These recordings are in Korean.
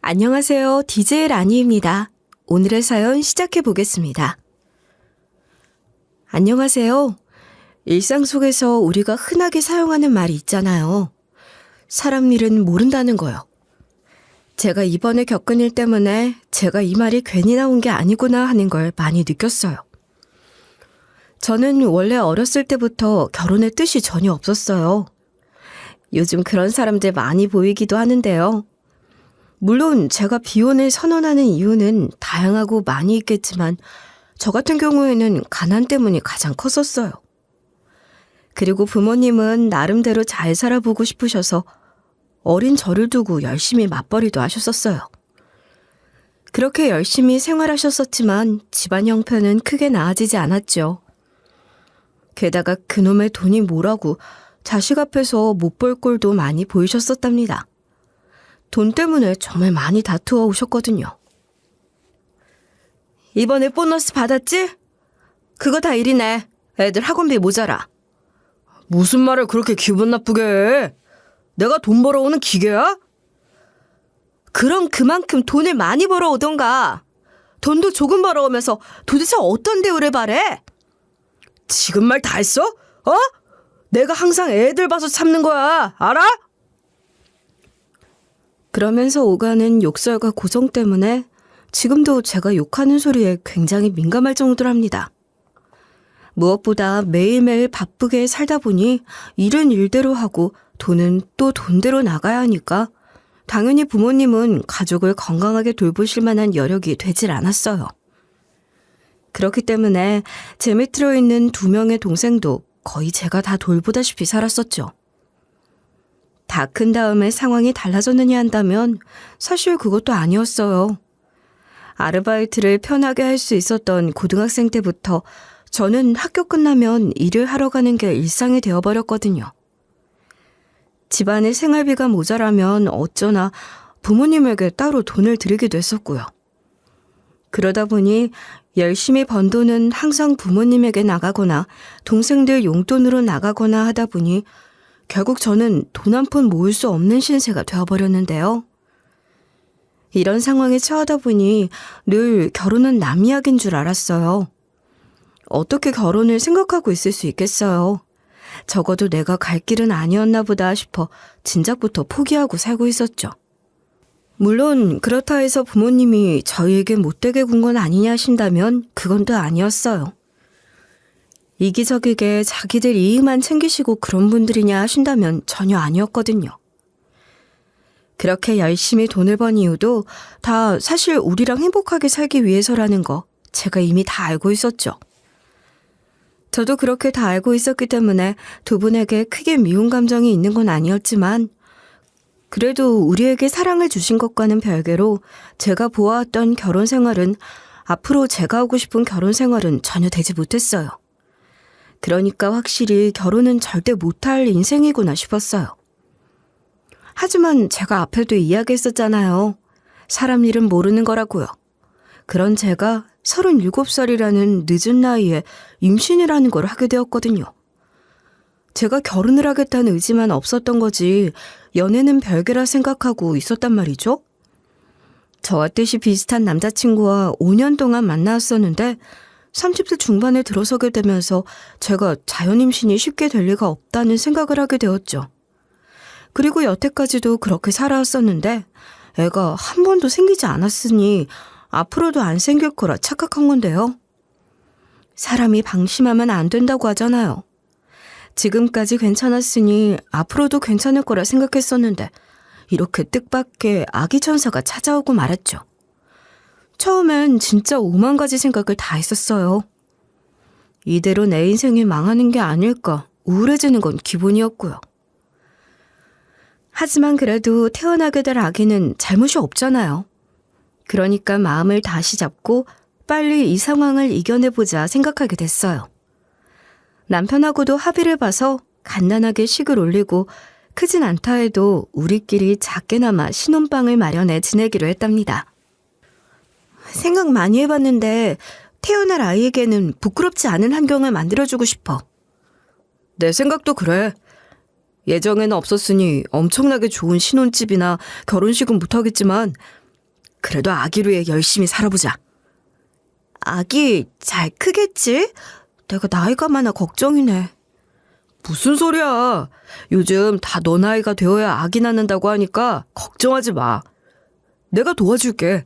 안녕하세요. DJ 라니입니다. 오늘의 사연 시작해 보겠습니다. 안녕하세요. 일상 속에서 우리가 흔하게 사용하는 말이 있잖아요. 사람 일은 모른다는 거요. 제가 이번에 겪은 일 때문에 제가 이 말이 괜히 나온 게 아니구나 하는 걸 많이 느꼈어요. 저는 원래 어렸을 때부터 결혼의 뜻이 전혀 없었어요. 요즘 그런 사람들 많이 보이기도 하는데요. 물론 제가 비혼을 선언하는 이유는 다양하고 많이 있겠지만 저 같은 경우에는 가난 때문이 가장 컸었어요. 그리고 부모님은 나름대로 잘 살아보고 싶으셔서 어린 저를 두고 열심히 맞벌이도 하셨었어요. 그렇게 열심히 생활하셨었지만 집안 형편은 크게 나아지지 않았죠. 게다가 그놈의 돈이 뭐라고 자식 앞에서 못 볼 꼴도 많이 보이셨었답니다. 돈 때문에 정말 많이 다투어 오셨거든요. 이번에 보너스 받았지? 그거 다 일이네. 애들 학원비 모자라. 무슨 말을 그렇게 기분 나쁘게 해? 내가 돈 벌어오는 기계야? 그럼 그만큼 돈을 많이 벌어오던가. 돈도 조금 벌어오면서 도대체 어떤 대우를 바래? 지금 말 다 했어? 어? 내가 항상 애들 봐서 참는 거야. 알아? 그러면서 오가는 욕설과 고성 때문에 지금도 제가 욕하는 소리에 굉장히 민감할 정도랍니다. 무엇보다 매일매일 바쁘게 살다 보니 일은 일대로 하고 돈은 또 돈대로 나가야 하니까 당연히 부모님은 가족을 건강하게 돌보실 만한 여력이 되질 않았어요. 그렇기 때문에 제 밑으로 있는 2명의 동생도 거의 제가 다 돌보다시피 살았었죠. 다 큰 다음에 상황이 달라졌느냐 한다면 사실 그것도 아니었어요. 아르바이트를 편하게 할 수 있었던 고등학생 때부터 저는 학교 끝나면 일을 하러 가는 게 일상이 되어버렸거든요. 집안의 생활비가 모자라면 어쩌나 부모님에게 따로 돈을 드리기도 했었고요. 그러다 보니 열심히 번 돈은 항상 부모님에게 나가거나 동생들 용돈으로 나가거나 하다 보니 결국 저는 돈 한 푼 모을 수 없는 신세가 되어버렸는데요. 이런 상황에 처하다 보니 늘 결혼은 남 이야기인 줄 알았어요. 어떻게 결혼을 생각하고 있을 수 있겠어요. 적어도 내가 갈 길은 아니었나 보다 싶어 진작부터 포기하고 살고 있었죠. 물론 그렇다 해서 부모님이 저희에게 못되게 군 건 아니냐 하신다면 그건 또 아니었어요. 이기적이게 자기들 이익만 챙기시고 그런 분들이냐 하신다면 전혀 아니었거든요. 그렇게 열심히 돈을 번 이유도 다 사실 우리랑 행복하게 살기 위해서라는 거 제가 이미 다 알고 있었죠. 저도 그렇게 다 알고 있었기 때문에 두 분에게 크게 미운 감정이 있는 건 아니었지만 그래도 우리에게 사랑을 주신 것과는 별개로 제가 보아왔던 결혼 생활은 앞으로 제가 하고 싶은 결혼 생활은 전혀 되지 못했어요. 그러니까 확실히 결혼은 절대 못할 인생이구나 싶었어요. 하지만 제가 앞에도 이야기했었잖아요. 사람 일은 모르는 거라고요. 그런 제가 37살이라는 늦은 나이에 임신이라는 걸 하게 되었거든요. 제가 결혼을 하겠다는 의지만 없었던 거지 연애는 별개라 생각하고 있었단 말이죠. 저와 뜻이 비슷한 남자친구와 5년 동안 만나왔었는데 30대 중반에 들어서게 되면서 제가 자연임신이 쉽게 될 리가 없다는 생각을 하게 되었죠. 그리고 여태까지도 그렇게 살아왔었는데 애가 한 번도 생기지 않았으니 앞으로도 안 생길 거라 착각한 건데요. 사람이 방심하면 안 된다고 하잖아요. 지금까지 괜찮았으니 앞으로도 괜찮을 거라 생각했었는데 이렇게 뜻밖의 아기 천사가 찾아오고 말았죠. 처음엔 진짜 5만 가지 생각을 다 했었어요. 이대로 내 인생이 망하는 게 아닐까 우울해지는 건 기본이었고요. 하지만 그래도 태어나게 될 아기는 잘못이 없잖아요. 그러니까 마음을 다시 잡고 빨리 이 상황을 이겨내보자 생각하게 됐어요. 남편하고도 합의를 봐서 간단하게 식을 올리고 크진 않다 해도 우리끼리 작게나마 신혼방을 마련해 지내기로 했답니다. 생각 많이 해봤는데 태어날 아이에게는 부끄럽지 않은 환경을 만들어주고 싶어. 내 생각도 그래. 예정에는 없었으니 엄청나게 좋은 신혼집이나 결혼식은 못하겠지만 그래도 아기를 위해 열심히 살아보자. 아기 잘 크겠지? 내가 나이가 많아 걱정이네. 무슨 소리야. 요즘 다 너 나이가 되어야 아기 낳는다고 하니까 걱정하지 마. 내가 도와줄게.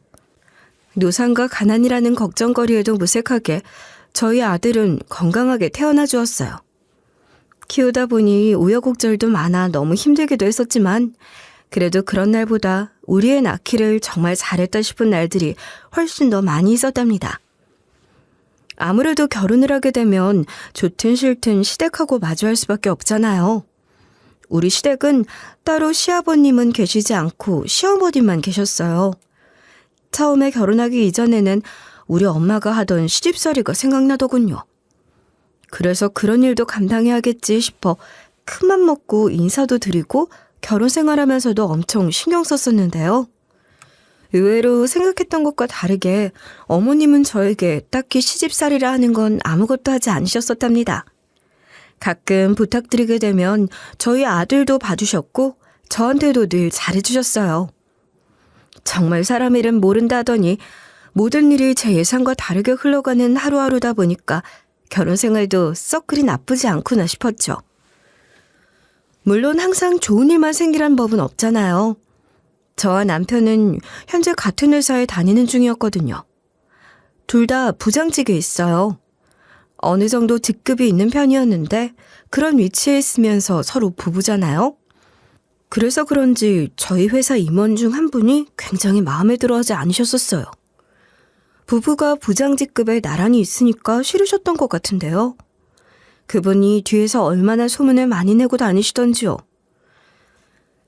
노산과 가난이라는 걱정거리에도 무색하게 저희 아들은 건강하게 태어나 주었어요. 키우다 보니 우여곡절도 많아 너무 힘들기도 했었지만 그래도 그런 날보다 우리 애 낳기를 정말 잘했다 싶은 날들이 훨씬 더 많이 있었답니다. 아무래도 결혼을 하게 되면 좋든 싫든 시댁하고 마주할 수밖에 없잖아요. 우리 시댁은 따로 시아버님은 계시지 않고 시어머니만 계셨어요. 처음에 결혼하기 이전에는 우리 엄마가 하던 시집살이가 생각나더군요. 그래서 그런 일도 감당해야겠지 싶어 큰맘 먹고 인사도 드리고 결혼 생활하면서도 엄청 신경 썼었는데요. 의외로 생각했던 것과 다르게 어머님은 저에게 딱히 시집살이라 하는 건 아무것도 하지 않으셨었답니다. 가끔 부탁드리게 되면 저희 아들도 봐주셨고 저한테도 늘 잘해주셨어요. 정말 사람 일은 모른다 하더니 모든 일이 제 예상과 다르게 흘러가는 하루하루다 보니까 결혼 생활도 썩 그리 나쁘지 않구나 싶었죠. 물론 항상 좋은 일만 생기란 법은 없잖아요. 저와 남편은 현재 같은 회사에 다니는 중이었거든요. 둘 다 부장직에 있어요. 어느 정도 직급이 있는 편이었는데 그런 위치에 있으면서 서로 부부잖아요. 그래서 그런지 저희 회사 임원 중 한 분이 굉장히 마음에 들어하지 않으셨었어요. 부부가 부장직급에 나란히 있으니까 싫으셨던 것 같은데요. 그분이 뒤에서 얼마나 소문을 많이 내고 다니시던지요.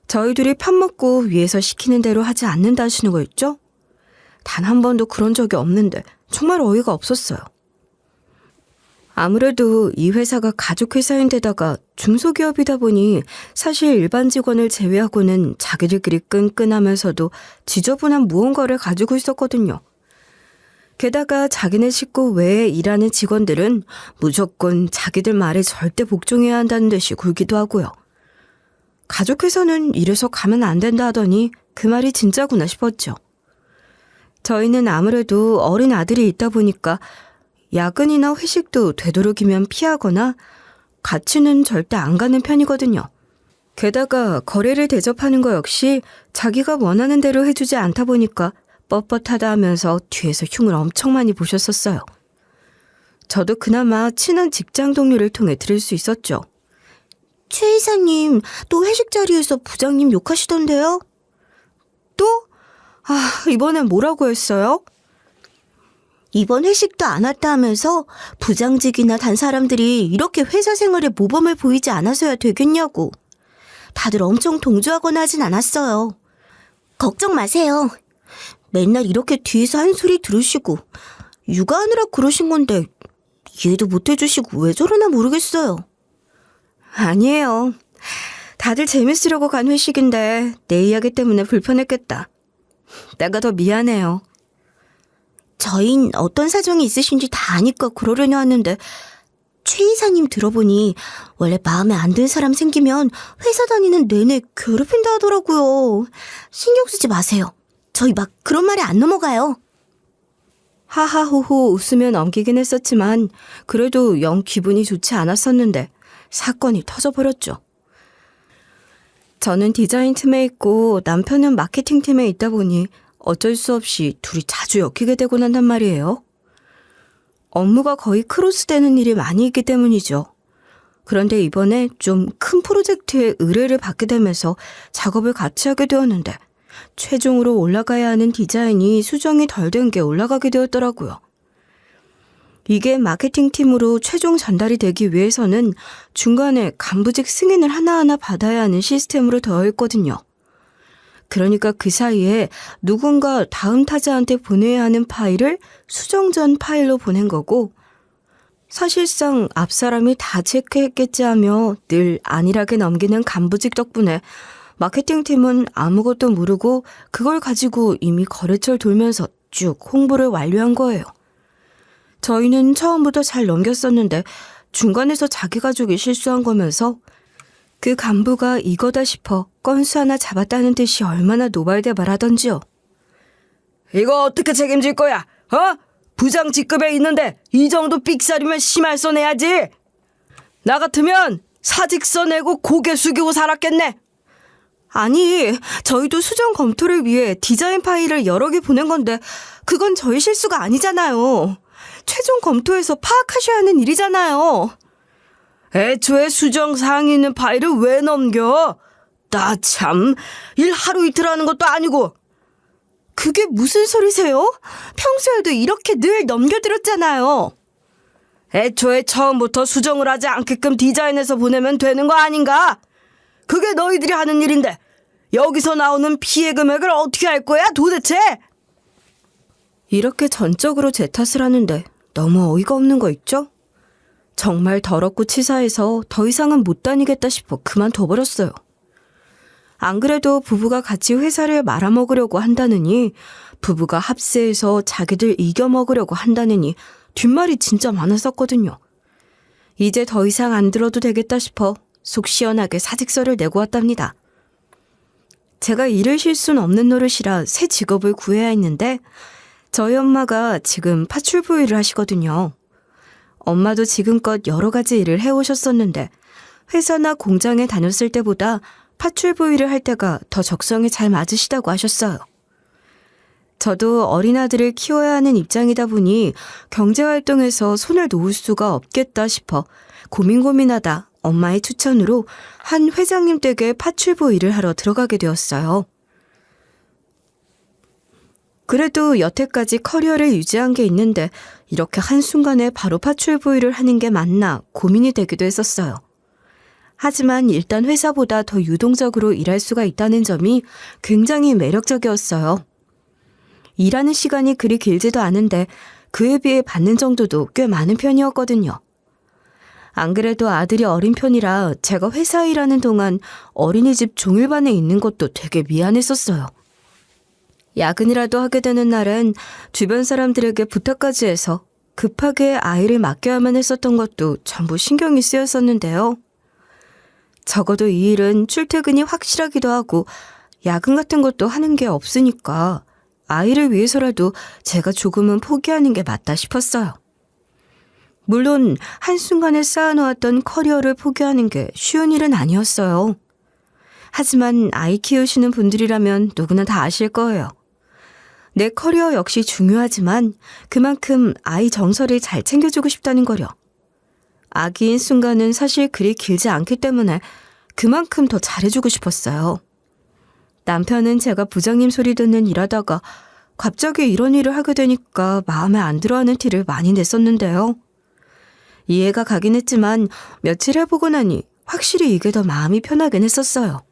저희 둘이 편먹고 위에서 시키는 대로 하지 않는다 하시는 거였죠? 단 한 번도 그런 적이 없는데 정말 어이가 없었어요. 아무래도 이 회사가 가족회사인데다가 중소기업이다 보니 사실 일반 직원을 제외하고는 자기들끼리 끈끈하면서도 지저분한 무언가를 가지고 있었거든요. 게다가 자기네 식구 외에 일하는 직원들은 무조건 자기들 말에 절대 복종해야 한다는 듯이 굴기도 하고요. 가족회사는 이래서 가면 안 된다 하더니 그 말이 진짜구나 싶었죠. 저희는 아무래도 어린 아들이 있다 보니까 야근이나 회식도 되도록이면 피하거나 같이는 절대 안 가는 편이거든요. 게다가 거래를 대접하는 거 역시 자기가 원하는 대로 해주지 않다 보니까 뻣뻣하다 하면서 뒤에서 흉을 엄청 많이 보셨었어요. 저도 그나마 친한 직장 동료를 통해 들을 수 있었죠. 최 이사님, 또 회식 자리에서 부장님 욕하시던데요? 또? 이번엔 뭐라고 했어요? 이번 회식도 안 왔다 하면서 부장직이나 단 사람들이 이렇게 회사 생활에 모범을 보이지 않아서야 되겠냐고. 다들 엄청 동조하거나 하진 않았어요. 걱정 마세요. 맨날 이렇게 뒤에서 한 소리 들으시고 육아하느라 그러신 건데 이해도 못 해주시고 왜 저러나 모르겠어요. 아니에요. 다들 재밌으려고 간 회식인데 내 이야기 때문에 불편했겠다. 내가 더 미안해요. 저흰 어떤 사정이 있으신지 다 아니까 그러려니 하는데 최 이사님 들어보니 원래 마음에 안 드는 사람 생기면 회사 다니는 내내 괴롭힌다 하더라고요. 신경 쓰지 마세요. 저희 막 그런 말에 안 넘어가요. 하하호호 웃으며 넘기긴 했었지만 그래도 영 기분이 좋지 않았었는데 사건이 터져버렸죠. 저는 디자인 팀에 있고 남편은 마케팅 팀에 있다 보니 어쩔 수 없이 둘이 자주 엮이게 되곤 한단 말이에요. 업무가 거의 크로스되는 일이 많이 있기 때문이죠. 그런데 이번에 좀 큰 프로젝트의 의뢰를 받게 되면서 작업을 같이 하게 되었는데 최종으로 올라가야 하는 디자인이 수정이 덜 된 게 올라가게 되었더라고요. 이게 마케팅팀으로 최종 전달이 되기 위해서는 중간에 간부직 승인을 하나하나 받아야 하는 시스템으로 되어 있거든요. 그러니까 그 사이에 누군가 다음 타자한테 보내야 하는 파일을 수정 전 파일로 보낸 거고 사실상 앞 사람이 다 체크했겠지 하며 늘 안일하게 넘기는 간부직 덕분에 마케팅팀은 아무것도 모르고 그걸 가지고 이미 거래처를 돌면서 쭉 홍보를 완료한 거예요. 저희는 처음부터 잘 넘겼었는데 중간에서 자기 가족이 실수한 거면서 그 간부가 이거다 싶어 건수 하나 잡았다는 듯이 얼마나 노발대발하던지요. 이거 어떻게 책임질 거야? 어? 부장 직급에 있는데 이 정도 삑사리면 심할서 내야지. 나 같으면 사직서 내고 고개 숙이고 살았겠네. 아니, 저희도 수정 검토를 위해 디자인 파일을 여러 개 보낸 건데 그건 저희 실수가 아니잖아요. 최종 검토에서 파악하셔야 하는 일이잖아요. 애초에 수정 사항이 있는 파일을 왜 넘겨? 나 참, 일 하루 이틀 하는 것도 아니고. 그게 무슨 소리세요? 평소에도 이렇게 늘 넘겨드렸잖아요. 애초에 처음부터 수정을 하지 않게끔 디자인해서 보내면 되는 거 아닌가? 그게 너희들이 하는 일인데 여기서 나오는 피해 금액을 어떻게 할 거야 도대체? 이렇게 전적으로 제 탓을 하는데 너무 어이가 없는 거 있죠? 정말 더럽고 치사해서 더 이상은 못 다니겠다 싶어 그만둬버렸어요. 안 그래도 부부가 같이 회사를 말아먹으려고 한다느니, 부부가 합세해서 자기들 이겨먹으려고 한다느니 뒷말이 진짜 많았었거든요. 이제 더 이상 안 들어도 되겠다 싶어 속 시원하게 사직서를 내고 왔답니다. 제가 일을 쉴 순 없는 노릇이라 새 직업을 구해야 했는데 저희 엄마가 지금 파출부 일을 하시거든요. 엄마도 지금껏 여러 가지 일을 해오셨었는데 회사나 공장에 다녔을 때보다 파출부 일을 할 때가 더 적성에 잘 맞으시다고 하셨어요. 저도 어린 아들을 키워야 하는 입장이다 보니 경제활동에서 손을 놓을 수가 없겠다 싶어 고민하다 엄마의 추천으로 한 회장님 댁에 파출부 일을 하러 들어가게 되었어요. 그래도 여태까지 커리어를 유지한 게 있는데 이렇게 한순간에 바로 파출부 일을 하는 게 맞나 고민이 되기도 했었어요. 하지만 일단 회사보다 더 유동적으로 일할 수가 있다는 점이 굉장히 매력적이었어요. 일하는 시간이 그리 길지도 않은데 그에 비해 받는 정도도 꽤 많은 편이었거든요. 안 그래도 아들이 어린 편이라 제가 회사 일하는 동안 어린이집 종일반에 있는 것도 되게 미안했었어요. 야근이라도 하게 되는 날엔 주변 사람들에게 부탁까지 해서 급하게 아이를 맡겨야만 했었던 것도 전부 신경이 쓰였었는데요. 적어도 이 일은 출퇴근이 확실하기도 하고 야근 같은 것도 하는 게 없으니까 아이를 위해서라도 제가 조금은 포기하는 게 맞다 싶었어요. 물론 한순간에 쌓아놓았던 커리어를 포기하는 게 쉬운 일은 아니었어요. 하지만 아이 키우시는 분들이라면 누구나 다 아실 거예요. 내 커리어 역시 중요하지만 그만큼 아이 정서를 잘 챙겨주고 싶다는 거려. 아기인 순간은 사실 그리 길지 않기 때문에 그만큼 더 잘해주고 싶었어요. 남편은 제가 부장님 소리 듣는 일하다가 갑자기 이런 일을 하게 되니까 마음에 안 들어하는 티를 많이 냈었는데요. 이해가 가긴 했지만 며칠 해보고 나니 확실히 이게 더 마음이 편하긴 했었어요.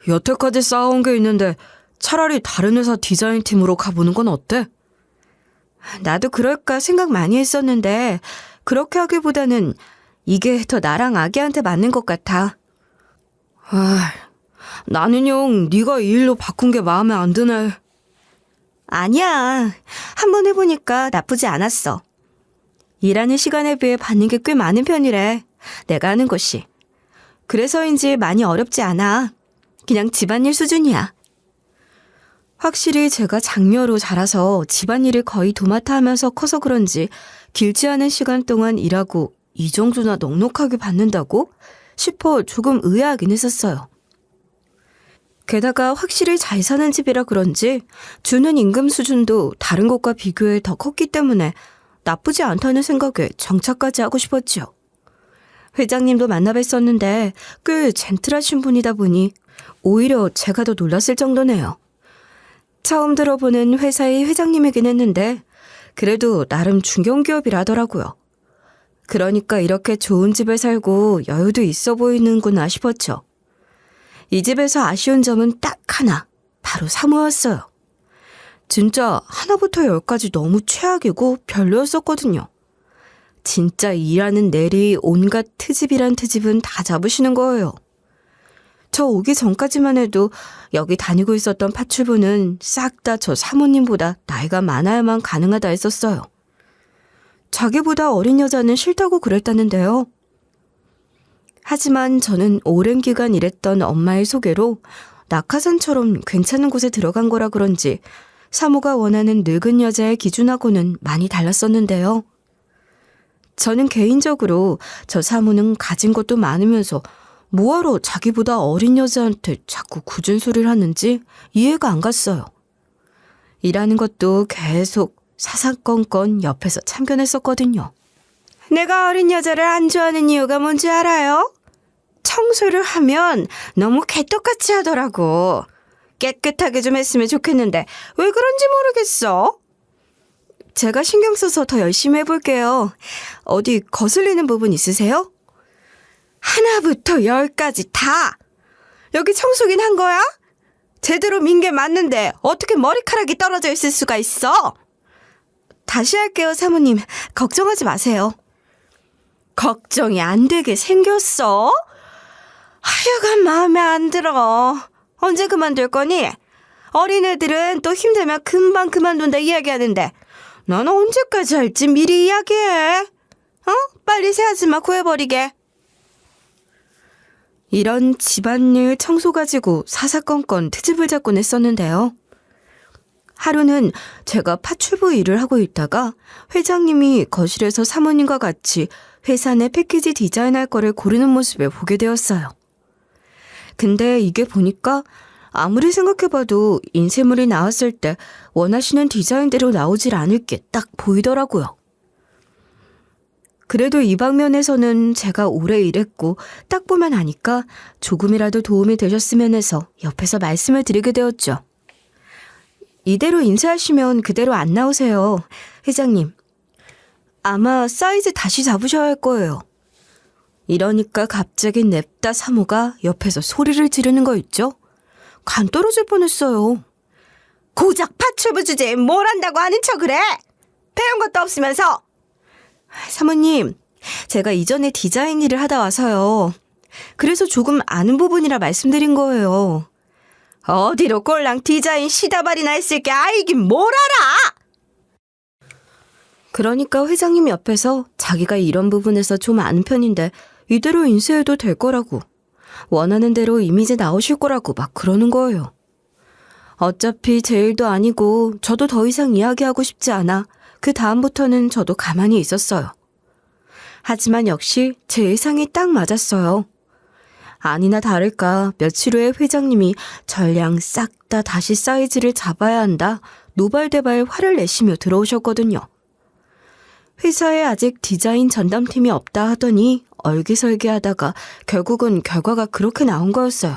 여태까지 쌓아온 게 있는데 차라리 다른 회사 디자인 팀으로 가보는 건 어때? 나도 그럴까 생각 많이 했었는데 그렇게 하기보다는 이게 더 나랑 아기한테 맞는 것 같아. 나는용 네가 이 일로 바꾼 게 마음에 안 드네. 아니야. 한번 해보니까 나쁘지 않았어. 일하는 시간에 비해 받는 게 꽤 많은 편이래. 내가 하는 것이. 그래서인지 많이 어렵지 않아. 그냥 집안일 수준이야. 확실히 제가 장녀로 자라서 집안일을 거의 도맡아 하면서 커서 그런지 길지 않은 시간 동안 일하고 이 정도나 넉넉하게 받는다고 싶어 조금 의아하긴 했었어요. 게다가 확실히 잘 사는 집이라 그런지 주는 임금 수준도 다른 곳과 비교해 더 컸기 때문에 나쁘지 않다는 생각에 정착까지 하고 싶었지요. 회장님도 만나뵀었는데 꽤 젠틀하신 분이다 보니 오히려 제가 더 놀랐을 정도네요. 처음 들어보는 회사의 회장님이긴 했는데 그래도 나름 중견기업이라더라고요. 그러니까 이렇게 좋은 집에 살고 여유도 있어 보이는구나 싶었죠. 이 집에서 아쉬운 점은 딱 하나, 바로 사모였어요. 진짜 하나부터 열까지 너무 최악이고 별로였었거든요. 진짜 일하는 내리 온갖 트집이란 트집은 다 잡으시는 거예요. 저 오기 전까지만 해도 여기 다니고 있었던 파출부는 싹 다 저 사모님보다 나이가 많아야만 가능하다 했었어요. 자기보다 어린 여자는 싫다고 그랬다는데요. 하지만 저는 오랜 기간 일했던 엄마의 소개로 낙하산처럼 괜찮은 곳에 들어간 거라 그런지 사모가 원하는 늙은 여자의 기준하고는 많이 달랐었는데요. 저는 개인적으로 저 사모는 가진 것도 많으면서 뭐하러 자기보다 어린 여자한테 자꾸 굳은 소리를 하는지 이해가 안 갔어요. 일하는 것도 계속 사사건건 옆에서 참견했었거든요. 내가 어린 여자를 안 좋아하는 이유가 뭔지 알아요? 청소를 하면 너무 개떡같이 하더라고. 깨끗하게 좀 했으면 좋겠는데 왜 그런지 모르겠어. 제가 신경 써서 더 열심히 해볼게요. 어디 거슬리는 부분 있으세요? 하나부터 열까지 다. 여기 청소긴 한 거야? 제대로 민 게 맞는데 어떻게 머리카락이 떨어져 있을 수가 있어? 다시 할게요, 사모님. 걱정하지 마세요. 걱정이 안 되게 생겼어? 하여간 마음에 안 들어. 언제 그만둘 거니? 어린애들은 또 힘들면 금방 그만둔다 이야기하는데 너는 언제까지 할지 미리 이야기해. 빨리 새 아줌마 구해버리게. 이런 집안일 청소 가지고 사사건건 트집을 잡곤 했었는데요. 하루는 제가 파출부 일을 하고 있다가 회장님이 거실에서 사모님과 같이 회사 내 패키지 디자인할 거를 고르는 모습을 보게 되었어요. 근데 이게 보니까 아무리 생각해봐도 인쇄물이 나왔을 때 원하시는 디자인대로 나오질 않을 게 딱 보이더라고요. 그래도 이 방면에서는 제가 오래 일했고 딱 보면 아니까 조금이라도 도움이 되셨으면 해서 옆에서 말씀을 드리게 되었죠. 이대로 인쇄하시면 그대로 안 나오세요, 회장님. 아마 사이즈 다시 잡으셔야 할 거예요. 이러니까 갑자기 냅다 사모가 옆에서 소리를 지르는 거 있죠? 간 떨어질 뻔했어요. 고작 파출부 주제에 뭘 한다고 아는 척을 해? 배운 것도 없으면서. 사모님, 제가 이전에 디자인 일을 하다 와서요. 그래서 조금 아는 부분이라 말씀드린 거예요. 어디로 꼴랑 디자인 시다발이나 했을 게 알긴 뭘 알아! 그러니까 회장님 옆에서 자기가 이런 부분에서 좀 아는 편인데 이대로 인쇄해도 될 거라고, 원하는 대로 이미지 나오실 거라고 막 그러는 거예요. 어차피 제 일도 아니고 저도 더 이상 이야기하고 싶지 않아 그 다음부터는 저도 가만히 있었어요. 하지만 역시 제 예상이 딱 맞았어요. 아니나 다를까 며칠 후에 회장님이 전량 싹 다 다시 사이즈를 잡아야 한다 노발대발 화를 내시며 들어오셨거든요. 회사에 아직 디자인 전담팀이 없다 하더니 얼기설기하다가 결국은 결과가 그렇게 나온 거였어요.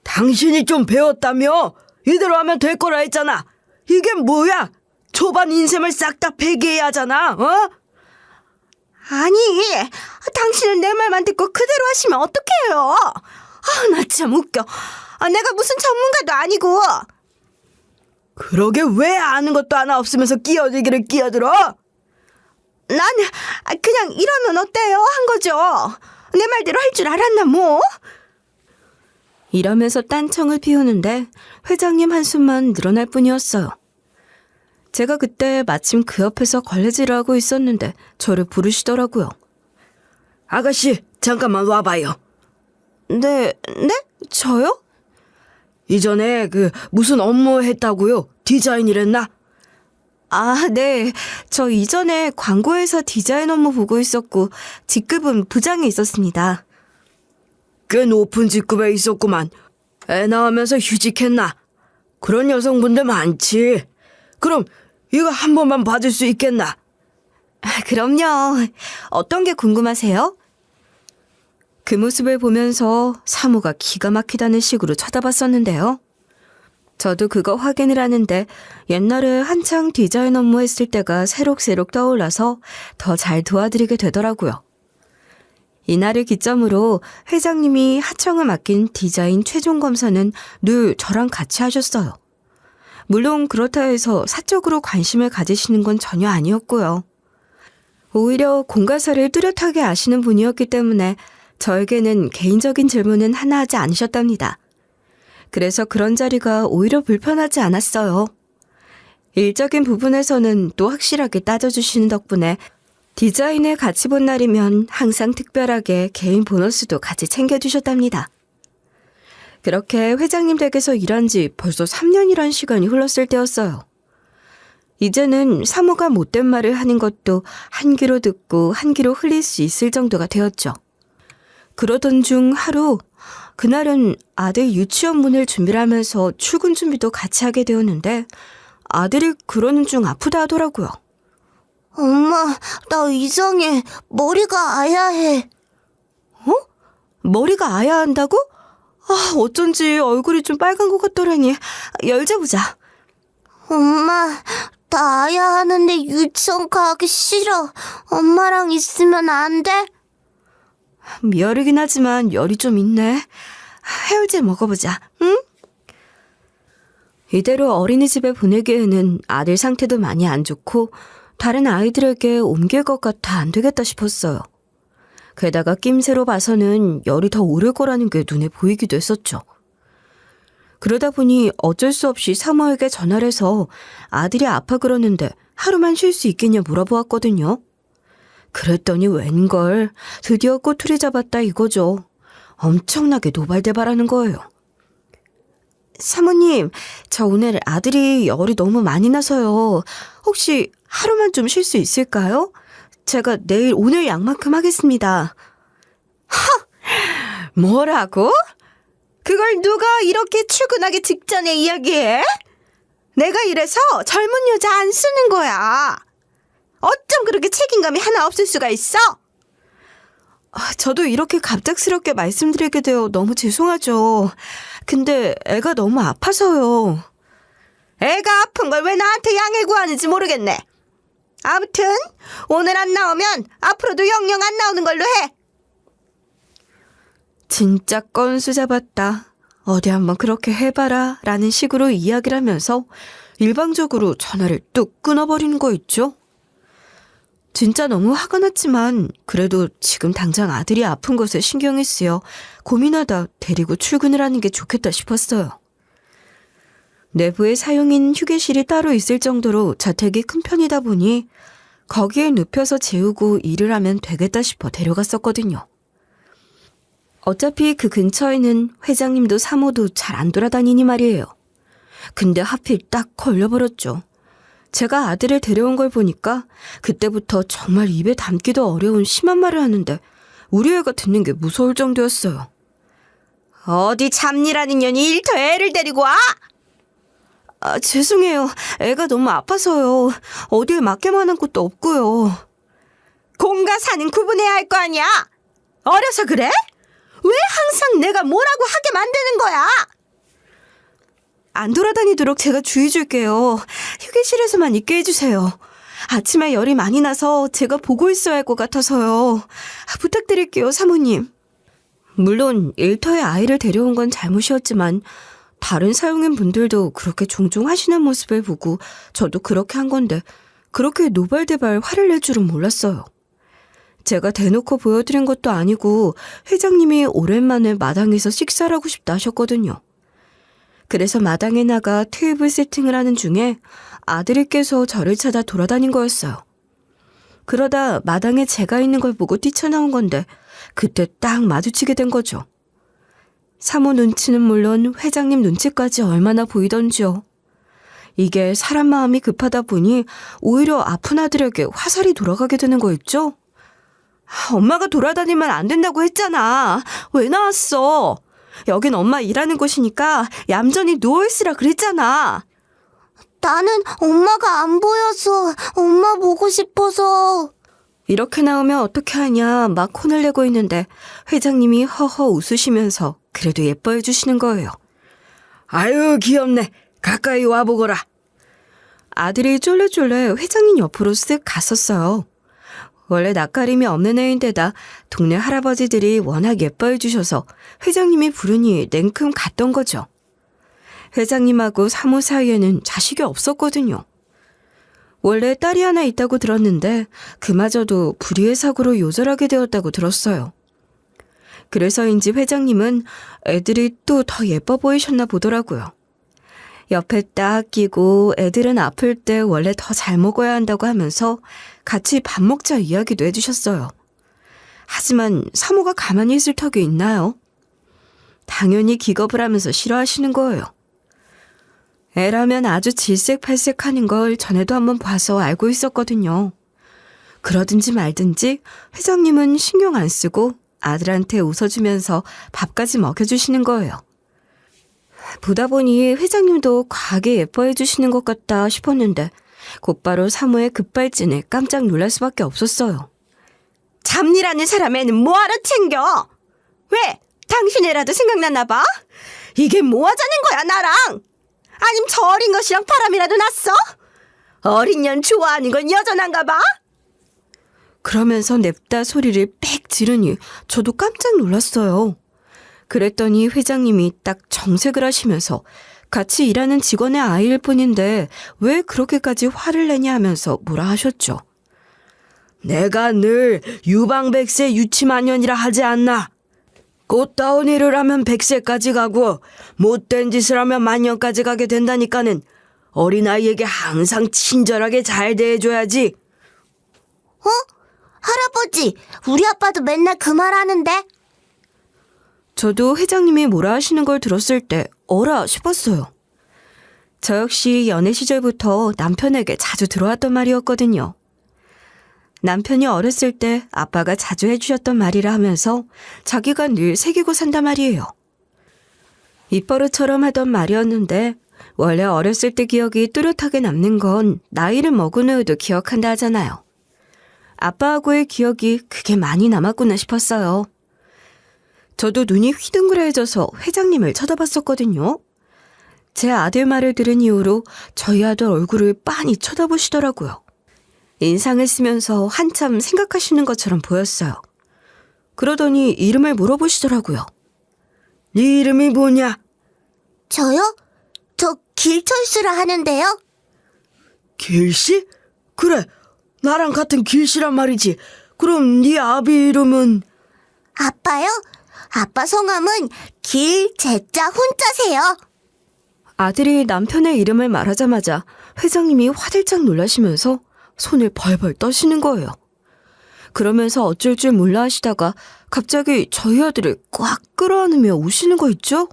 당신이 좀 배웠다며? 이대로 하면 될 거라 했잖아. 이게 뭐야? 초반 인셈을 싹 다 폐기해야 하잖아. 아니, 당신은 내 말만 듣고 그대로 하시면 어떡해요? 나 참 웃겨. 내가 무슨 전문가도 아니고. 그러게 왜 아는 것도 하나 없으면서 끼어들기를 끼어들어? 난 그냥 이러면 어때요? 한 거죠. 내 말대로 할 줄 알았나 뭐? 이러면서 딴청을 피우는데 회장님 한숨만 늘어날 뿐이었어요. 제가 그때 마침 그 옆에서 걸레질을 하고 있었는데 저를 부르시더라고요. 아가씨, 잠깐만 와봐요. 네? 저요? 이전에 무슨 업무 했다고요? 디자인 일했나? 네. 저 이전에 광고회사 디자인 업무 보고 있었고 직급은 부장에 있었습니다. 꽤 높은 직급에 있었구만. 애 낳으면서 휴직했나? 그런 여성분들 많지. 그럼 이거 한 번만 봐줄 수 있겠나? 그럼요. 어떤 게 궁금하세요? 그 모습을 보면서 사모가 기가 막히다는 식으로 쳐다봤었는데요. 저도 그거 확인을 하는데 옛날에 한창 디자인 업무 했을 때가 새록새록 떠올라서 더 잘 도와드리게 되더라고요. 이날을 기점으로 회장님이 하청을 맡긴 디자인 최종 검사는 늘 저랑 같이 하셨어요. 물론 그렇다 해서 사적으로 관심을 가지시는 건 전혀 아니었고요. 오히려 공과사를 뚜렷하게 아시는 분이었기 때문에 저에게는 개인적인 질문은 하나 하지 않으셨답니다. 그래서 그런 자리가 오히려 불편하지 않았어요. 일적인 부분에서는 또 확실하게 따져주시는 덕분에 디자인을 같이 본 날이면 항상 특별하게 개인 보너스도 같이 챙겨주셨답니다. 그렇게 회장님 댁에서 일한 지 벌써 3년이란 시간이 흘렀을 때였어요. 이제는 사모가 못된 말을 하는 것도 한 귀로 듣고 한 귀로 흘릴 수 있을 정도가 되었죠. 그러던 중 하루, 그날은 아들 유치원 문을 준비를 하면서 출근 준비도 같이 하게 되었는데 아들이 그러는 중 아프다 하더라고요. 엄마, 나 이상해. 머리가 아야해. 머리가 아야 한다고? 어쩐지 얼굴이 좀 빨간 것 같더라니. 열재보자. 엄마, 나 아야하는데 유치원 가기 싫어. 엄마랑 있으면 안 돼? 열이긴 하지만 열이 좀 있네. 해열제 먹어보자, 응? 이대로 어린이집에 보내기에는 아들 상태도 많이 안 좋고 다른 아이들에게 옮길 것 같아 안 되겠다 싶었어요. 게다가 낌새로 봐서는 열이 더 오를 거라는 게 눈에 보이기도 했었죠. 그러다 보니 어쩔 수 없이 사모에게 전화를 해서 아들이 아파 그러는데 하루만 쉴 수 있겠냐 물어보았거든요. 그랬더니 웬걸 드디어 꼬투리 잡았다 이거죠. 엄청나게 노발대발하는 거예요. 사모님, 저 오늘 아들이 열이 너무 많이 나서요. 혹시 하루만 좀 쉴 수 있을까요? 제가 오늘 약만큼 하겠습니다. 뭐라고? 그걸 누가 이렇게 출근하기 직전에 이야기해? 내가 이래서 젊은 여자 안 쓰는 거야. 어쩜 그렇게 책임감이 하나 없을 수가 있어? 저도 이렇게 갑작스럽게 말씀드리게 되어 너무 죄송하죠. 근데 애가 너무 아파서요. 애가 아픈 걸 왜 나한테 양해 구하는지 모르겠네. 아무튼 오늘 안 나오면 앞으로도 영영 안 나오는 걸로 해. 진짜 건수 잡았다. 어디 한번 그렇게 해봐라 라는 식으로 이야기를 하면서 일방적으로 전화를 뚝 끊어버리는 거 있죠. 진짜 너무 화가 났지만 그래도 지금 당장 아들이 아픈 것에 신경이 쓰여 고민하다 데리고 출근을 하는 게 좋겠다 싶었어요. 내부에 사용인 휴게실이 따로 있을 정도로 자택이 큰 편이다 보니 거기에 눕혀서 재우고 일을 하면 되겠다 싶어 데려갔었거든요. 어차피 그 근처에는 회장님도 사모도 잘 안 돌아다니니 말이에요. 근데 하필 딱 걸려버렸죠. 제가 아들을 데려온 걸 보니까 그때부터 정말 입에 담기도 어려운 심한 말을 하는데 우리 애가 듣는 게 무서울 정도였어요. 어디 잡일하는 년이 일터에 애를 데리고 와? 죄송해요. 애가 너무 아파서요. 어딜 맡길 만한 곳도 없고요. 공과 사는 구분해야 할 거 아니야? 어려서 그래? 왜 항상 내가 뭐라고 하게 만드는 거야? 안 돌아다니도록 제가 주의 줄게요. 휴게실에서만 있게 해주세요. 아침에 열이 많이 나서 제가 보고 있어야 할 것 같아서요. 부탁드릴게요, 사모님. 물론 일터에 아이를 데려온 건 잘못이었지만 다른 사용인 분들도 그렇게 종종 하시는 모습을 보고 저도 그렇게 한 건데 그렇게 노발대발 화를 낼 줄은 몰랐어요. 제가 대놓고 보여드린 것도 아니고 회장님이 오랜만에 마당에서 식사를 하고 싶다 하셨거든요. 그래서 마당에 나가 테이블 세팅을 하는 중에 아들이 깨서 저를 찾아 돌아다닌 거였어요. 그러다 마당에 제가 있는 걸 보고 뛰쳐나온 건데 그때 딱 마주치게 된 거죠. 사모 눈치는 물론 회장님 눈치까지 얼마나 보이던지요. 이게 사람 마음이 급하다 보니 오히려 아픈 아들에게 화살이 돌아가게 되는 거 있죠? 엄마가 돌아다니면 안 된다고 했잖아. 왜 나왔어? 여긴 엄마 일하는 곳이니까 얌전히 누워있으라 그랬잖아. 나는 엄마가 안 보여서 엄마 보고 싶어서. 이렇게 나오면 어떻게 하냐 막 혼을 내고 있는데 회장님이 허허 웃으시면서 그래도 예뻐해 주시는 거예요. 아유 귀엽네. 가까이 와보거라. 아들이 쫄래쫄래 회장님 옆으로 쓱 갔었어요. 원래 낯가림이 없는 애인데다 동네 할아버지들이 워낙 예뻐해 주셔서 회장님이 부르니 냉큼 갔던 거죠. 회장님하고 사모 사이에는 자식이 없었거든요. 원래 딸이 하나 있다고 들었는데 그마저도 불의의 사고로 요절하게 되었다고 들었어요. 그래서인지 회장님은 애들이 또 더 예뻐 보이셨나 보더라고요. 옆에 딱 끼고 애들은 아플 때 원래 더 잘 먹어야 한다고 하면서 같이 밥 먹자 이야기도 해주셨어요. 하지만 사모가 가만히 있을 턱이 있나요? 당연히 기겁을 하면서 싫어하시는 거예요. 애라면 아주 질색팔색하는 걸 전에도 한번 봐서 알고 있었거든요. 그러든지 말든지 회장님은 신경 안 쓰고 아들한테 웃어주면서 밥까지 먹여주시는 거예요. 보다 보니 회장님도 과하게 예뻐해 주시는 것 같다 싶었는데 곧바로 사모의 급발진에 깜짝 놀랄 수밖에 없었어요. 잡일하는 사람애는 뭐하러 챙겨? 왜? 당신 애라도 생각났나 봐? 이게 뭐 하자는 거야 나랑? 아님 저 어린 것이랑 바람이라도 났어? 어린 년 좋아하는 건 여전한가 봐? 그러면서 냅다 소리를 빽 지르니 저도 깜짝 놀랐어요. 그랬더니 회장님이 딱 정색을 하시면서 같이 일하는 직원의 아이일 뿐인데 왜 그렇게까지 화를 내냐 하면서 뭐라 하셨죠. 내가 늘 유방백세 유치만년이라 하지 않나. 꽃다운 일을 하면 백세까지 가고 못된 짓을 하면 만년까지 가게 된다니까는 어린아이에게 항상 친절하게 잘 대해줘야지. 할아버지, 우리 아빠도 맨날 그 말 하는데. 저도 회장님이 뭐라 하시는 걸 들었을 때 어라 싶었어요. 저 역시 연애 시절부터 남편에게 자주 들어왔던 말이었거든요. 남편이 어렸을 때 아빠가 자주 해주셨던 말이라 하면서 자기가 늘 새기고 산단 말이에요. 입버릇처럼 하던 말이었는데 원래 어렸을 때 기억이 뚜렷하게 남는 건 나이를 먹은 후에도 기억한다 하잖아요. 아빠하고의 기억이 그게 많이 남았구나 싶었어요. 저도 눈이 휘둥그레져서 회장님을 쳐다봤었거든요. 제 아들 말을 들은 이후로 저희 아들 얼굴을 빤히 쳐다보시더라고요. 인상을 쓰면서 한참 생각하시는 것처럼 보였어요. 그러더니 이름을 물어보시더라고요. 네 이름이 뭐냐? 저요? 저 길철수라 하는데요. 길씨? 그래, 나랑 같은 길씨란 말이지. 그럼 네 아비 이름은? 아빠요? 아빠 성함은 길제자 훈자세요. 아들이 남편의 이름을 말하자마자 회장님이 화들짝 놀라시면서 손을 벌벌 떠시는 거예요. 그러면서 어쩔 줄 몰라 하시다가 갑자기 저희 아들을 꽉 끌어안으며 우시는 거 있죠?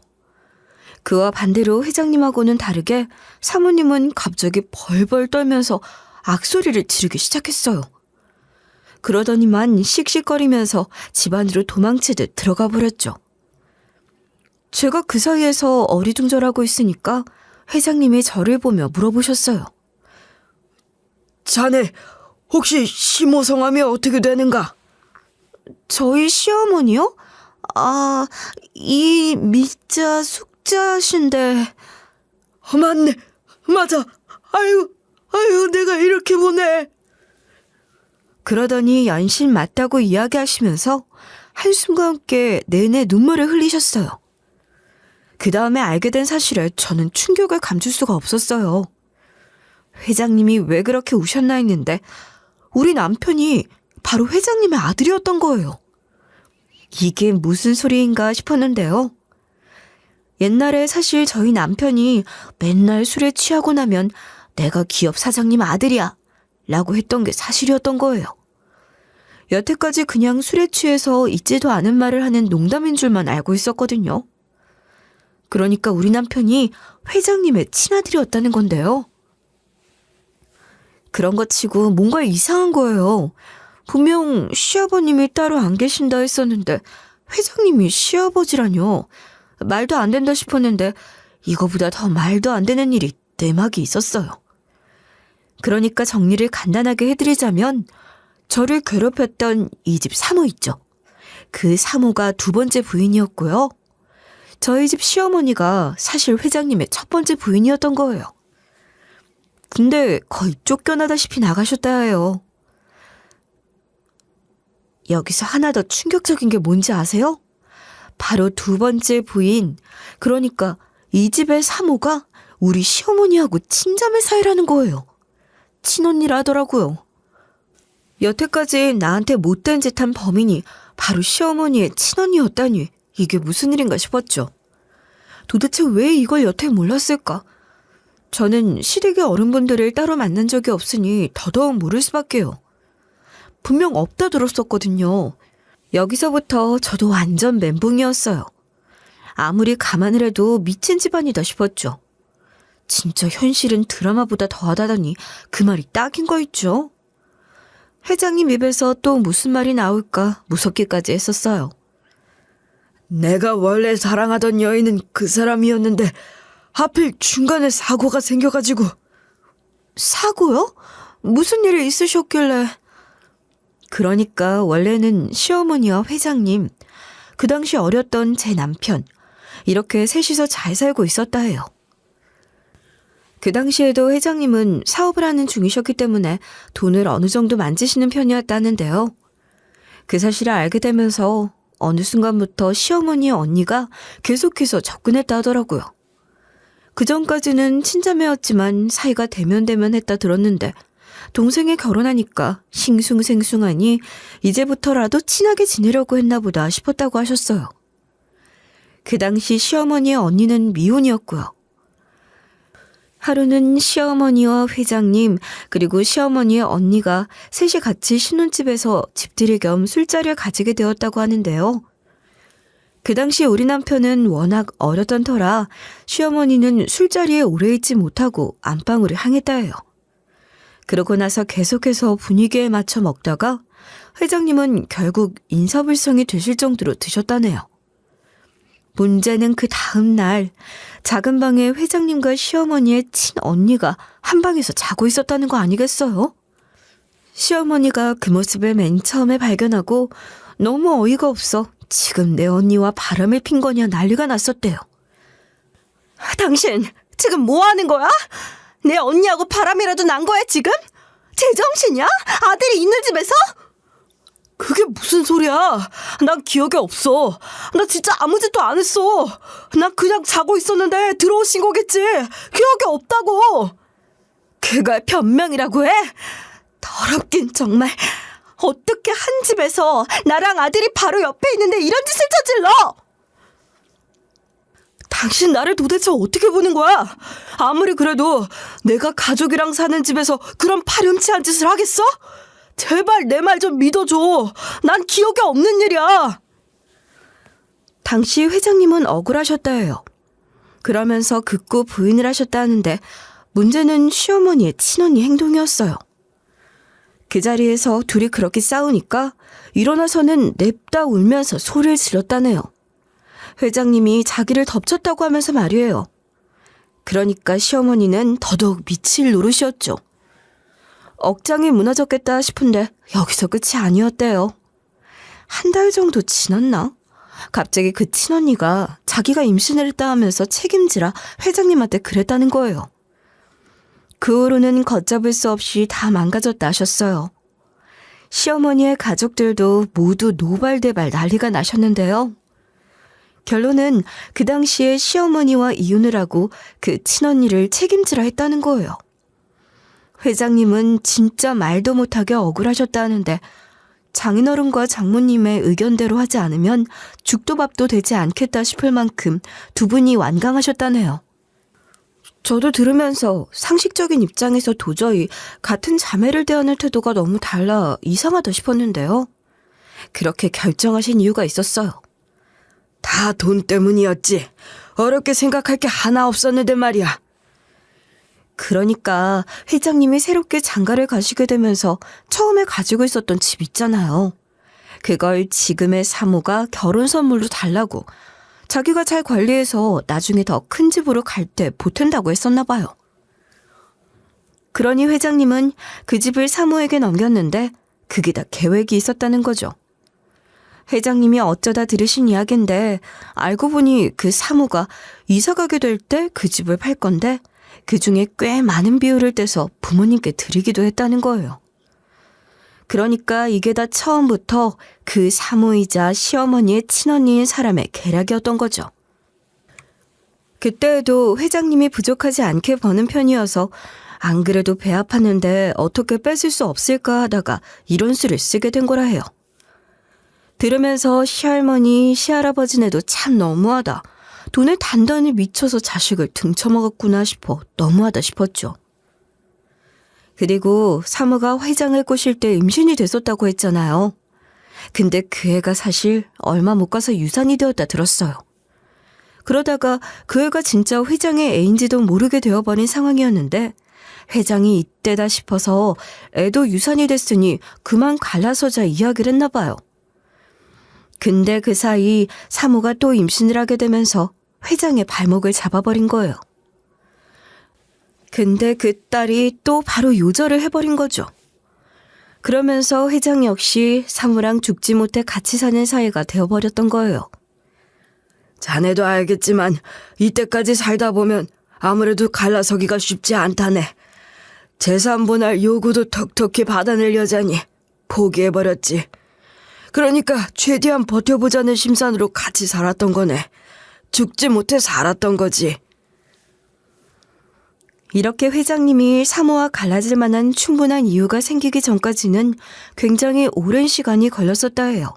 그와 반대로 회장님하고는 다르게 사모님은 갑자기 벌벌 떨면서 악소리를 지르기 시작했어요. 그러더니만 씩씩거리면서 집 안으로 도망치듯 들어가 버렸죠. 제가 그 사이에서 어리둥절하고 있으니까 회장님이 저를 보며 물어보셨어요. 자네 혹시 시모 성함이 어떻게 되는가? 저희 시어머니요? 아, 이 미자 숙자신데. 맞네, 맞아. 아유, 내가 이렇게 보네. 그러더니 연신 맞다고 이야기하시면서 한순간께 내내 눈물을 흘리셨어요. 그 다음에 알게 된 사실에 저는 충격을 감출 수가 없었어요. 회장님이 왜 그렇게 우셨나 했는데 우리 남편이 바로 회장님의 아들이었던 거예요. 이게 무슨 소리인가 싶었는데요. 옛날에 사실 저희 남편이 맨날 술에 취하고 나면 내가 기업 사장님 아들이야 라고 했던 게 사실이었던 거예요. 여태까지 그냥 술에 취해서 있지도 않은 말을 하는 농담인 줄만 알고 있었거든요. 그러니까 우리 남편이 회장님의 친아들이었다는 건데요. 그런 것 치고 뭔가 이상한 거예요. 분명 시아버님이 따로 안 계신다 했었는데 회장님이 시아버지라뇨. 말도 안 된다 싶었는데 이거보다 더 말도 안 되는 일이 내막이 있었어요. 그러니까 정리를 간단하게 해드리자면 저를 괴롭혔던 이 집 사모 있죠. 그 사모가 두 번째 부인이었고요. 저희 집 시어머니가 사실 회장님의 첫 번째 부인이었던 거예요. 근데 거의 쫓겨나다시피 나가셨다 해요. 여기서 하나 더 충격적인 게 뭔지 아세요? 바로 두 번째 부인, 그러니까 이 집의 사모가 우리 시어머니하고 친자매 사이라는 거예요. 친언니라더라고요. 여태까지 나한테 못된 짓 한 범인이 바로 시어머니의 친언니였다니 이게 무슨 일인가 싶었죠. 도대체 왜 이걸 여태 몰랐을까? 저는 시댁의 어른분들을 따로 만난 적이 없으니 더더욱 모를 수밖에요. 분명 없다 들었었거든요. 여기서부터 저도 완전 멘붕이었어요. 아무리 감안을 해도 미친 집안이다 싶었죠. 진짜 현실은 드라마보다 더하다더니 그 말이 딱인 거 있죠. 회장님 입에서 또 무슨 말이 나올까 무섭기까지 했었어요. 내가 원래 사랑하던 여인은 그 사람이었는데 하필 중간에 사고가 생겨가지고. 사고요? 무슨 일이 있으셨길래? 그러니까 원래는 시어머니와 회장님, 그 당시 어렸던 제 남편, 이렇게 셋이서 잘 살고 있었다 해요. 그 당시에도 회장님은 사업을 하는 중이셨기 때문에 돈을 어느 정도 만지시는 편이었다는데요. 그 사실을 알게 되면서 어느 순간부터 시어머니의 언니가 계속해서 접근했다 하더라고요. 그전까지는 친자매였지만 사이가 대면대면했다 들었는데 동생이 결혼하니까 싱숭생숭하니 이제부터라도 친하게 지내려고 했나 보다 싶었다고 하셨어요. 그 당시 시어머니의 언니는 미혼이었고요. 하루는 시어머니와 회장님 그리고 시어머니의 언니가 셋이 같이 신혼집에서 집들이 겸 술자리를 가지게 되었다고 하는데요. 그 당시 우리 남편은 워낙 어렸던 터라 시어머니는 술자리에 오래 있지 못하고 안방으로 향했다 해요. 그러고 나서 계속해서 분위기에 맞춰 먹다가 회장님은 결국 인사불성이 되실 정도로 드셨다네요. 문제는 그 다음 날 작은 방에 회장님과 시어머니의 친언니가 한 방에서 자고 있었다는 거 아니겠어요? 시어머니가 그 모습을 맨 처음에 발견하고 너무 어이가 없어 지금 내 언니와 바람을 핀 거냐 난리가 났었대요. 당신 지금 뭐 하는 거야? 내 언니하고 바람이라도 난 거야 지금? 제정신이야? 아들이 있는 집에서? 그게 무슨 소리야? 난 기억이 없어. 나 진짜 아무 짓도 안 했어. 난 그냥 자고 있었는데 들어오신 거겠지. 기억이 없다고. 그걸 변명이라고 해? 더럽긴 정말. 어떻게 한 집에서 나랑 아들이 바로 옆에 있는데 이런 짓을 저질러? 당신 나를 도대체 어떻게 보는 거야? 아무리 그래도 내가 가족이랑 사는 집에서 그런 파렴치한 짓을 하겠어? 제발 내 말 좀 믿어줘. 난 기억이 없는 일이야. 당시 회장님은 억울하셨다 해요. 그러면서 극구 부인을 하셨다는데 문제는 시어머니의 친언니 행동이었어요. 그 자리에서 둘이 그렇게 싸우니까 일어나서는 냅다 울면서 소리를 질렀다네요. 회장님이 자기를 덮쳤다고 하면서 말이에요. 그러니까 시어머니는 더더욱 미칠 노릇이었죠. 억장이 무너졌겠다 싶은데 여기서 끝이 아니었대요. 한 달 정도 지났나? 갑자기 그 친언니가 자기가 임신을 했다 하면서 책임지라 회장님한테 그랬다는 거예요. 그 후로는 걷잡을 수 없이 다 망가졌다 하셨어요. 시어머니의 가족들도 모두 노발대발 난리가 나셨는데요. 결론은 그 당시에 시어머니와 이혼을 하고 그 친언니를 책임지라 했다는 거예요. 회장님은 진짜 말도 못하게 억울하셨다는데 장인어른과 장모님의 의견대로 하지 않으면 죽도 밥도 되지 않겠다 싶을 만큼 두 분이 완강하셨다네요. 저도 들으면서 상식적인 입장에서 도저히 같은 자매를 대하는 태도가 너무 달라 이상하다 싶었는데요. 그렇게 결정하신 이유가 있었어요. 다 돈 때문이었지. 어렵게 생각할 게 하나 없었는데 말이야. 그러니까 회장님이 새롭게 장가를 가시게 되면서 처음에 가지고 있었던 집 있잖아요. 그걸 지금의 사모가 결혼 선물로 달라고 자기가 잘 관리해서 나중에 더 큰 집으로 갈 때 보탠다고 했었나 봐요. 그러니 회장님은 그 집을 사모에게 넘겼는데 그게 다 계획이 있었다는 거죠. 회장님이 어쩌다 들으신 이야기인데 알고 보니 그 사모가 이사 가게 될 때 그 집을 팔 건데 그중에 꽤 많은 비율을 떼서 부모님께 드리기도 했다는 거예요. 그러니까 이게 다 처음부터 그 사모이자 시어머니의 친언니인 사람의 계략이었던 거죠. 그때에도 회장님이 부족하지 않게 버는 편이어서 안 그래도 배 아팠는데 어떻게 뺏을 수 없을까 하다가 이런 수를 쓰게 된 거라 해요. 들으면서 시할머니, 시할아버지네도 참 너무하다. 돈을 단단히 미쳐서 자식을 등쳐먹었구나 싶어 너무하다 싶었죠. 그리고 사모가 회장을 꼬실 때 임신이 됐었다고 했잖아요. 근데 그 애가 사실 얼마 못 가서 유산이 되었다 들었어요. 그러다가 그 애가 진짜 회장의 애인지도 모르게 되어버린 상황이었는데 회장이 이때다 싶어서 애도 유산이 됐으니 그만 갈라서자 이야기를 했나 봐요. 근데 그 사이 사모가 또 임신을 하게 되면서 회장의 발목을 잡아버린 거예요. 근데 그 딸이 또 바로 요절을 해버린 거죠. 그러면서 회장 역시 사모랑 죽지 못해 같이 사는 사이가 되어버렸던 거예요. 자네도 알겠지만 이때까지 살다 보면 아무래도 갈라서기가 쉽지 않다네. 재산 분할 요구도 톡톡히 받아낼 여자니 포기해버렸지. 그러니까 최대한 버텨보자는 심산으로 같이 살았던 거네. 죽지 못해 살았던 거지. 이렇게 회장님이 사모와 갈라질 만한 충분한 이유가 생기기 전까지는 굉장히 오랜 시간이 걸렸었다 해요.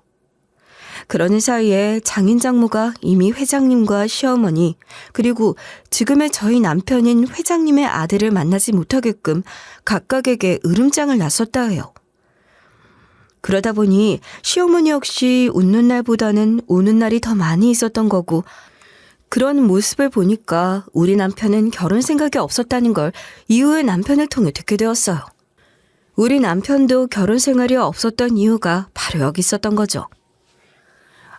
그러는 사이에 장인 장모가 이미 회장님과 시어머니 그리고 지금의 저희 남편인 회장님의 아들을 만나지 못하게끔 각각에게 으름장을 놨었다 해요. 그러다 보니 시어머니 역시 웃는 날보다는 우는 날이 더 많이 있었던 거고 그런 모습을 보니까 우리 남편은 결혼 생각이 없었다는 걸 이후에 남편을 통해 듣게 되었어요. 우리 남편도 결혼 생활이 없었던 이유가 바로 여기 있었던 거죠.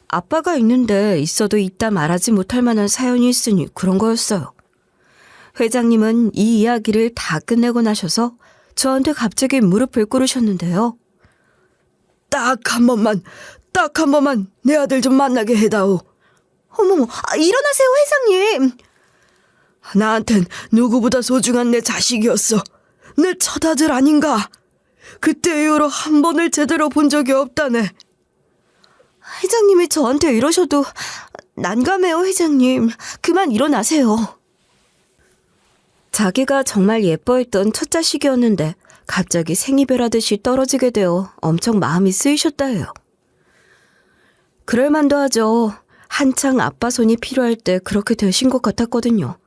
아빠가 있는데 있어도 있다 말하지 못할 만한 사연이 있으니 그런 거였어요. 회장님은 이 이야기를 다 끝내고 나셔서 저한테 갑자기 무릎을 꿇으셨는데요. 딱 한 번만 내 아들 좀 만나게 해다오. 어머머, 일어나세요, 회장님. 나한텐 누구보다 소중한 내 자식이었어. 내 첫아들 아닌가. 그때 이후로 한 번을 제대로 본 적이 없다네. 회장님이 저한테 이러셔도 난감해요, 회장님. 그만 일어나세요. 자기가 정말 예뻐했던 첫 자식이었는데 갑자기 생이별하듯이 떨어지게 되어 엄청 마음이 쓰이셨다 해요. 그럴만도 하죠. 한창 아빠 손이 필요할 때 그렇게 되신 것 같았거든요.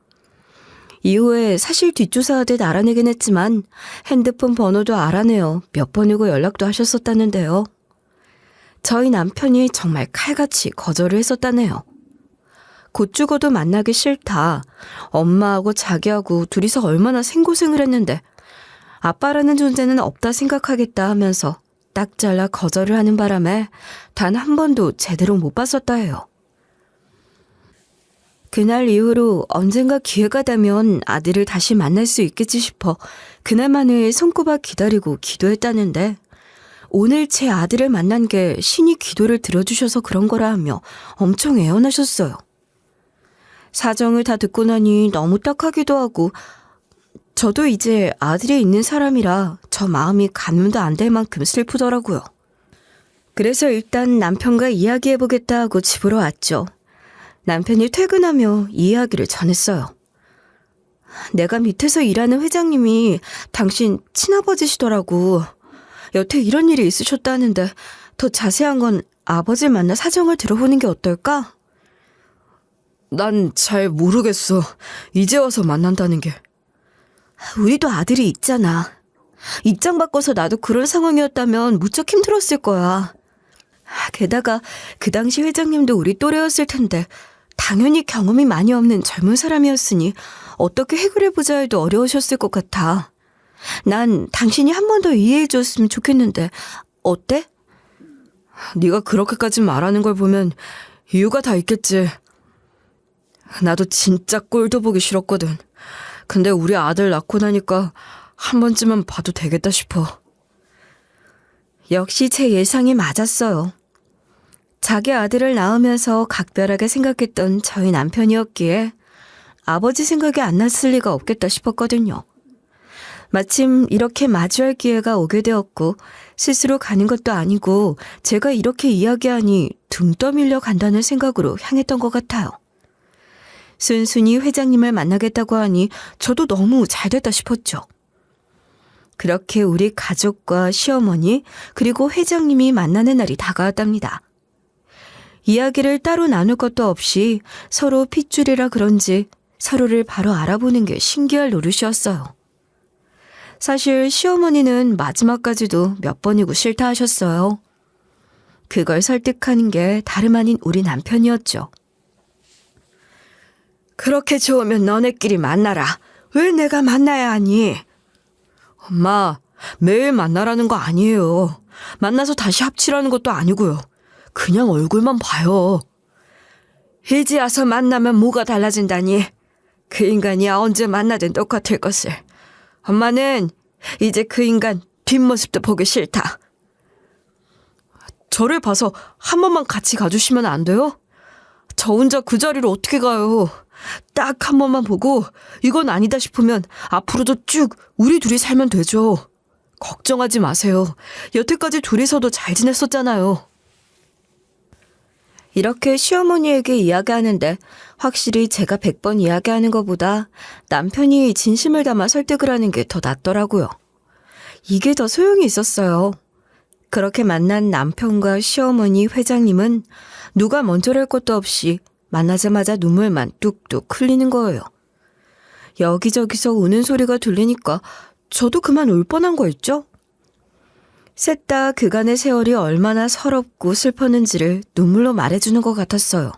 이후에 사실 뒷조사하듯 알아내긴 했지만 핸드폰 번호도 알아내어 몇 번이고 연락도 하셨었다는데요. 저희 남편이 정말 칼같이 거절을 했었다네요. 곧 죽어도 만나기 싫다. 엄마하고 자기하고 둘이서 얼마나 생고생을 했는데 아빠라는 존재는 없다 생각하겠다 하면서 딱 잘라 거절을 하는 바람에 단 한 번도 제대로 못 봤었다 해요. 그날 이후로 언젠가 기회가 되면 아들을 다시 만날 수 있겠지 싶어 그날만을 손꼽아 기다리고 기도했다는데 오늘 제 아들을 만난 게 신이 기도를 들어주셔서 그런 거라 하며 엄청 애원하셨어요. 사정을 다 듣고 나니 너무 딱하기도 하고 저도 이제 아들이 있는 사람이라 저 마음이 가늠도 안 될 만큼 슬프더라고요. 그래서 일단 남편과 이야기해보겠다 하고 집으로 왔죠. 남편이 퇴근하며 이 이야기를 전했어요. 내가 밑에서 일하는 회장님이 당신 친아버지시더라고. 여태 이런 일이 있으셨다는데 더 자세한 건 아버지를 만나 사정을 들어보는 게 어떨까? 난 잘 모르겠어. 이제 와서 만난다는 게. 우리도 아들이 있잖아. 입장 바꿔서 나도 그런 상황이었다면 무척 힘들었을 거야. 게다가 그 당시 회장님도 우리 또래였을 텐데 당연히 경험이 많이 없는 젊은 사람이었으니 어떻게 해결해보자 해도 어려우셨을 것 같아. 난 당신이 한 번 더 이해해줬으면 좋겠는데 어때? 네가 그렇게까지 말하는 걸 보면 이유가 다 있겠지. 나도 진짜 꼴도 보기 싫었거든. 근데 우리 아들 낳고 나니까 한 번쯤은 봐도 되겠다 싶어. 역시 제 예상이 맞았어요. 자기 아들을 낳으면서 각별하게 생각했던 저희 남편이었기에 아버지 생각이 안 났을 리가 없겠다 싶었거든요. 마침 이렇게 마주할 기회가 오게 되었고 스스로 가는 것도 아니고 제가 이렇게 이야기하니 등 떠밀려 간다는 생각으로 향했던 것 같아요. 순순히 회장님을 만나겠다고 하니 저도 너무 잘됐다 싶었죠. 그렇게 우리 가족과 시어머니 그리고 회장님이 만나는 날이 다가왔답니다. 이야기를 따로 나눌 것도 없이 서로 핏줄이라 그런지 서로를 바로 알아보는 게 신기할 노릇이었어요. 사실 시어머니는 마지막까지도 몇 번이고 싫다 하셨어요. 그걸 설득하는 게 다름 아닌 우리 남편이었죠. 그렇게 좋으면 너네끼리 만나라. 왜 내가 만나야 하니? 엄마, 매일 만나라는 거 아니에요. 만나서 다시 합치라는 것도 아니고요. 그냥 얼굴만 봐요. 이제 와서 만나면 뭐가 달라진다니. 그 인간이야 언제 만나든 똑같을 것을. 엄마는 이제 그 인간 뒷모습도 보기 싫다. 저를 봐서 한 번만 같이 가주시면 안 돼요? 저 혼자 그 자리로 어떻게 가요? 딱 한 번만 보고 이건 아니다 싶으면 앞으로도 쭉 우리 둘이 살면 되죠. 걱정하지 마세요. 여태까지 둘이서도 잘 지냈었잖아요. 이렇게 시어머니에게 이야기하는데 확실히 제가 100번 이야기하는 것보다 남편이 진심을 담아 설득을 하는 게 더 낫더라고요. 이게 더 소용이 있었어요. 그렇게 만난 남편과 시어머니, 회장님은 누가 먼저랄 것도 없이 만나자마자 눈물만 뚝뚝 흘리는 거예요. 여기저기서 우는 소리가 들리니까 저도 그만 울 뻔한 거 있죠? 셋 다 그간의 세월이 얼마나 서럽고 슬펐는지를 눈물로 말해주는 것 같았어요.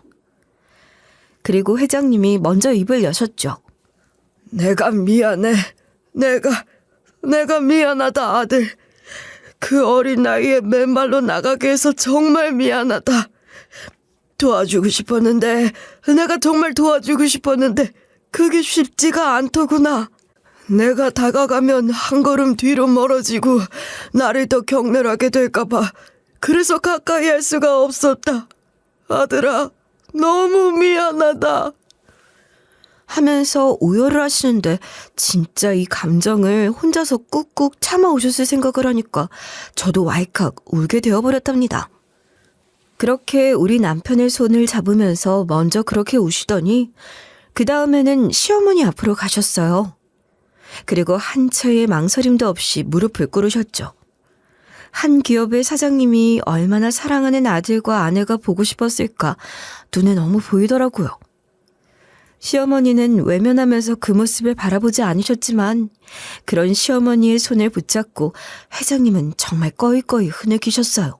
그리고 회장님이 먼저 입을 여셨죠. 내가 미안해. 내가 미안하다, 아들. 그 어린 나이에 맨발로 나가게 해서 정말 미안하다. 도와주고 싶었는데, 내가 정말 도와주고 싶었는데 그게 쉽지가 않더구나. 내가 다가가면 한 걸음 뒤로 멀어지고 나를 더 경멸하게 될까봐 그래서 가까이 할 수가 없었다. 아들아, 너무 미안하다. 하면서 오열을 하시는데 진짜 이 감정을 혼자서 꾹꾹 참아오셨을 생각을 하니까 저도 왈칵 울게 되어버렸답니다. 그렇게 우리 남편의 손을 잡으면서 먼저 그렇게 우시더니 그 다음에는 시어머니 앞으로 가셨어요. 그리고 한치의 망설임도 없이 무릎을 꿇으셨죠. 한 기업의 사장님이 얼마나 사랑하는 아들과 아내가 보고 싶었을까 눈에 너무 보이더라고요. 시어머니는 외면하면서 그 모습을 바라보지 않으셨지만 그런 시어머니의 손을 붙잡고 회장님은 정말 꺼이꺼이 흐느끼셨어요.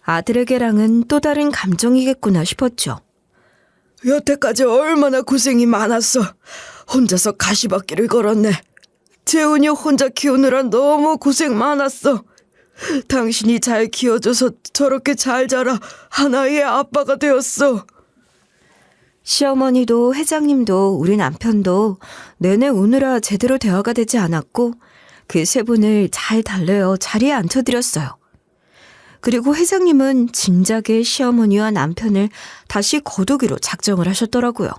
아들에게랑은 또 다른 감정이겠구나 싶었죠. 여태까지 얼마나 고생이 많았어. 혼자서 가시밭길을 걸었네. 재훈이 혼자 키우느라 너무 고생 많았어. 당신이 잘 키워줘서 저렇게 잘 자라 하나의 아빠가 되었어. 시어머니도 회장님도 우리 남편도 내내 우느라 제대로 대화가 되지 않았고 그 세 분을 잘 달래어 자리에 앉혀드렸어요. 그리고 회장님은 진작에 시어머니와 남편을 다시 거두기로 작정을 하셨더라고요.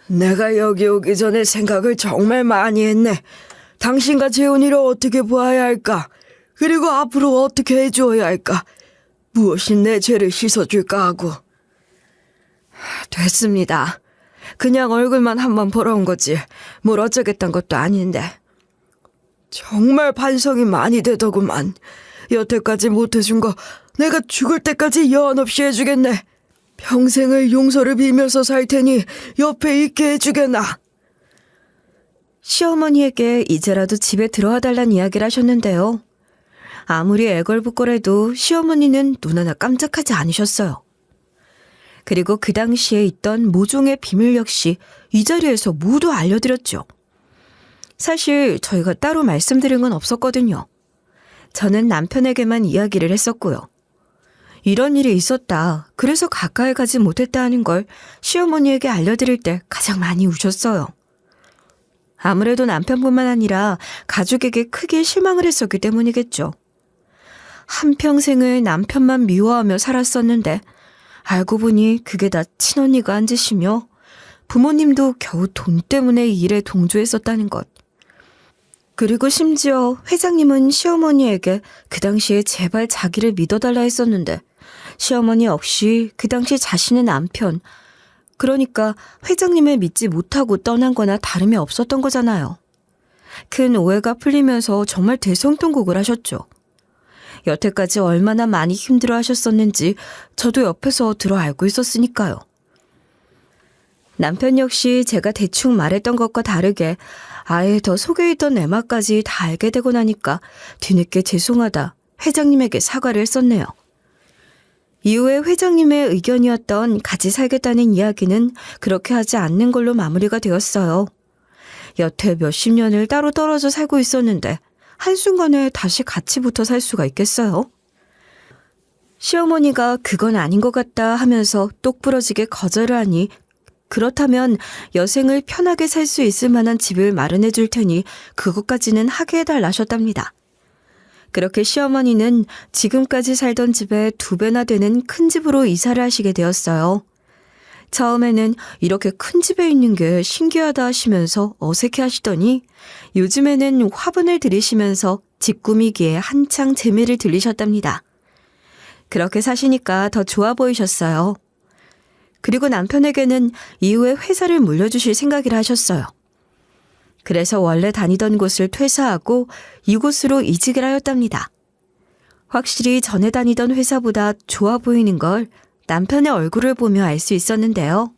내가 여기 오기 전에 생각을 정말 많이 했네. 당신과 재훈이를 어떻게 보아야 할까? 그리고 앞으로 어떻게 해주어야 할까? 무엇이 내 죄를 씻어줄까 하고. 됐습니다. 그냥 얼굴만 한번 보러 온 거지. 뭘 어쩌겠단 것도 아닌데. 정말 반성이 많이 되더구만. 여태까지 못해준 거 내가 죽을 때까지 여한 없이 해주겠네. 평생을 용서를 빌면서 살 테니 옆에 있게 해주겠나. 시어머니에게 이제라도 집에 들어와 달란 이야기를 하셨는데요. 아무리 애걸복걸해도 시어머니는 눈 하나 깜짝하지 않으셨어요. 그리고 그 당시에 있던 모종의 비밀 역시 이 자리에서 모두 알려드렸죠. 사실 저희가 따로 말씀드린 건 없었거든요. 저는 남편에게만 이야기를 했었고요. 이런 일이 있었다. 그래서 가까이 가지 못했다 하는 걸 시어머니에게 알려드릴 때 가장 많이 우셨어요. 아무래도 남편뿐만 아니라 가족에게 크게 실망을 했었기 때문이겠죠. 한평생을 남편만 미워하며 살았었는데 알고 보니 그게 다 친언니가 한 짓이며 부모님도 겨우 돈 때문에 이 일에 동조했었다는 것. 그리고 심지어 회장님은 시어머니에게 그 당시에 제발 자기를 믿어달라 했었는데 시어머니 역시 그 당시 자신의 남편, 그러니까 회장님을 믿지 못하고 떠난 거나 다름이 없었던 거잖아요. 큰 오해가 풀리면서 정말 대성통곡을 하셨죠. 여태까지 얼마나 많이 힘들어 하셨었는지 저도 옆에서 들어 알고 있었으니까요. 남편 역시 제가 대충 말했던 것과 다르게 아예 더 속에 있던 내막까지 다 알게 되고 나니까 뒤늦게 죄송하다 회장님에게 사과를 했었네요. 이후에 회장님의 의견이었던 같이 살겠다는 이야기는 그렇게 하지 않는 걸로 마무리가 되었어요. 여태 몇십 년을 따로 떨어져 살고 있었는데 한순간에 다시 같이 붙어 살 수가 있겠어요? 시어머니가 그건 아닌 것 같다 하면서 똑부러지게 거절을 하니 그렇다면 여생을 편하게 살 수 있을 만한 집을 마련해 줄 테니 그것까지는 하게 해달라셨답니다. 그렇게 시어머니는 지금까지 살던 집의 2배나 되는 큰 집으로 이사를 하시게 되었어요. 처음에는 이렇게 큰 집에 있는 게 신기하다 하시면서 어색해 하시더니 요즘에는 화분을 들이시면서 집 꾸미기에 한창 재미를 들리셨답니다. 그렇게 사시니까 더 좋아 보이셨어요. 그리고 남편에게는 이후에 회사를 물려주실 생각이라 하셨어요. 그래서 원래 다니던 곳을 퇴사하고 이곳으로 이직을 하였답니다. 확실히 전에 다니던 회사보다 좋아 보이는 걸 남편의 얼굴을 보며 알 수 있었는데요.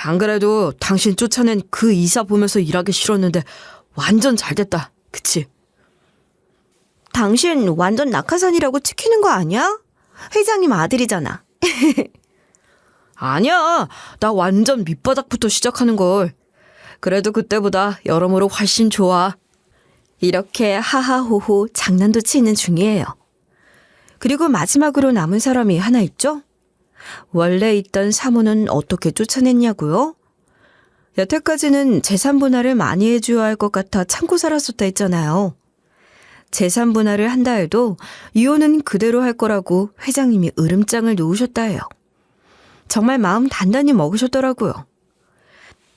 안 그래도 당신 쫓아낸 그 이사 보면서 일하기 싫었는데 완전 잘 됐다. 그치? 당신 완전 낙하산이라고 찍히는 거 아니야? 회장님 아들이잖아. 아니야. 나 완전 밑바닥부터 시작하는 걸. 그래도 그때보다 여러모로 훨씬 좋아. 이렇게 하하호호 장난도 치는 중이에요. 그리고 마지막으로 남은 사람이 하나 있죠? 원래 있던 사모는 어떻게 쫓아냈냐고요? 여태까지는 재산 분할을 많이 해줘야 할 것 같아 참고 살았었다 했잖아요. 재산 분할을 한다 해도 이혼은 그대로 할 거라고 회장님이 으름장을 놓으셨다 해요. 정말 마음 단단히 먹으셨더라고요.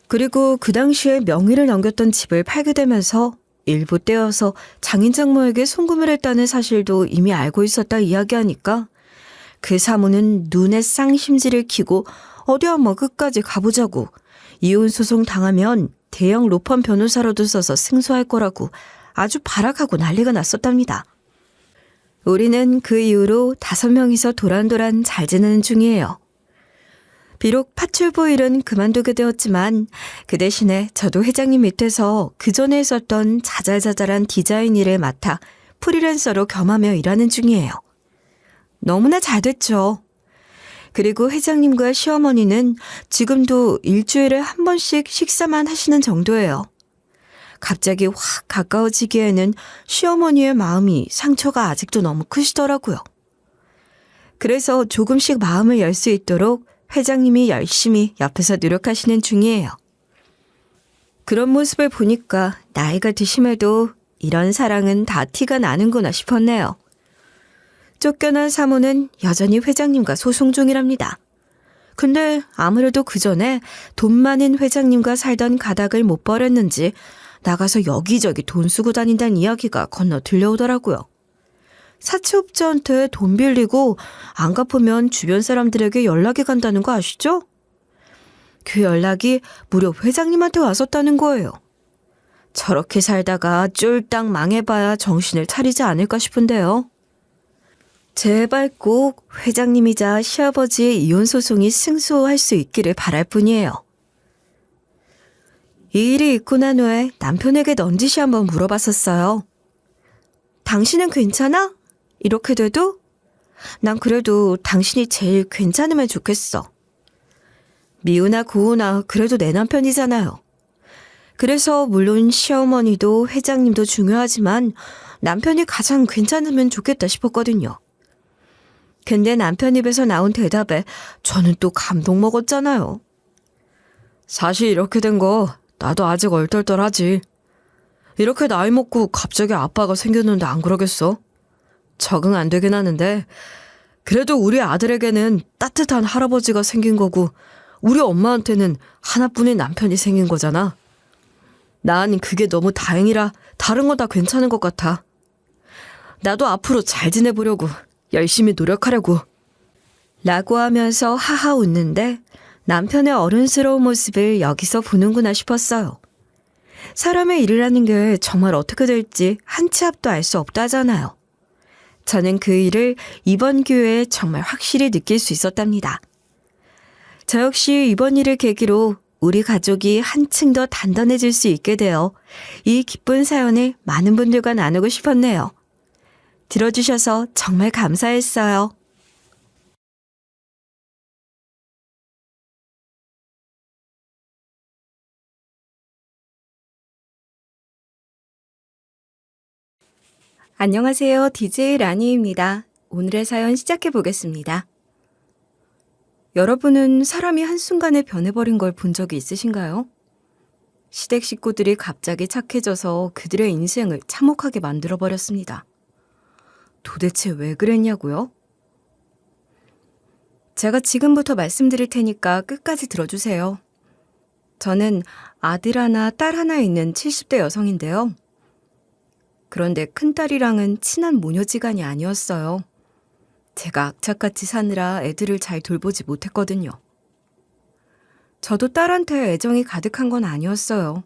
그리고 그 당시에 명의를 넘겼던 집을 팔게 되면서 일부 떼어서 장인 장모에게 송금을 했다는 사실도 이미 알고 있었다 이야기하니까 그 사모는 눈에 쌍심지를 키고 어디 한번 끝까지 가보자고 이혼 소송 당하면 대형 로펌 변호사로도 써서 승소할 거라고 아주 발악하고 난리가 났었답니다. 우리는 그 이후로 5명이서 도란도란 잘 지내는 중이에요. 비록 파출부 일은 그만두게 되었지만 그 대신에 저도 회장님 밑에서 그전에 있었던 자잘자잘한 디자인 일을 맡아 프리랜서로 겸하며 일하는 중이에요. 너무나 잘 됐죠. 그리고 회장님과 시어머니는 지금도 일주일에 한 번씩 식사만 하시는 정도예요. 갑자기 확 가까워지기에는 시어머니의 마음이 상처가 아직도 너무 크시더라고요. 그래서 조금씩 마음을 열 수 있도록 회장님이 열심히 옆에서 노력하시는 중이에요. 그런 모습을 보니까 나이가 드심에도 이런 사랑은 다 티가 나는구나 싶었네요. 쫓겨난 사모는 여전히 회장님과 소송 중이랍니다. 근데 아무래도 그 전에 돈 많은 회장님과 살던 가닥을 못 버렸는지 나가서 여기저기 돈 쓰고 다닌다는 이야기가 건너 들려오더라고요. 사채업자한테 돈 빌리고 안 갚으면 주변 사람들에게 연락이 간다는 거 아시죠? 그 연락이 무려 회장님한테 왔었다는 거예요. 저렇게 살다가 쫄딱 망해봐야 정신을 차리지 않을까 싶은데요. 제발 꼭 회장님이자 시아버지의 이혼 소송이 승소할 수 있기를 바랄 뿐이에요. 이 일이 있고 난 후에 남편에게 넌지시 한번 물어봤었어요. 당신은 괜찮아? 이렇게 돼도? 난 그래도 당신이 제일 괜찮으면 좋겠어. 미우나 고우나 그래도 내 남편이잖아요. 그래서 물론 시어머니도 회장님도 중요하지만 남편이 가장 괜찮으면 좋겠다 싶었거든요. 근데 남편 입에서 나온 대답에 저는 또 감동 먹었잖아요. 사실 이렇게 된 거 나도 아직 얼떨떨하지. 이렇게 나이 먹고 갑자기 아빠가 생겼는데 안 그러겠어? 적응 안 되긴 하는데 그래도 우리 아들에게는 따뜻한 할아버지가 생긴 거고 우리 엄마한테는 하나뿐인 남편이 생긴 거잖아. 난 그게 너무 다행이라 다른 건 다 괜찮은 것 같아. 나도 앞으로 잘 지내보려고 열심히 노력하려고. 라고 하면서 하하 웃는데 남편의 어른스러운 모습을 여기서 보는구나 싶었어요. 사람의 일이라는 게 정말 어떻게 될지 한 치 앞도 알 수 없다 하잖아요. 저는 그 일을 이번 기회에 정말 확실히 느낄 수 있었답니다. 저 역시 이번 일을 계기로 우리 가족이 한층 더 단단해질 수 있게 되어 이 기쁜 사연을 많은 분들과 나누고 싶었네요. 들어주셔서 정말 감사했어요. 안녕하세요. DJ 라니입니다. 오늘의 사연 시작해 보겠습니다. 여러분은 사람이 한순간에 변해버린 걸 본 적이 있으신가요? 시댁 식구들이 갑자기 착해져서 그들의 인생을 참혹하게 만들어버렸습니다. 도대체 왜 그랬냐고요? 제가 지금부터 말씀드릴 테니까 끝까지 들어주세요. 저는 아들 하나, 딸 하나 있는 70대 여성인데요. 그런데 큰딸이랑은 친한 모녀지간이 아니었어요. 제가 악착같이 사느라 애들을 잘 돌보지 못했거든요. 저도 딸한테 애정이 가득한 건 아니었어요.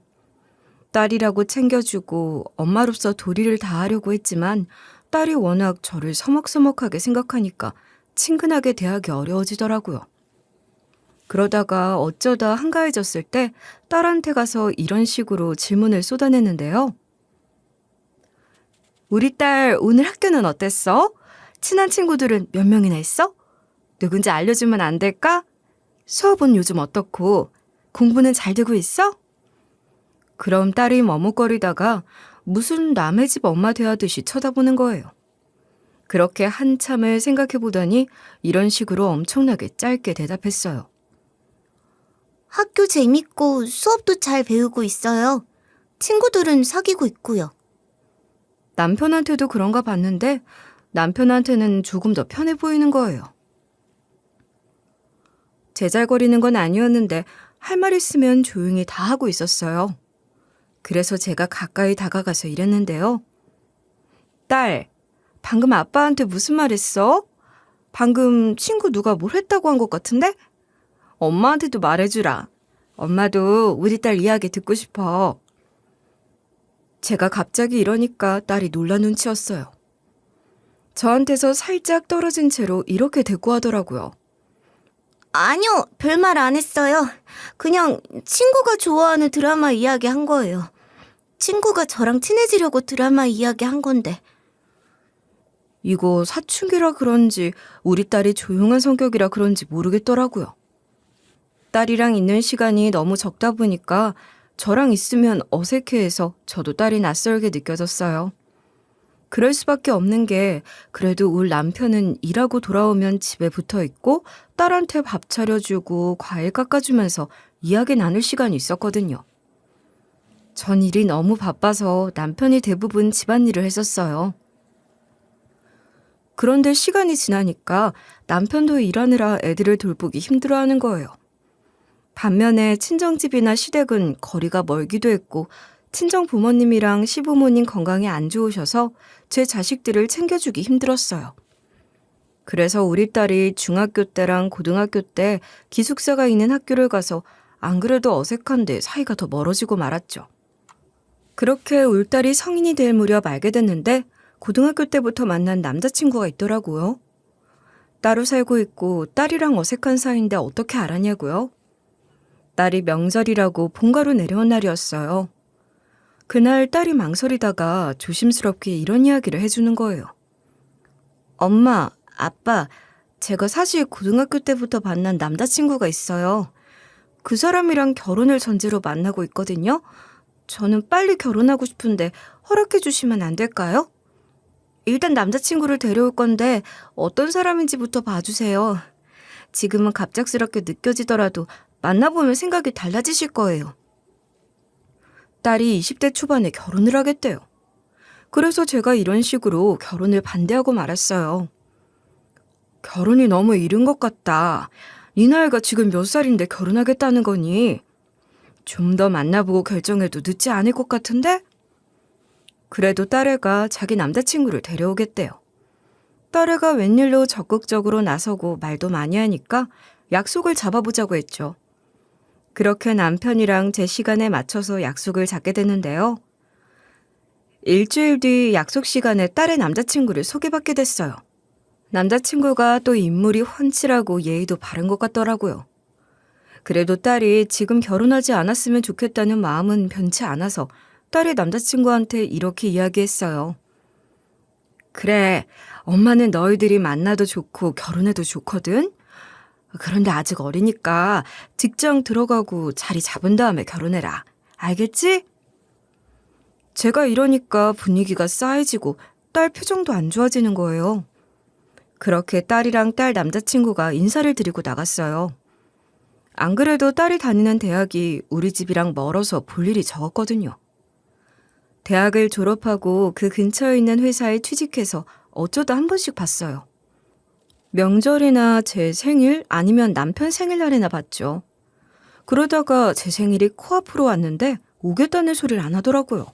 딸이라고 챙겨주고 엄마로서 도리를 다하려고 했지만 딸이 워낙 저를 서먹서먹하게 생각하니까 친근하게 대하기 어려워지더라고요. 그러다가 어쩌다 한가해졌을 때 딸한테 가서 이런 식으로 질문을 쏟아냈는데요. 우리 딸 오늘 학교는 어땠어? 친한 친구들은 몇 명이나 있어? 누군지 알려주면 안 될까? 수업은 요즘 어떻고? 공부는 잘 되고 있어? 그럼 딸이 머뭇거리다가 무슨 남의 집 엄마 대하듯이 쳐다보는 거예요. 그렇게 한참을 생각해 보더니 이런 식으로 엄청나게 짧게 대답했어요. 학교 재밌고 수업도 잘 배우고 있어요. 친구들은 사귀고 있고요. 남편한테도 그런가 봤는데 남편한테는 조금 더 편해 보이는 거예요. 제잘거리는 건 아니었는데 할 말 있으면 조용히 다 하고 있었어요. 그래서 제가 가까이 다가가서 이랬는데요. 딸, 방금 아빠한테 무슨 말 했어? 방금 친구 누가 뭘 했다고 한 것 같은데? 엄마한테도 말해주라. 엄마도 우리 딸 이야기 듣고 싶어. 제가 갑자기 이러니까 딸이 놀란 눈치였어요. 저한테서 살짝 떨어진 채로 이렇게 대꾸하더라고요. 아니요, 별말 안 했어요. 그냥 친구가 좋아하는 드라마 이야기 한 거예요. 친구가 저랑 친해지려고 드라마 이야기 한 건데. 이거 사춘기라 그런지 우리 딸이 조용한 성격이라 그런지 모르겠더라고요. 딸이랑 있는 시간이 너무 적다 보니까 저랑 있으면 어색해해서 저도 딸이 낯설게 느껴졌어요. 그럴 수밖에 없는 게 그래도 우리 남편은 일하고 돌아오면 집에 붙어 있고 딸한테 밥 차려주고 과일 깎아주면서 이야기 나눌 시간이 있었거든요. 전 일이 너무 바빠서 남편이 대부분 집안일을 했었어요. 그런데 시간이 지나니까 남편도 일하느라 애들을 돌보기 힘들어하는 거예요. 반면에 친정집이나 시댁은 거리가 멀기도 했고 친정 부모님이랑 시부모님 건강이 안 좋으셔서 제 자식들을 챙겨주기 힘들었어요. 그래서 우리 딸이 중학교 때랑 고등학교 때 기숙사가 있는 학교를 가서 안 그래도 어색한데 사이가 더 멀어지고 말았죠. 그렇게 울 딸이 성인이 될 무렵 알게 됐는데 고등학교 때부터 만난 남자친구가 있더라고요. 따로 살고 있고 딸이랑 어색한 사이인데 어떻게 알았냐고요? 딸이 명절이라고 본가로 내려온 날이었어요. 그날 딸이 망설이다가 조심스럽게 이런 이야기를 해주는 거예요. 엄마, 아빠, 제가 사실 고등학교 때부터 만난 남자친구가 있어요. 그 사람이랑 결혼을 전제로 만나고 있거든요. 저는 빨리 결혼하고 싶은데 허락해 주시면 안 될까요? 일단 남자친구를 데려올 건데 어떤 사람인지부터 봐주세요. 지금은 갑작스럽게 느껴지더라도 만나보면 생각이 달라지실 거예요. 딸이 20대 초반에 결혼을 하겠대요. 그래서 제가 이런 식으로 결혼을 반대하고 말았어요. 결혼이 너무 이른 것 같다. 네 나이가 지금 몇 살인데 결혼하겠다는 거니? 좀 더 만나보고 결정해도 늦지 않을 것 같은데? 그래도 딸애가 자기 남자친구를 데려오겠대요. 딸애가 웬일로 적극적으로 나서고 말도 많이 하니까 약속을 잡아보자고 했죠. 그렇게 남편이랑 제 시간에 맞춰서 약속을 잡게 됐는데요. 일주일 뒤 약속 시간에 딸의 남자친구를 소개받게 됐어요. 남자친구가 또 인물이 훤칠하고 예의도 바른 것 같더라고요. 그래도 딸이 지금 결혼하지 않았으면 좋겠다는 마음은 변치 않아서 딸이 남자친구한테 이렇게 이야기했어요. 그래, 엄마는 너희들이 만나도 좋고 결혼해도 좋거든? 그런데 아직 어리니까 직장 들어가고 자리 잡은 다음에 결혼해라. 알겠지? 제가 이러니까 분위기가 싸해지고 딸 표정도 안 좋아지는 거예요. 그렇게 딸이랑 딸 남자친구가 인사를 드리고 나갔어요. 안 그래도 딸이 다니는 대학이 우리 집이랑 멀어서 볼 일이 적었거든요. 대학을 졸업하고 그 근처에 있는 회사에 취직해서 어쩌다 한 번씩 봤어요. 명절이나 제 생일 아니면 남편 생일날에나 봤죠. 그러다가 제 생일이 코앞으로 왔는데 오겠다는 소리를 안 하더라고요.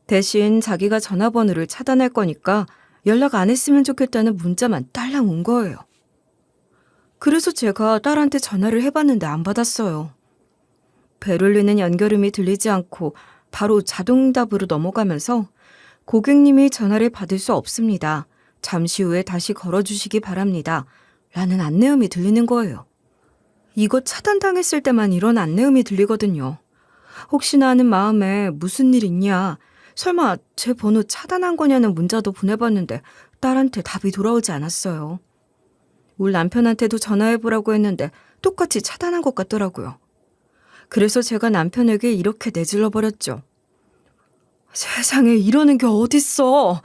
대신 자기가 전화번호를 차단할 거니까 연락 안 했으면 좋겠다는 문자만 딸랑 온 거예요. 그래서 제가 딸한테 전화를 해봤는데 안 받았어요. 벨 울리는 연결음이 들리지 않고 바로 자동응답으로 넘어가면서 고객님이 전화를 받을 수 없습니다. 잠시 후에 다시 걸어주시기 바랍니다. 라는 안내음이 들리는 거예요. 이거 차단당했을 때만 이런 안내음이 들리거든요. 혹시나 하는 마음에 무슨 일 있냐, 설마 제 번호 차단한 거냐는 문자도 보내봤는데 딸한테 답이 돌아오지 않았어요. 우리 남편한테도 전화해보라고 했는데 똑같이 차단한 것 같더라고요. 그래서 제가 남편에게 이렇게 내질러 버렸죠. 세상에 이러는 게 어딨어.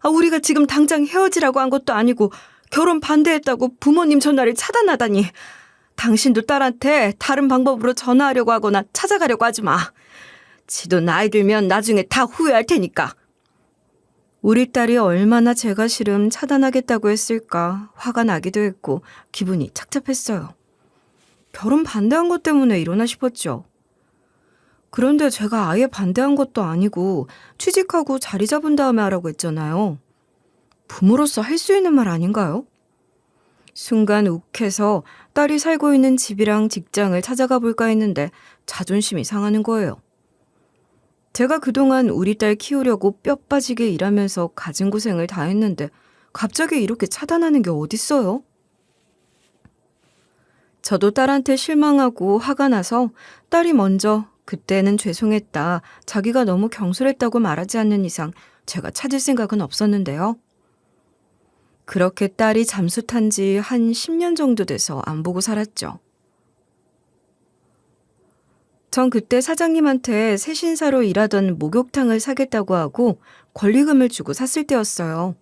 우리가 지금 당장 헤어지라고 한 것도 아니고 결혼 반대했다고 부모님 전화를 차단하다니. 당신도 딸한테 다른 방법으로 전화하려고 하거나 찾아가려고 하지 마. 지도 나이 들면 나중에 다 후회할 테니까. 우리 딸이 얼마나 제가 싫음 차단하겠다고 했을까 화가 나기도 했고 기분이 착잡했어요. 결혼 반대한 것 때문에 이러나 싶었죠. 그런데 제가 아예 반대한 것도 아니고 취직하고 자리 잡은 다음에 하라고 했잖아요. 부모로서 할 수 있는 말 아닌가요? 순간 욱해서 딸이 살고 있는 집이랑 직장을 찾아가 볼까 했는데 자존심이 상하는 거예요. 제가 그동안 우리 딸 키우려고 뼈 빠지게 일하면서 가진 고생을 다 했는데 갑자기 이렇게 차단하는 게 어딨어요? 저도 딸한테 실망하고 화가 나서 딸이 먼저 그때는 죄송했다, 자기가 너무 경솔했다고 말하지 않는 이상 제가 찾을 생각은 없었는데요. 그렇게 딸이 잠수 탄 지 한 10년 정도 돼서 안 보고 살았죠. 전 그때 사장님한테 새 신사로 일하던 목욕탕을 사겠다고 하고 권리금을 주고 샀을 때였어요.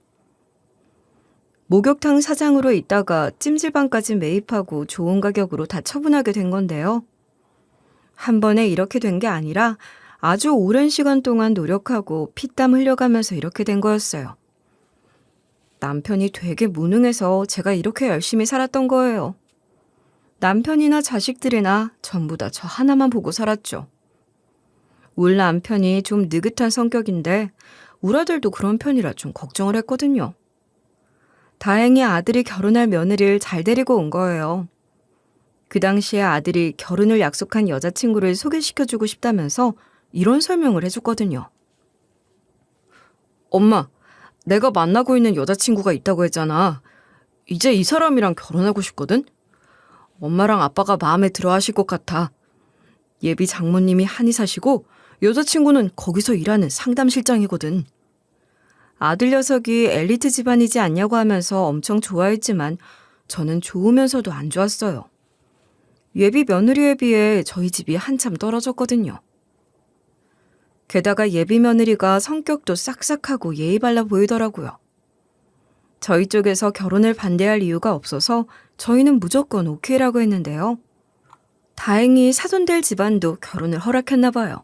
목욕탕 사장으로 있다가 찜질방까지 매입하고 좋은 가격으로 다 처분하게 된 건데요. 한 번에 이렇게 된 게 아니라 아주 오랜 시간 동안 노력하고 피땀 흘려가면서 이렇게 된 거였어요. 남편이 되게 무능해서 제가 이렇게 열심히 살았던 거예요. 남편이나 자식들이나 전부 다 저 하나만 보고 살았죠. 울 남편이 좀 느긋한 성격인데 우리 아들도 그런 편이라 좀 걱정을 했거든요. 다행히 아들이 결혼할 며느리를 잘 데리고 온 거예요. 그 당시에 아들이 결혼을 약속한 여자친구를 소개시켜주고 싶다면서 이런 설명을 해줬거든요. 엄마, 내가 만나고 있는 여자친구가 있다고 했잖아. 이제 이 사람이랑 결혼하고 싶거든? 엄마랑 아빠가 마음에 들어 하실 것 같아. 예비 장모님이 한의사시고 여자친구는 거기서 일하는 상담실장이거든. 아들 녀석이 엘리트 집안이지 않냐고 하면서 엄청 좋아했지만 저는 좋으면서도 안 좋았어요. 예비 며느리에 비해 저희 집이 한참 떨어졌거든요. 게다가 예비 며느리가 성격도 싹싹하고 예의 발라 보이더라고요. 저희 쪽에서 결혼을 반대할 이유가 없어서 저희는 무조건 오케이라고 했는데요. 다행히 사돈될 집안도 결혼을 허락했나 봐요.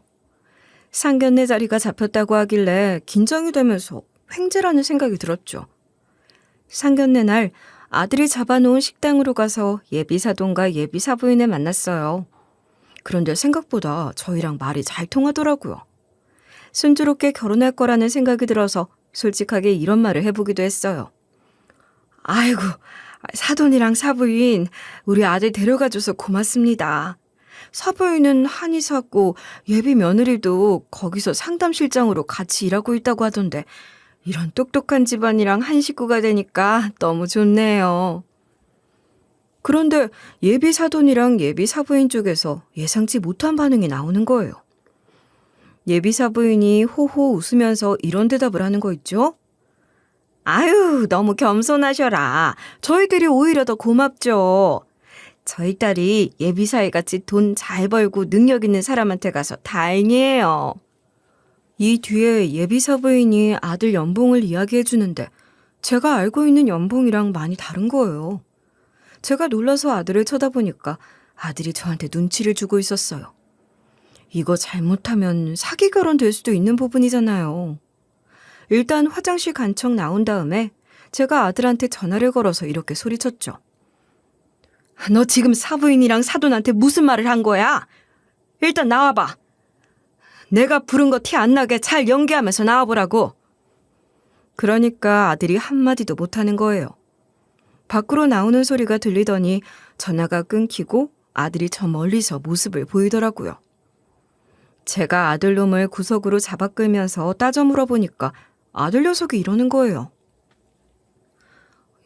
상견례 자리가 잡혔다고 하길래 긴장이 되면서 횡재라는 생각이 들었죠. 상견례 날 아들이 잡아놓은 식당으로 가서 예비사돈과 예비사부인을 만났어요. 그런데 생각보다 저희랑 말이 잘 통하더라고요. 순조롭게 결혼할 거라는 생각이 들어서 솔직하게 이런 말을 해보기도 했어요. 아이고, 사돈이랑 사부인, 우리 아들 데려가줘서 고맙습니다. 사부인은 한의사고 예비 며느리도 거기서 상담실장으로 같이 일하고 있다고 하던데 이런 똑똑한 집안이랑 한 식구가 되니까 너무 좋네요. 그런데 예비 사돈이랑 예비 사부인 쪽에서 예상치 못한 반응이 나오는 거예요. 예비 사부인이 호호 웃으면서 이런 대답을 하는 거 있죠? 아유, 너무 겸손하셔라. 저희들이 오히려 더 고맙죠. 저희 딸이 예비사회같이 돈 잘 벌고 능력 있는 사람한테 가서 다행이에요. 이 뒤에 예비 사부인이 아들 연봉을 이야기해 주는데 제가 알고 있는 연봉이랑 많이 다른 거예요. 제가 놀라서 아들을 쳐다보니까 아들이 저한테 눈치를 주고 있었어요. 이거 잘못하면 사기 결혼 될 수도 있는 부분이잖아요. 일단 화장실 간척 나온 다음에 제가 아들한테 전화를 걸어서 이렇게 소리쳤죠. 너 지금 사부인이랑 사돈한테 무슨 말을 한 거야? 일단 나와봐. 내가 부른 거 티 안 나게 잘 연기하면서 나와보라고. 그러니까 아들이 한마디도 못하는 거예요. 밖으로 나오는 소리가 들리더니 전화가 끊기고 아들이 저 멀리서 모습을 보이더라고요. 제가 아들놈을 구석으로 잡아 끌면서 따져 물어보니까 아들 녀석이 이러는 거예요.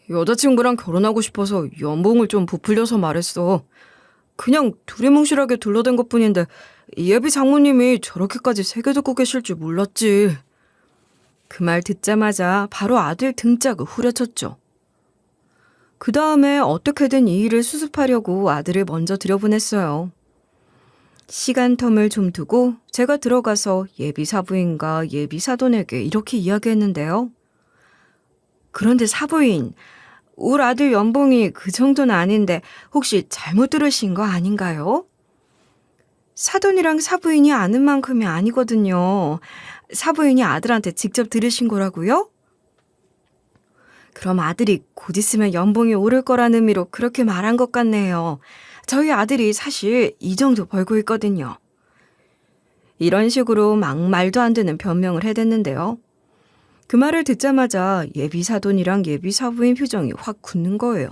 여자친구랑 결혼하고 싶어서 연봉을 좀 부풀려서 말했어. 그냥 두리뭉실하게 둘러댄 것뿐인데 예비 장모님이 저렇게까지 새겨 듣고 계실 줄 몰랐지. 그 말 듣자마자 바로 아들 등짝을 후려쳤죠. 그 다음에 어떻게든 이 일을 수습하려고 아들을 먼저 들여보냈어요. 시간 텀을 좀 두고 제가 들어가서 예비 사부인과 예비 사돈에게 이렇게 이야기했는데요. 그런데 사부인, 우리 아들 연봉이 그 정도는 아닌데 혹시 잘못 들으신 거 아닌가요? 사돈이랑 사부인이 아는 만큼이 아니거든요. 사부인이 아들한테 직접 들으신 거라고요? 그럼 아들이 곧 있으면 연봉이 오를 거라는 의미로 그렇게 말한 것 같네요. 저희 아들이 사실 이 정도 벌고 있거든요. 이런 식으로 막 말도 안 되는 변명을 해댔는데요. 그 말을 듣자마자 예비 사돈이랑 예비 사부인 표정이 확 굳는 거예요.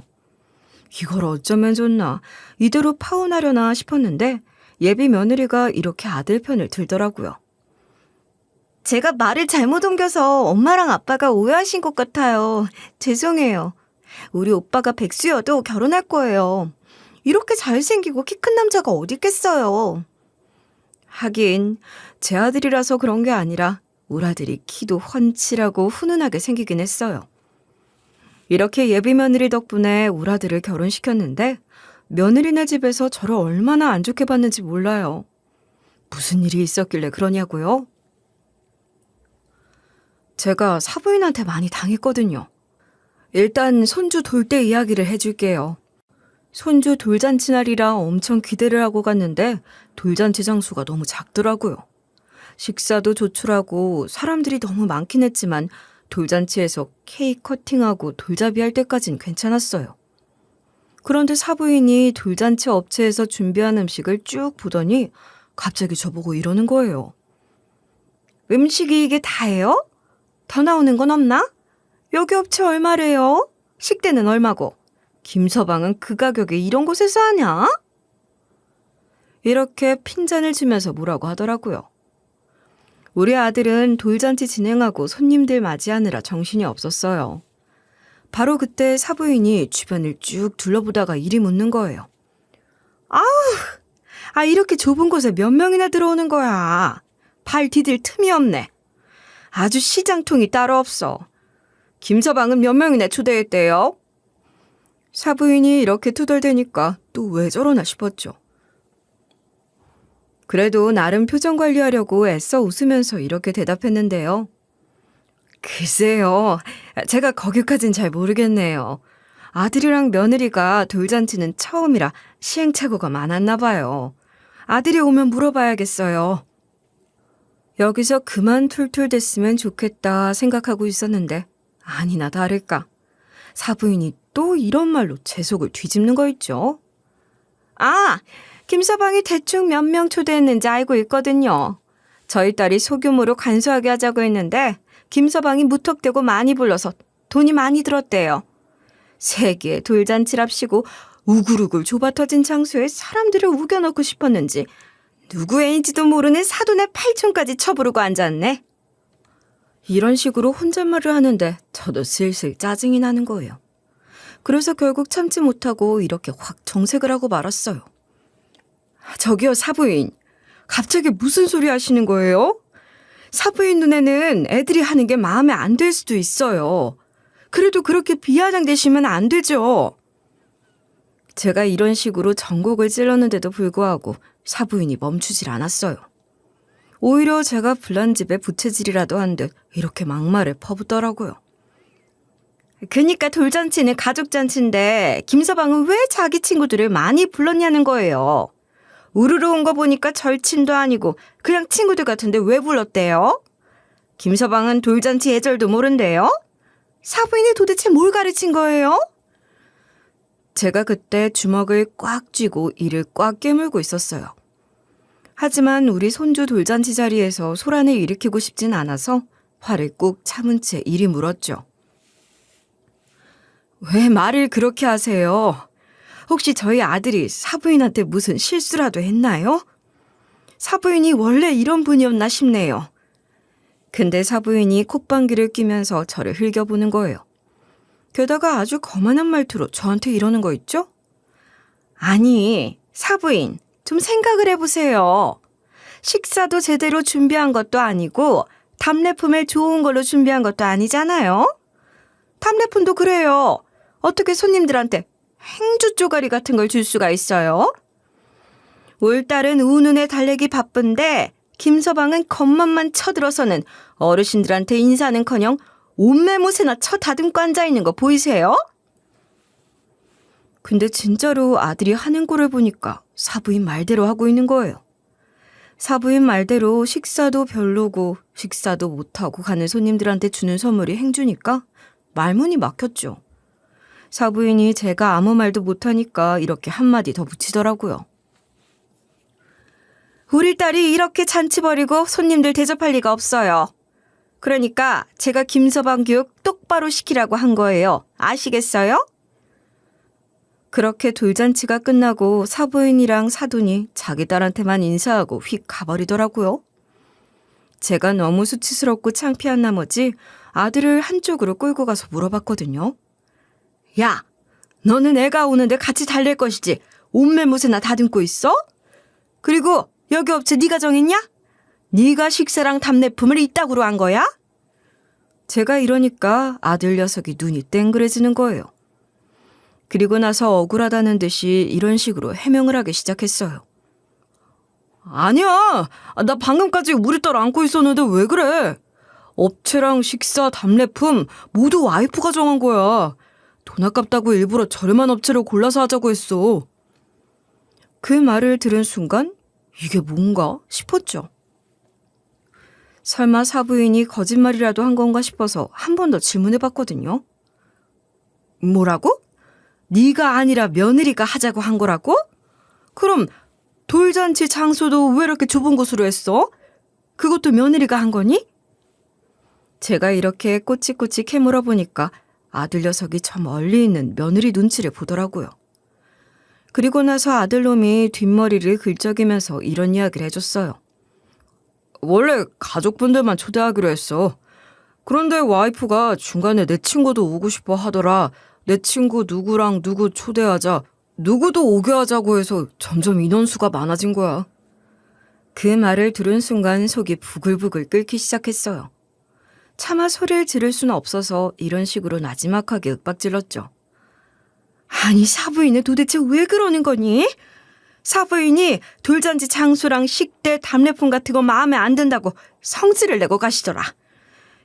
이걸 어쩌면 좋나, 이대로 파혼하려나 싶었는데 예비 며느리가 이렇게 아들 편을 들더라고요. 제가 말을 잘못 옮겨서 엄마랑 아빠가 오해하신 것 같아요. 죄송해요. 우리 오빠가 백수여도 결혼할 거예요. 이렇게 잘생기고 키 큰 남자가 어디 있겠어요. 하긴 제 아들이라서 그런 게 아니라 우리 아들이 키도 훤칠하고 훈훈하게 생기긴 했어요. 이렇게 예비 며느리 덕분에 우리 아들을 결혼시켰는데 며느리네 집에서 저를 얼마나 안 좋게 봤는지 몰라요. 무슨 일이 있었길래 그러냐고요? 제가 사부인한테 많이 당했거든요. 일단 손주 돌 때 이야기를 해줄게요. 손주 돌잔치 날이라 엄청 기대를 하고 갔는데 돌잔치 장소가 너무 작더라고요. 식사도 조촐하고 사람들이 너무 많긴 했지만 돌잔치에서 케이크 커팅하고 돌잡이 할 때까진 괜찮았어요. 그런데 사부인이 돌잔치 업체에서 준비한 음식을 쭉 보더니 갑자기 저보고 이러는 거예요. 음식이 이게 다예요? 더 나오는 건 없나? 여기 업체 얼마래요? 식대는 얼마고? 김서방은 그 가격에 이런 곳에서 하냐? 이렇게 핀잔을 치면서 뭐라고 하더라고요. 우리 아들은 돌잔치 진행하고 손님들 맞이하느라 정신이 없었어요. 바로 그때 사부인이 주변을 쭉 둘러보다가 이리 묻는 거예요. 이렇게 좁은 곳에 몇 명이나 들어오는 거야. 발 디딜 틈이 없네. 아주 시장통이 따로 없어. 김서방은 몇 명이나 초대했대요? 사부인이 이렇게 투덜대니까 또 왜 저러나 싶었죠. 그래도 나름 표정 관리하려고 애써 웃으면서 이렇게 대답했는데요. 글쎄요, 제가 거기까진 잘 모르겠네요. 아들이랑 며느리가 돌잔치는 처음이라 시행착오가 많았나 봐요. 아들이 오면 물어봐야겠어요. 여기서 그만 툴툴댔으면 좋겠다 생각하고 있었는데 아니나 다를까. 사부인이 또 이런 말로 제 속을 뒤집는 거 있죠. 김서방이 대충 몇 명 초대했는지 알고 있거든요. 저희 딸이 소규모로 간소하게 하자고 했는데 김서방이 무턱대고 많이 불러서 돈이 많이 들었대요. 세계에 돌잔치랍시고 우글우글 좁아터진 장소에 사람들을 우겨넣고 싶었는지 누구 애인지도 모르는 사돈의 팔촌까지 쳐부르고 앉았네. 이런 식으로 혼잣말을 하는데 저도 슬슬 짜증이 나는 거예요. 그래서 결국 참지 못하고 이렇게 확 정색을 하고 말았어요. 저기요, 사부인. 갑자기 무슨 소리 하시는 거예요? 사부인 눈에는 애들이 하는 게 마음에 안 들 수도 있어요. 그래도 그렇게 비아냥대시면 안 되죠. 제가 이런 식으로 전곡을 찔렀는데도 불구하고 사부인이 멈추질 않았어요. 오히려 제가 불난 집에 부채질이라도 한 듯 이렇게 막말을 퍼붓더라고요. 그니까 돌잔치는 가족잔치인데 김서방은 왜 자기 친구들을 많이 불렀냐는 거예요. 우르르 온 거 보니까 절친도 아니고 그냥 친구들 같은데 왜 불렀대요? 김서방은 돌잔치 예절도 모른대요? 사부인이 도대체 뭘 가르친 거예요? 제가 그때 주먹을 꽉 쥐고 이를 꽉 깨물고 있었어요. 하지만 우리 손주 돌잔치 자리에서 소란을 일으키고 싶진 않아서 화를 꾹 참은 채 이리 물었죠. 왜 말을 그렇게 하세요? 혹시 저희 아들이 사부인한테 무슨 실수라도 했나요? 사부인이 원래 이런 분이었나 싶네요. 근데 사부인이 콧방귀를 뀌면서 저를 흘겨보는 거예요. 게다가 아주 거만한 말투로 저한테 이러는 거 있죠? 아니, 사부인, 좀 생각을 해보세요. 식사도 제대로 준비한 것도 아니고 답례품을 좋은 걸로 준비한 것도 아니잖아요. 답례품도 그래요. 어떻게 손님들한테 행주 쪼가리 같은 걸 줄 수가 있어요? 올 딸은 우눈에 달래기 바쁜데 김서방은 겉멋만 쳐들어서는 어르신들한테 인사는커녕 옷매무새나 쳐다듬고 앉아있는 거 보이세요? 근데 진짜로 아들이 하는 꼴을 보니까 사부인 말대로 하고 있는 거예요. 사부인 말대로 식사도 별로고 식사도 못하고 가는 손님들한테 주는 선물이 행주니까 말문이 막혔죠. 사부인이 제가 아무 말도 못하니까 이렇게 한마디 더 붙이더라고요. 우리 딸이 이렇게 잔치 벌이고 손님들 대접할 리가 없어요. 그러니까 제가 김서방 교육 똑바로 시키라고 한 거예요. 아시겠어요? 그렇게 돌잔치가 끝나고 사부인이랑 사돈이 자기 딸한테만 인사하고 휙 가버리더라고요. 제가 너무 수치스럽고 창피한 나머지 아들을 한쪽으로 끌고 가서 물어봤거든요. 야, 너는 애가 오는데 같이 달랠 것이지 옷매무새나 다듬고 있어? 그리고 여기 업체 네가 정했냐? 네가 식사랑 답례품을 이따구로 한 거야? 제가 이러니까 아들 녀석이 눈이 땡그레지는 거예요. 그리고 나서 억울하다는 듯이 이런 식으로 해명을 하기 시작했어요. 아니야, 나 방금까지 우리 딸 안고 있었는데 왜 그래? 업체랑 식사, 답례품 모두 와이프가 정한 거야. 돈 아깝다고 일부러 저렴한 업체를 골라서 하자고 했어. 그 말을 들은 순간 이게 뭔가 싶었죠. 설마 사부인이 거짓말이라도 한 건가 싶어서 한 번 더 질문해봤거든요. 뭐라고? 네가 아니라 며느리가 하자고 한 거라고? 그럼 돌잔치 장소도 왜 이렇게 좁은 곳으로 했어? 그것도 며느리가 한 거니? 제가 이렇게 꼬치꼬치 캐물어 보니까 아들 녀석이 저 멀리 있는 며느리 눈치를 보더라고요. 그리고 나서 아들놈이 뒷머리를 긁적이면서 이런 이야기를 해줬어요. 원래 가족분들만 초대하기로 했어. 그런데 와이프가 중간에 내 친구도 오고 싶어 하더라. 내 친구 누구랑 누구 초대하자. 누구도 오게 하자고 해서 점점 인원수가 많아진 거야. 그 말을 들은 순간 속이 부글부글 끓기 시작했어요. 차마 소리를 지를 수는 없어서 이런 식으로 나지막하게 윽박질렀죠. 아니, 사부인은 도대체 왜 그러는 거니? 사부인이 돌잔치 장소랑 식대, 답례품 같은 거 마음에 안 든다고 성질을 내고 가시더라.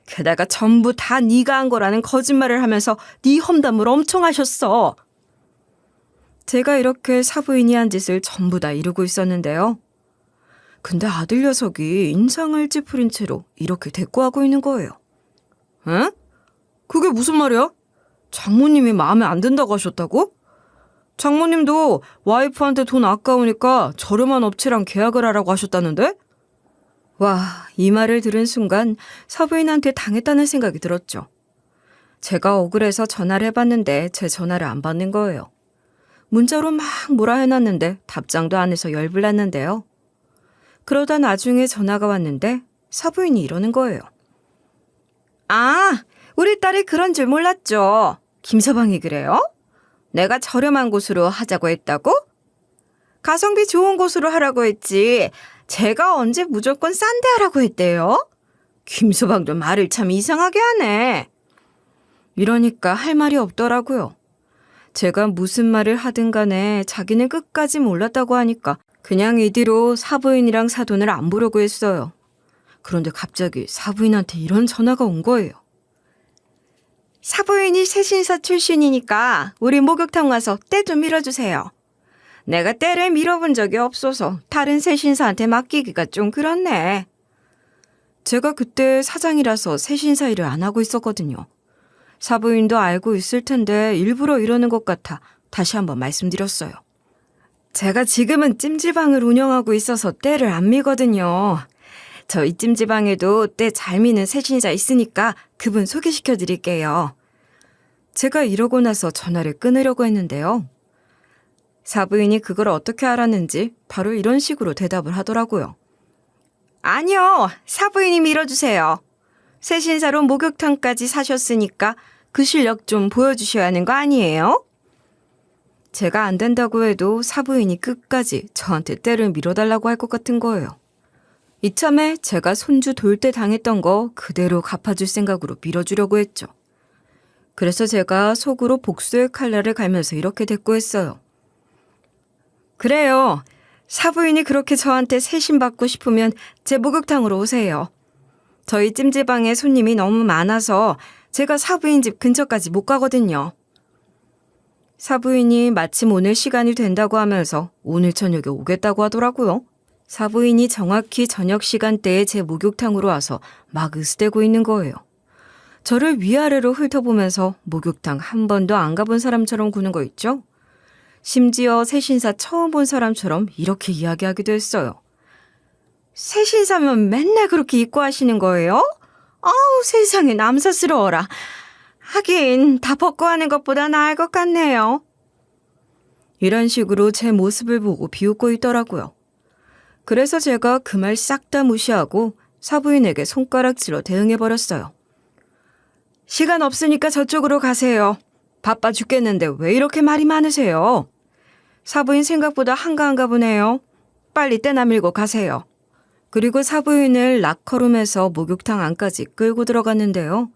게다가 전부 다 네가 한 거라는 거짓말을 하면서 네 험담을 엄청 하셨어. 제가 이렇게 사부인이 한 짓을 전부 다 이루고 있었는데요. 근데 아들 녀석이 인상을 찌푸린 채로 이렇게 대꾸하고 있는 거예요. 에? 그게 무슨 말이야? 장모님이 마음에 안 든다고 하셨다고? 장모님도 와이프한테 돈 아까우니까 저렴한 업체랑 계약을 하라고 하셨다는데? 와, 이 말을 들은 순간 사부인한테 당했다는 생각이 들었죠. 제가 억울해서 전화를 해봤는데 제 전화를 안 받는 거예요. 문자로 막 뭐라 해놨는데 답장도 안 해서 열불 났는데요. 그러다 나중에 전화가 왔는데 사부인이 이러는 거예요. 아, 우리 딸이 그런 줄 몰랐죠. 김서방이 그래요? 내가 저렴한 곳으로 하자고 했다고? 가성비 좋은 곳으로 하라고 했지. 제가 언제 무조건 싼 데 하라고 했대요? 김서방도 말을 참 이상하게 하네. 이러니까 할 말이 없더라고요. 제가 무슨 말을 하든 간에 자기는 끝까지 몰랐다고 하니까 그냥 이 뒤로 사부인이랑 사돈을 안 보려고 했어요. 그런데 갑자기 사부인한테 이런 전화가 온 거예요. 사부인이 새신사 출신이니까 우리 목욕탕 와서 때 좀 밀어주세요. 내가 때를 밀어본 적이 없어서 다른 새신사한테 맡기기가 좀 그렇네. 제가 그때 사장이라서 새신사 일을 안 하고 있었거든요. 사부인도 알고 있을 텐데 일부러 이러는 것 같아 다시 한번 말씀드렸어요. 제가 지금은 찜질방을 운영하고 있어서 때를 안 미거든요. 저희 찜질방에도 때 잘 미는 새신사 있으니까 그분 소개시켜 드릴게요. 제가 이러고 나서 전화를 끊으려고 했는데요. 사부인이 그걸 어떻게 알았는지 바로 이런 식으로 대답을 하더라고요. 아니요, 사부인이 밀어주세요. 새신사로 목욕탕까지 사셨으니까 그 실력 좀 보여주셔야 하는 거 아니에요? 제가 안 된다고 해도 사부인이 끝까지 저한테 때를 밀어달라고 할 것 같은 거예요. 이참에 제가 손주 돌 때 당했던 거 그대로 갚아줄 생각으로 밀어주려고 했죠. 그래서 제가 속으로 복수의 칼날을 갈면서 이렇게 대꾸했어요. 그래요. 사부인이 그렇게 저한테 세심 받고 싶으면 제 목욕탕으로 오세요. 저희 찜질방에 손님이 너무 많아서 제가 사부인 집 근처까지 못 가거든요. 사부인이 마침 오늘 시간이 된다고 하면서 오늘 저녁에 오겠다고 하더라고요. 사부인이 정확히 저녁 시간대에 제 목욕탕으로 와서 막 으스대고 있는 거예요. 저를 위아래로 훑어보면서 목욕탕 한 번도 안 가본 사람처럼 구는 거 있죠? 심지어 새신사 처음 본 사람처럼 이렇게 이야기하기도 했어요. 새신사면 맨날 그렇게 입고 하시는 거예요? 아우, 세상에 남사스러워라. 하긴 다 벗고 하는 것보다 나을 것 같네요. 이런 식으로 제 모습을 보고 비웃고 있더라고요. 그래서 제가 그 말 싹 다 무시하고 사부인에게 손가락질로 대응해버렸어요. 시간 없으니까 저쪽으로 가세요. 바빠 죽겠는데 왜 이렇게 말이 많으세요? 사부인 생각보다 한가한가 보네요. 빨리 때나 밀고 가세요. 그리고 사부인을 락커룸에서 목욕탕 안까지 끌고 들어갔는데요.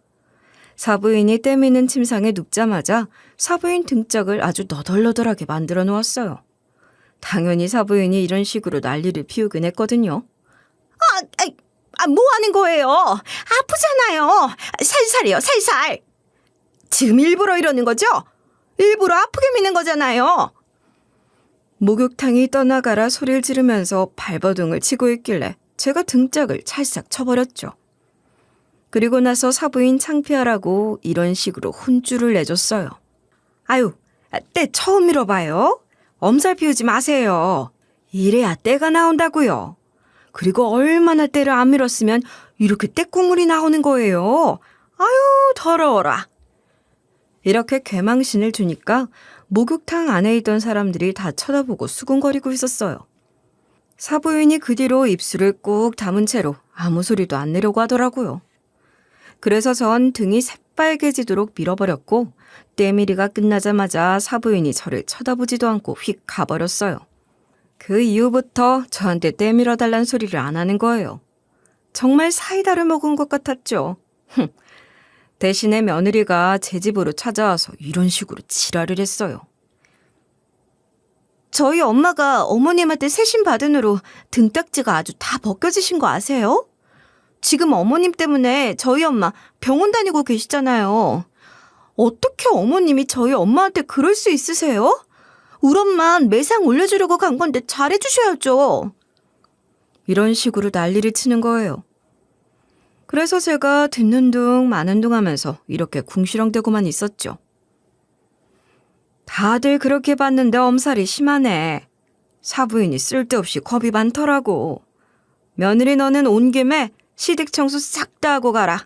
사부인이 때미는 침상에 눕자마자 사부인 등짝을 아주 너덜너덜하게 만들어 놓았어요. 당연히 사부인이 이런 식으로 난리를 피우긴 했거든요. 뭐 하는 거예요? 아프잖아요. 살살이요, 살살. 지금 일부러 이러는 거죠? 일부러 아프게 미는 거잖아요. 목욕탕이 떠나가라 소리를 지르면서 발버둥을 치고 있길래 제가 등짝을 찰싹 쳐버렸죠. 그리고 나서 사부인 창피하라고 이런 식으로 혼쭐을 내줬어요. 아유, 때 처음 밀어봐요. 엄살 피우지 마세요. 이래야 때가 나온다고요. 그리고 얼마나 때를 안 밀었으면 이렇게 때국물이 나오는 거예요. 아유, 더러워라. 이렇게 괴망신을 주니까 목욕탕 안에 있던 사람들이 다 쳐다보고 수군거리고 있었어요. 사부인이 그 뒤로 입술을 꾹 다문 채로 아무 소리도 안 내려고 하더라고요. 그래서 전 등이 새빨개지도록 밀어버렸고 때밀이가 끝나자마자 사부인이 저를 쳐다보지도 않고 휙 가버렸어요. 그 이후부터 저한테 때밀어달란 소리를 안 하는 거예요. 정말 사이다를 먹은 것 같았죠. 대신에 며느리가 제 집으로 찾아와서 이런 식으로 지랄을 했어요. 저희 엄마가 어머님한테 세심 받은 후로 등딱지가 아주 다 벗겨지신 거 아세요? 지금 어머님 때문에 저희 엄마 병원 다니고 계시잖아요. 어떻게 어머님이 저희 엄마한테 그럴 수 있으세요? 우리 엄만 매상 올려주려고 간 건데 잘해주셔야죠. 이런 식으로 난리를 치는 거예요. 그래서 제가 듣는 둥 마는 둥 하면서 이렇게 궁시렁대고만 있었죠. 다들 그렇게 봤는데 엄살이 심하네. 사부인이 쓸데없이 겁이 많더라고. 며느리 너는 온 김에 시댁 청소 싹 다 하고 가라.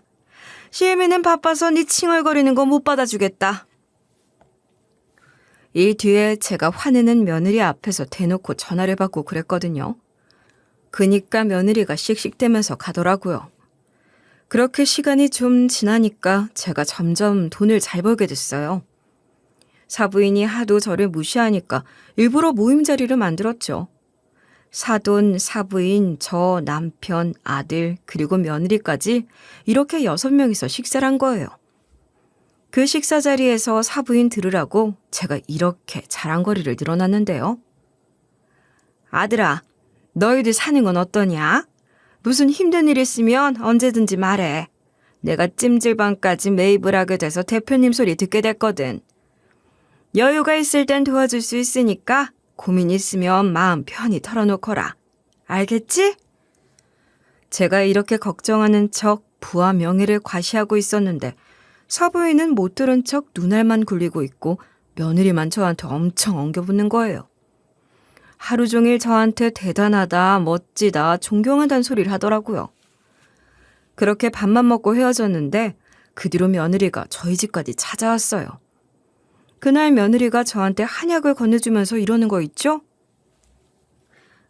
시애미는 바빠서 네 칭얼거리는 거 못 받아주겠다. 이 뒤에 제가 화내는 며느리 앞에서 대놓고 전화를 받고 그랬거든요. 그니까 며느리가 씩씩대면서 가더라고요. 그렇게 시간이 좀 지나니까 제가 점점 돈을 잘 벌게 됐어요. 사부인이 하도 저를 무시하니까 일부러 모임 자리를 만들었죠. 사돈, 사부인, 저, 남편, 아들, 그리고 며느리까지 이렇게 6명이서 식사를 한 거예요. 그 식사 자리에서 사부인 들으라고 제가 이렇게 자랑거리를 늘어놨는데요. 아들아, 너희들 사는 건 어떠냐? 무슨 힘든 일 있으면 언제든지 말해. 내가 찜질방까지 매입을 하게 돼서 대표님 소리 듣게 됐거든. 여유가 있을 땐 도와줄 수 있으니까 고민 있으면 마음 편히 털어놓거라. 알겠지? 제가 이렇게 걱정하는 척 부와 명예를 과시하고 있었는데 사부인은 못 들은 척 눈알만 굴리고 있고 며느리만 저한테 엄청 엉겨붙는 거예요. 하루 종일 저한테 대단하다, 멋지다, 존경한다는 소리를 하더라고요. 그렇게 밥만 먹고 헤어졌는데 그 뒤로 며느리가 저희 집까지 찾아왔어요. 그날 며느리가 저한테 한약을 건네주면서 이러는 거 있죠?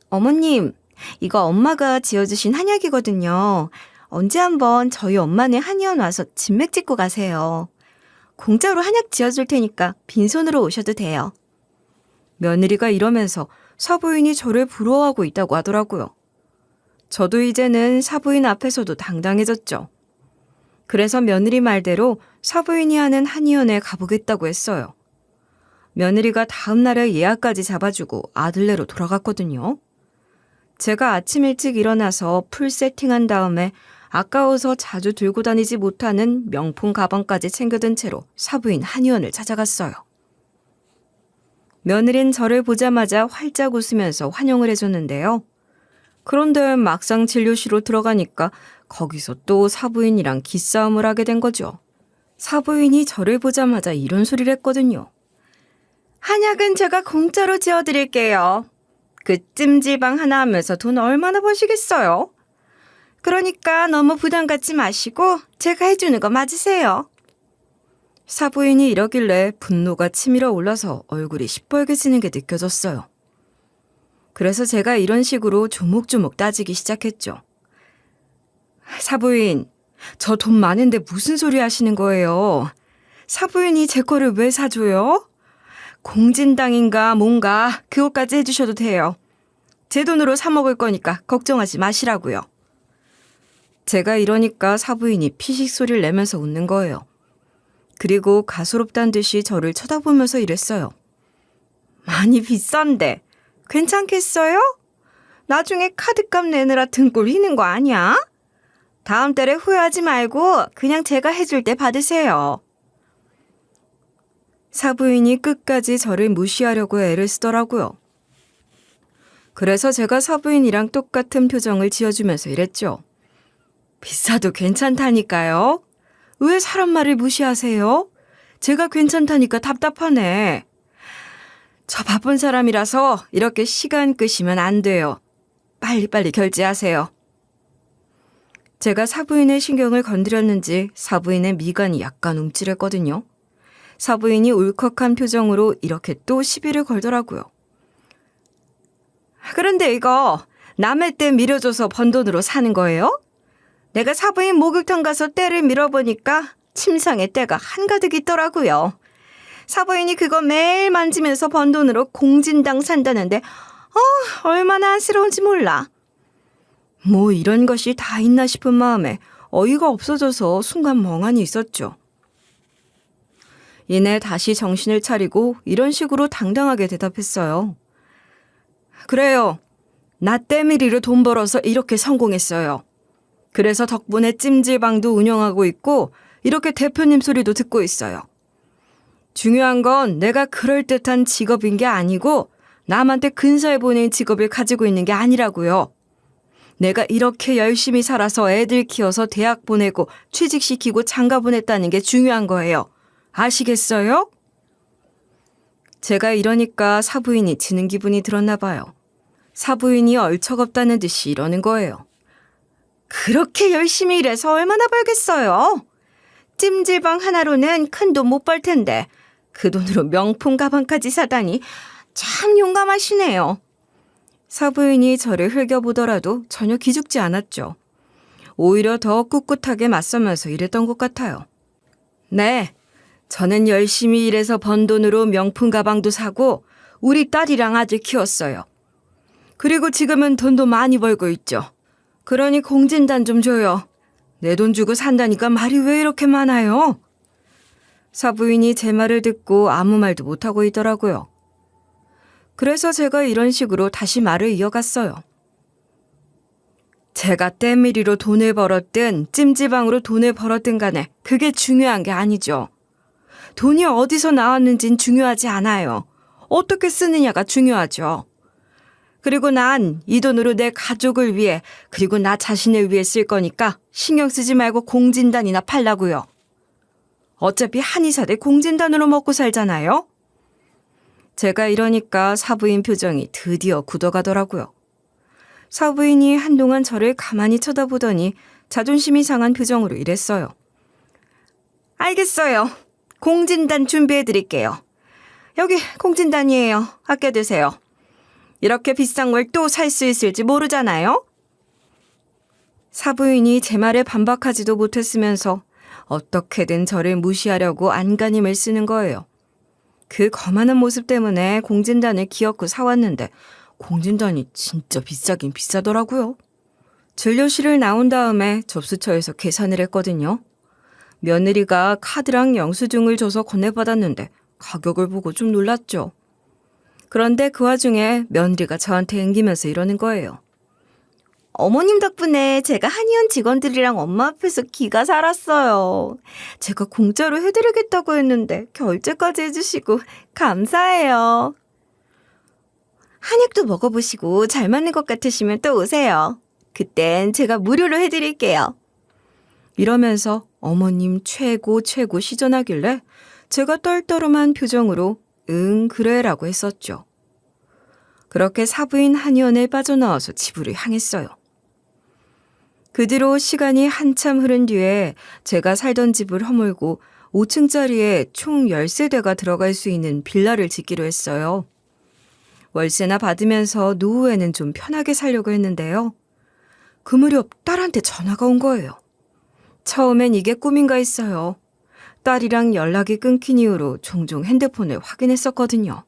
어머님, 이거 엄마가 지어주신 한약이거든요. 언제 한번 저희 엄마네 한의원 와서 진맥 찍고 가세요. 공짜로 한약 지어줄 테니까 빈손으로 오셔도 돼요. 며느리가 이러면서 사부인이 저를 부러워하고 있다고 하더라고요. 저도 이제는 사부인 앞에서도 당당해졌죠. 그래서 며느리 말대로 사부인이 하는 한의원에 가보겠다고 했어요. 며느리가 다음 날에 예약까지 잡아주고 아들네로 돌아갔거든요. 제가 아침 일찍 일어나서 풀 세팅한 다음에 아까워서 자주 들고 다니지 못하는 명품 가방까지 챙겨든 채로 사부인 한의원을 찾아갔어요. 며느린 저를 보자마자 활짝 웃으면서 환영을 해줬는데요. 그런데 막상 진료실로 들어가니까 거기서 또 사부인이랑 기싸움을 하게 된 거죠. 사부인이 저를 보자마자 이런 소리를 했거든요. 한약은 제가 공짜로 지어드릴게요. 그 찜질방 하나 하면서 돈 얼마나 버시겠어요? 그러니까 너무 부담 갖지 마시고 제가 해주는 거 맞으세요. 사부인이 이러길래 분노가 치밀어 올라서 얼굴이 시뻘개지는 게 느껴졌어요. 그래서 제가 이런 식으로 조목조목 따지기 시작했죠. 사부인, 저 돈 많은데 무슨 소리 하시는 거예요? 사부인이 제 거를 왜 사줘요? 공진당인가 뭔가 그것까지 해주셔도 돼요. 제 돈으로 사 먹을 거니까 걱정하지 마시라고요. 제가 이러니까 사부인이 피식 소리를 내면서 웃는 거예요. 그리고 가소롭단 듯이 저를 쳐다보면서 이랬어요. 많이 비싼데 괜찮겠어요? 나중에 카드값 내느라 등골 휘는 거 아니야? 다음 달에 후회하지 말고 그냥 제가 해줄 때 받으세요. 사부인이 끝까지 저를 무시하려고 애를 쓰더라고요. 그래서 제가 사부인이랑 똑같은 표정을 지어주면서 이랬죠. 비싸도 괜찮다니까요. 왜 사람 말을 무시하세요? 제가 괜찮다니까 답답하네. 저 바쁜 사람이라서 이렇게 시간 끄시면 안 돼요. 빨리빨리 결제하세요. 제가 사부인의 신경을 건드렸는지 사부인의 미간이 약간 움찔했거든요. 사부인이 울컥한 표정으로 이렇게 또 시비를 걸더라고요. 그런데 이거 남의 때 밀어줘서 번 돈으로 사는 거예요? 내가 사부인 목욕탕 가서 때를 밀어보니까 침상에 때가 한가득 있더라고요. 사부인이 그거 매일 만지면서 번 돈으로 공진당 산다는데 얼마나 안쓰러운지 몰라. 뭐 이런 것이 다 있나 싶은 마음에 어이가 없어져서 순간 멍하니 있었죠. 이내 다시 정신을 차리고 이런 식으로 당당하게 대답했어요. 그래요. 나 때밀이로 돈 벌어서 이렇게 성공했어요. 그래서 덕분에 찜질방도 운영하고 있고 이렇게 대표님 소리도 듣고 있어요. 중요한 건 내가 그럴듯한 직업인 게 아니고 남한테 근사해 보이는 직업을 가지고 있는 게 아니라고요. 내가 이렇게 열심히 살아서 애들 키워서 대학 보내고 취직시키고 장가 보냈다는 게 중요한 거예요. 아시겠어요? 제가 이러니까 사부인이 지는 기분이 들었나 봐요. 사부인이 얼척없다는 듯이 이러는 거예요. 그렇게 열심히 일해서 얼마나 벌겠어요? 찜질방 하나로는 큰 돈 못 벌 텐데 그 돈으로 명품 가방까지 사다니 참 용감하시네요. 사부인이 저를 흘겨보더라도 전혀 기죽지 않았죠. 오히려 더 꿋꿋하게 맞서면서 일했던 것 같아요. 네, 저는 열심히 일해서 번 돈으로 명품 가방도 사고 우리 딸이랑 아들 키웠어요. 그리고 지금은 돈도 많이 벌고 있죠. 그러니 공진단 좀 줘요. 내 돈 주고 산다니까 말이 왜 이렇게 많아요? 사부인이 제 말을 듣고 아무 말도 못하고 있더라고요. 그래서 제가 이런 식으로 다시 말을 이어갔어요. 제가 때밀이로 돈을 벌었든 찜질방으로 돈을 벌었든 간에 그게 중요한 게 아니죠. 돈이 어디서 나왔는진 중요하지 않아요. 어떻게 쓰느냐가 중요하죠. 그리고 난 이 돈으로 내 가족을 위해 그리고 나 자신을 위해 쓸 거니까 신경 쓰지 말고 공진단이나 팔라고요. 어차피 한의사들 공진단으로 먹고 살잖아요. 제가 이러니까 사부인 표정이 드디어 굳어가더라고요. 사부인이 한동안 저를 가만히 쳐다보더니 자존심이 상한 표정으로 이랬어요. 알겠어요. 공진단 준비해드릴게요. 여기 공진단이에요. 아껴두세요. 이렇게 비싼 걸 또 살 수 있을지 모르잖아요. 사부인이 제 말에 반박하지도 못했으면서 어떻게든 저를 무시하려고 안간힘을 쓰는 거예요. 그 거만한 모습 때문에 공진단을 기어코 사왔는데 공진단이 진짜 비싸긴 비싸더라고요. 진료실을 나온 다음에 접수처에서 계산을 했거든요. 며느리가 카드랑 영수증을 줘서 건네받았는데 가격을 보고 좀 놀랐죠. 그런데 그 와중에 며느리가 저한테 앵기면서 이러는 거예요. 어머님 덕분에 제가 한의원 직원들이랑 엄마 앞에서 기가 살았어요. 제가 공짜로 해드리겠다고 했는데 결제까지 해주시고 감사해요. 한약도 먹어보시고 잘 맞는 것 같으시면 또 오세요. 그땐 제가 무료로 해드릴게요. 이러면서 어머님 최고 시전하길래 제가 떨떠름한 표정으로 응 그래라고 했었죠. 그렇게 사부인 한의원에 빠져나와서 집으로 향했어요. 그 뒤로 시간이 한참 흐른 뒤에 제가 살던 집을 허물고 5층짜리에 총 13대가 들어갈 수 있는 빌라를 짓기로 했어요. 월세나 받으면서 노후에는 좀 편하게 살려고 했는데요. 그 무렵 딸한테 전화가 온 거예요. 처음엔 이게 꿈인가 했어요. 딸이랑 연락이 끊긴 이후로 종종 핸드폰을 확인했었거든요.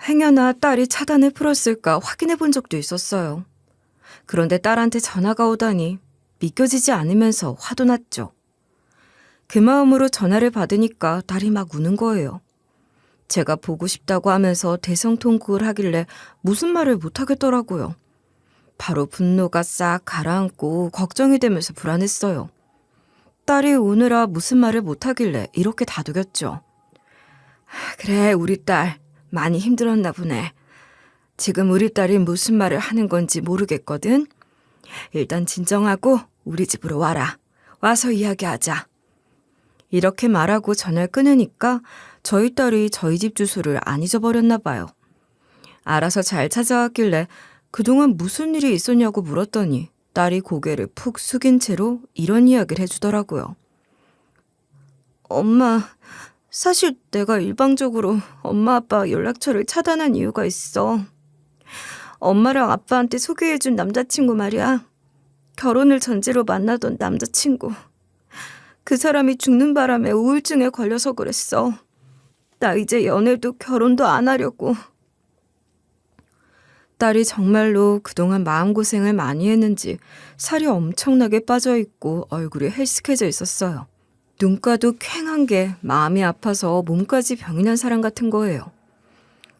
행여나 딸이 차단을 풀었을까 확인해 본 적도 있었어요. 그런데 딸한테 전화가 오다니 믿겨지지 않으면서 화도 났죠. 그 마음으로 전화를 받으니까 딸이 막 우는 거예요. 제가 보고 싶다고 하면서 대성통곡을 하길래 무슨 말을 못하겠더라고요. 바로 분노가 싹 가라앉고 걱정이 되면서 불안했어요. 딸이 우느라 무슨 말을 못하길래 이렇게 다독였죠. 그래, 우리 딸 많이 힘들었나 보네. 지금 우리 딸이 무슨 말을 하는 건지 모르겠거든. 일단 진정하고 우리 집으로 와라. 와서 이야기하자. 이렇게 말하고 전화를 끊으니까 저희 딸이 저희 집 주소를 안 잊어버렸나 봐요. 알아서 잘 찾아왔길래 그동안 무슨 일이 있었냐고 물었더니 딸이 고개를 푹 숙인 채로 이런 이야기를 해주더라고요. 엄마, 사실 내가 일방적으로 엄마 아빠 연락처를 차단한 이유가 있어. 엄마랑 아빠한테 소개해준 남자친구 말이야. 결혼을 전제로 만나던 남자친구. 그 사람이 죽는 바람에 우울증에 걸려서 그랬어. 나 이제 연애도 결혼도 안 하려고. 딸이 정말로 그동안 마음고생을 많이 했는지 살이 엄청나게 빠져있고 얼굴이 헬스케져 있었어요. 눈가도 퀭한 게 마음이 아파서 몸까지 병이 난 사람 같은 거예요.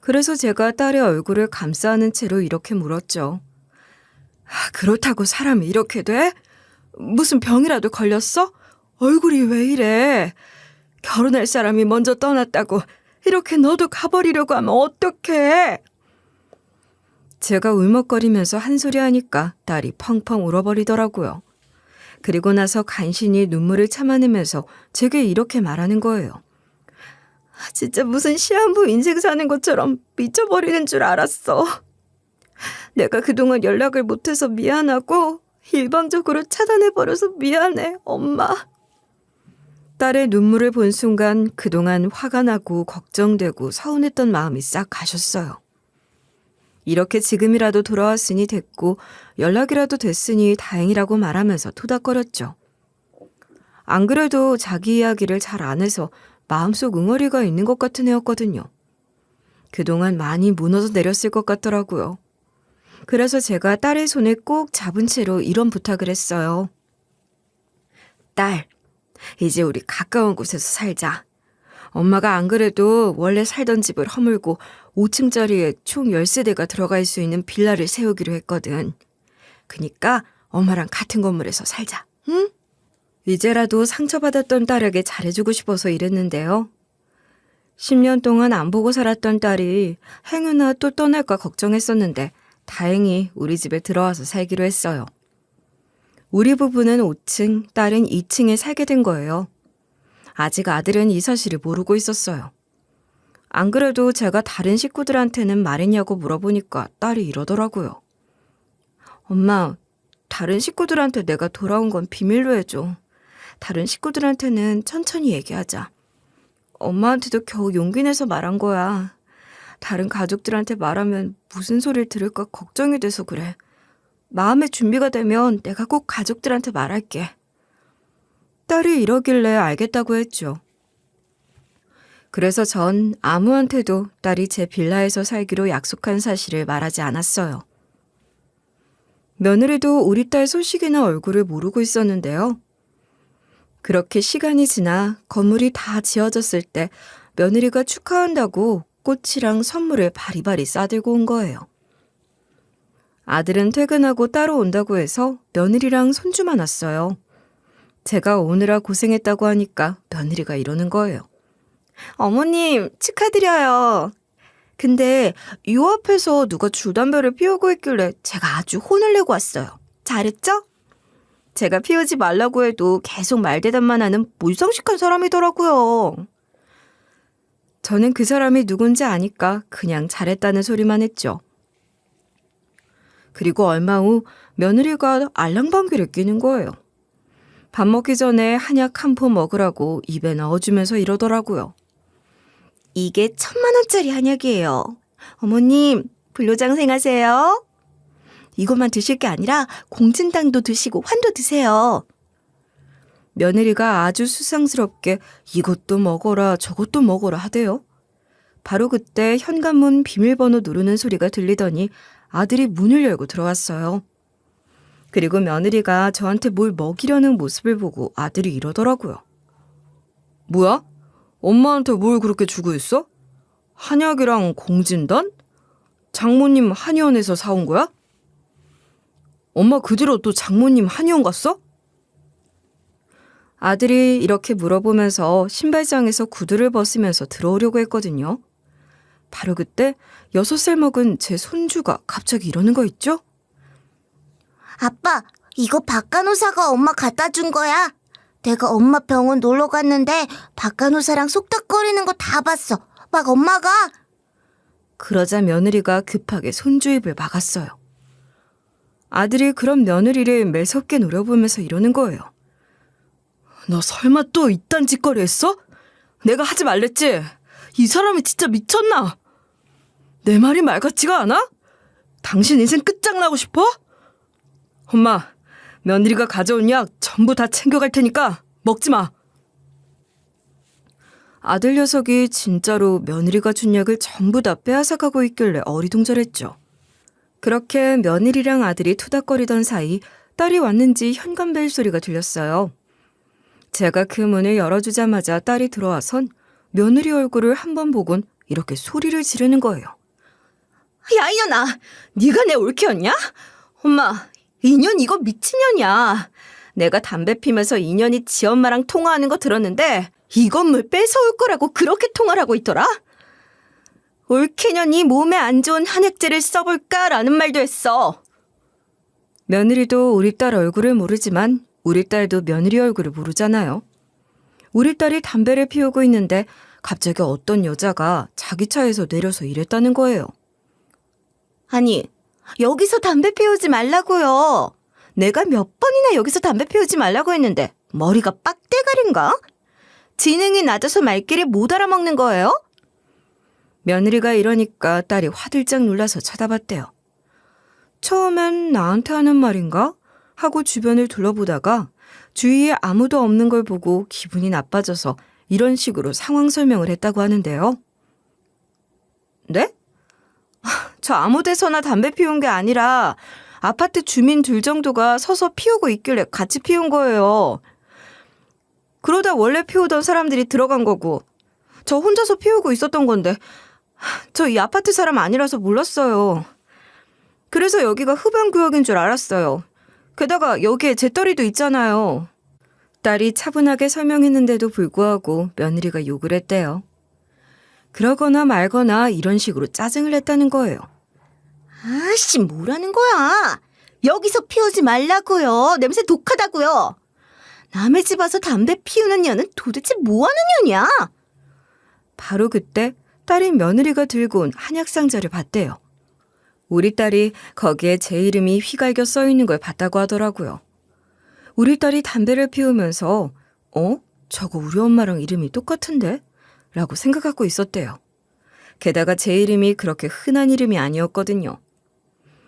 그래서 제가 딸의 얼굴을 감싸 안은 채로 이렇게 물었죠. 그렇다고 사람이 이렇게 돼? 무슨 병이라도 걸렸어? 얼굴이 왜 이래? 결혼할 사람이 먼저 떠났다고 이렇게 너도 가버리려고 하면 어떡해? 제가 울먹거리면서 한 소리 하니까 딸이 펑펑 울어버리더라고요. 그리고 나서 간신히 눈물을 참아내면서 제게 이렇게 말하는 거예요. 진짜 무슨 시한부 인생 사는 것처럼 미쳐버리는 줄 알았어. 내가 그동안 연락을 못해서 미안하고 일방적으로 차단해버려서 미안해, 엄마. 딸의 눈물을 본 순간 그동안 화가 나고 걱정되고 서운했던 마음이 싹 가셨어요. 이렇게 지금이라도 돌아왔으니 됐고 연락이라도 됐으니 다행이라고 말하면서 토닥거렸죠. 안 그래도 자기 이야기를 잘 안 해서 마음속 응어리가 있는 것 같은 애였거든요. 그동안 많이 무너져 내렸을 것 같더라고요. 그래서 제가 딸의 손을 꼭 잡은 채로 이런 부탁을 했어요. 딸, 이제 우리 가까운 곳에서 살자. 엄마가 안 그래도 원래 살던 집을 허물고 5층짜리에 총 13대가 들어갈 수 있는 빌라를 세우기로 했거든. 그니까 엄마랑 같은 건물에서 살자. 응? 이제라도 상처받았던 딸에게 잘해주고 싶어서 이랬는데요. 10년 동안 안 보고 살았던 딸이 행여나 또 떠날까 걱정했었는데 다행히 우리 집에 들어와서 살기로 했어요. 우리 부부는 5층, 딸은 2층에 살게 된 거예요. 아직 아들은 이 사실을 모르고 있었어요. 안 그래도 제가 다른 식구들한테는 말했냐고 물어보니까 딸이 이러더라고요. 엄마, 다른 식구들한테 내가 돌아온 건 비밀로 해줘. 다른 식구들한테는 천천히 얘기하자. 엄마한테도 겨우 용기 내서 말한 거야. 다른 가족들한테 말하면 무슨 소리를 들을까 걱정이 돼서 그래. 마음의 준비가 되면 내가 꼭 가족들한테 말할게. 딸이 이러길래 알겠다고 했죠. 그래서 전 아무한테도 딸이 제 빌라에서 살기로 약속한 사실을 말하지 않았어요. 며느리도 우리 딸 소식이나 얼굴을 모르고 있었는데요. 그렇게 시간이 지나 건물이 다 지어졌을 때 며느리가 축하한다고 꽃이랑 선물을 바리바리 싸들고 온 거예요. 아들은 퇴근하고 따로 온다고 해서 며느리랑 손주만 왔어요. 제가 오느라 고생했다고 하니까 며느리가 이러는 거예요. 어머님, 축하드려요. 근데 요 앞에서 누가 줄담배를 피우고 있길래 제가 아주 혼을 내고 왔어요. 잘했죠? 제가 피우지 말라고 해도 계속 말대답만 하는 몰상식한 사람이더라고요. 저는 그 사람이 누군지 아니까 그냥 잘했다는 소리만 했죠. 그리고 얼마 후 며느리가 알랑방귀를 뀌는 거예요. 밥 먹기 전에 한약 한 포 먹으라고 입에 넣어주면서 이러더라고요. 이게 1,000만 원짜리 한약이에요. 어머님, 불로장생하세요. 이것만 드실 게 아니라 공진당도 드시고 환도 드세요. 며느리가 아주 수상스럽게 이것도 먹어라 저것도 먹어라 하대요. 바로 그때 현관문 비밀번호 누르는 소리가 들리더니 아들이 문을 열고 들어왔어요. 그리고 며느리가 저한테 뭘 먹이려는 모습을 보고 아들이 이러더라고요. 뭐야? 엄마한테 뭘 그렇게 주고 있어? 한약이랑 공진단? 장모님 한의원에서 사온 거야? 엄마 그 뒤로 또 장모님 한의원 갔어? 아들이 이렇게 물어보면서 신발장에서 구두를 벗으면서 들어오려고 했거든요. 바로 그때 6살 먹은 제 손주가 갑자기 이러는 거 있죠? 아빠, 이거 박간호사가 엄마 갖다 준 거야. 내가 엄마 병원 놀러 갔는데 박간호사랑 속닥거리는 거 다 봤어. 막 엄마가. 그러자 며느리가 급하게 손주 입을 막았어요. 아들이 그런 며느리를 매섭게 노려보면서 이러는 거예요. 너 설마 또 이딴 짓거리 했어? 내가 하지 말랬지? 이 사람이 진짜 미쳤나? 내 말이 말 같지가 않아? 당신 인생 끝장나고 싶어? 엄마, 며느리가 가져온 약 전부 다 챙겨갈 테니까 먹지 마. 아들 녀석이 진짜로 며느리가 준 약을 전부 다 빼앗아가고 있길래 어리둥절했죠. 그렇게 며느리랑 아들이 투닥거리던 사이 딸이 왔는지 현관벨 소리가 들렸어요. 제가 그 문을 열어주자마자 딸이 들어와선 며느리 얼굴을 한 번 보곤 이렇게 소리를 지르는 거예요. 야, 이년아! 네가 내 올케였냐? 엄마, 이년 이거 미친년이야. 내가 담배 피면서 이년이 지 엄마랑 통화하는 거 들었는데 이 건물 뺏어올 거라고 그렇게 통화를 하고 있더라? 올케년이 몸에 안 좋은 한약재를 써볼까라는 말도 했어. 며느리도 우리 딸 얼굴을 모르지만 우리 딸도 며느리 얼굴을 모르잖아요. 우리 딸이 담배를 피우고 있는데 갑자기 어떤 여자가 자기 차에서 내려서 이랬다는 거예요. 아니, 여기서 담배 피우지 말라고요. 내가 몇 번이나 여기서 담배 피우지 말라고 했는데 머리가 빡대가리인가? 지능이 낮아서 말귀를 못 알아먹는 거예요? 며느리가 이러니까 딸이 화들짝 놀라서 쳐다봤대요. 처음엔 나한테 하는 말인가? 하고 주변을 둘러보다가 주위에 아무도 없는 걸 보고 기분이 나빠져서 이런 식으로 상황 설명을 했다고 하는데요. 네? 저 아무 데서나 담배 피운 게 아니라 아파트 주민 둘 정도가 서서 피우고 있길래 같이 피운 거예요. 그러다 원래 피우던 사람들이 들어간 거고 저 혼자서 피우고 있었던 건데 저 이 아파트 사람 아니라서 몰랐어요. 그래서 여기가 흡연구역인 줄 알았어요. 게다가 여기에 제 딸이도 있잖아요. 딸이 차분하게 설명했는데도 불구하고 며느리가 욕을 했대요. 그러거나 말거나 이런 식으로 짜증을 냈다는 거예요. 아씨, 뭐라는 거야? 여기서 피우지 말라고요. 냄새 독하다고요. 남의 집 와서 담배 피우는 년은 도대체 뭐 하는 년이야? 바로 그때 딸이 며느리가 들고 온 한약 상자를 봤대요. 우리 딸이 거기에 제 이름이 휘갈겨 써 있는 걸 봤다고 하더라고요. 우리 딸이 담배를 피우면서 저거 우리 엄마랑 이름이 똑같은데? 라고 생각하고 있었대요. 게다가 제 이름이 그렇게 흔한 이름이 아니었거든요.